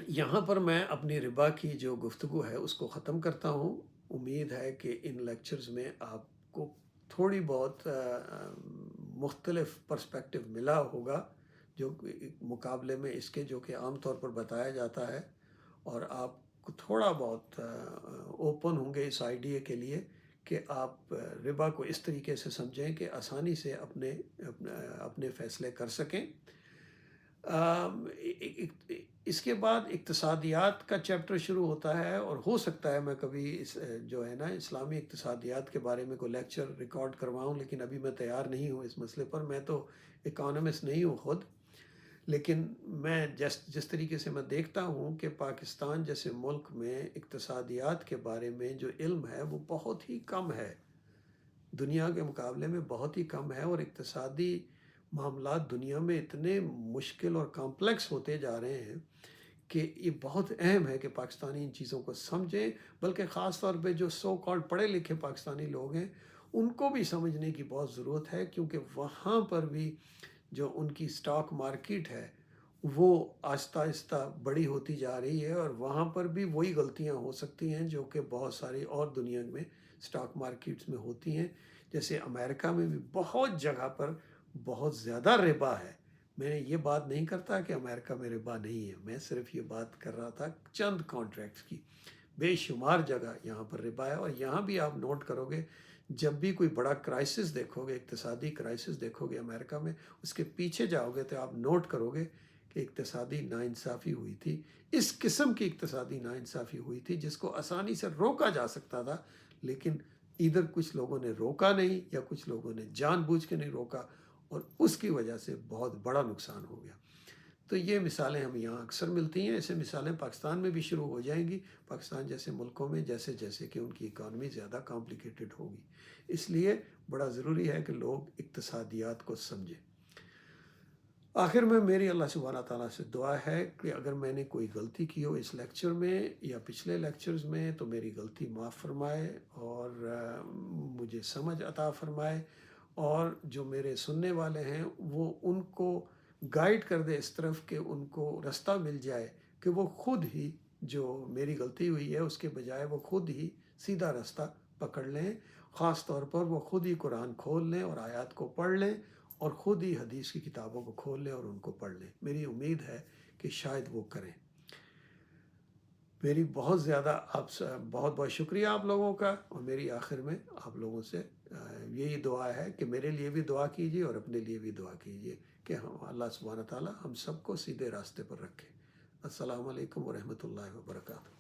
یہاں پر میں اپنی ربا کی جو گفتگو ہے اس کو ختم کرتا ہوں. امید ہے کہ ان لیکچرز میں آپ کو تھوڑی بہت مختلف پرسپیکٹو ملا ہوگا، جو مقابلے میں اس کے جو کہ عام طور پر بتایا جاتا ہے، اور آپ کو تھوڑا بہت اوپن ہوں گے اس آئیڈیا کے لیے کہ آپ ربا کو اس طریقے سے سمجھیں کہ آسانی سے اپنے فیصلے کر سکیں. اس کے بعد اقتصادیات کا چیپٹر شروع ہوتا ہے، اور ہو سکتا ہے میں کبھی جو ہے نا اسلامی اقتصادیات کے بارے میں کوئی لیکچر ریکارڈ کرواؤں، لیکن ابھی میں تیار نہیں ہوں اس مسئلے پر. میں تو اکانومسٹ نہیں ہوں خود، لیکن میں جس طریقے سے میں دیکھتا ہوں کہ پاکستان جیسے ملک میں اقتصادیات کے بارے میں جو علم ہے وہ بہت ہی کم ہے، دنیا کے مقابلے میں بہت ہی کم ہے. اور اقتصادی معاملات دنیا میں اتنے مشکل اور کمپلیکس ہوتے جا رہے ہیں کہ یہ بہت اہم ہے کہ پاکستانی ان چیزوں کو سمجھیں، بلکہ خاص طور پہ جو سو کالڈ پڑھے لکھے پاکستانی لوگ ہیں ان کو بھی سمجھنے کی بہت ضرورت ہے، کیونکہ وہاں پر بھی جو ان کی سٹاک مارکیٹ ہے وہ آہستہ آہستہ بڑی ہوتی جا رہی ہے، اور وہاں پر بھی وہی غلطیاں ہو سکتی ہیں جو کہ بہت ساری اور دنیا میں سٹاک مارکیٹس میں ہوتی ہیں۔ جیسے امریکہ میں بھی بہت جگہ پر بہت زیادہ ربا ہے۔ میں نے یہ بات نہیں کرتا کہ امریکہ میں ربا نہیں ہے، میں صرف یہ بات کر رہا تھا چند کانٹریکٹس کی۔ بے شمار جگہ یہاں پر ربا ہے، اور یہاں بھی آپ نوٹ کرو گے جب بھی کوئی بڑا کرائسس دیکھو گے، اقتصادی کرائسس دیکھو گے امریکہ میں، اس کے پیچھے جاؤ گے تو آپ نوٹ کرو گے کہ اقتصادی ناانصافی ہوئی تھی۔ اس قسم کی اقتصادی ناانصافی ہوئی تھی جس کو آسانی سے روکا جا سکتا تھا، لیکن ادھر کچھ لوگوں نے روکا نہیں، یا کچھ لوگوں نے جان بوجھ کے نہیں روکا، اور اس کی وجہ سے بہت بڑا نقصان ہو گیا۔ تو یہ مثالیں ہمیں یہاں اکثر ملتی ہیں، ایسے مثالیں پاکستان میں بھی شروع ہو جائیں گی، پاکستان جیسے ملکوں میں، جیسے جیسے کہ ان کی اکانومی زیادہ کمپلیکیٹڈ ہوگی۔ اس لیے بڑا ضروری ہے کہ لوگ اقتصادیات کو سمجھیں۔ آخر میں میری اللہ سبحانہ تعالیٰ سے دعا ہے کہ اگر میں نے کوئی غلطی کی ہو اس لیکچر میں یا پچھلے لیکچرز میں تو میری غلطی معاف فرمائے، اور مجھے سمجھ عطا فرمائے، اور جو میرے سننے والے ہیں وہ ان کو گائیڈ کر دے اس طرف کہ ان کو رستہ مل جائے کہ وہ خود ہی جو میری غلطی ہوئی ہے اس کے بجائے وہ خود ہی سیدھا رستہ پکڑ لیں، خاص طور پر وہ خود ہی قرآن کھول لیں اور آیات کو پڑھ لیں، اور خود ہی حدیث کی کتابوں کو کھول لیں اور ان کو پڑھ لیں۔ میری امید ہے کہ شاید وہ کریں۔ میری بہت زیادہ آپ سے بہت بہت شکریہ آپ لوگوں کا، اور میری آخر میں آپ لوگوں سے یہی دعا ہے کہ میرے لیے بھی دعا کیجیے اور اپنے لیے بھی دعا کیجیے کہ ہم اللہ سبحانہ تعالیٰ ہم سب کو سیدھے راستے پر رکھے۔ السلام علیکم ورحمۃ اللہ وبرکاتہ۔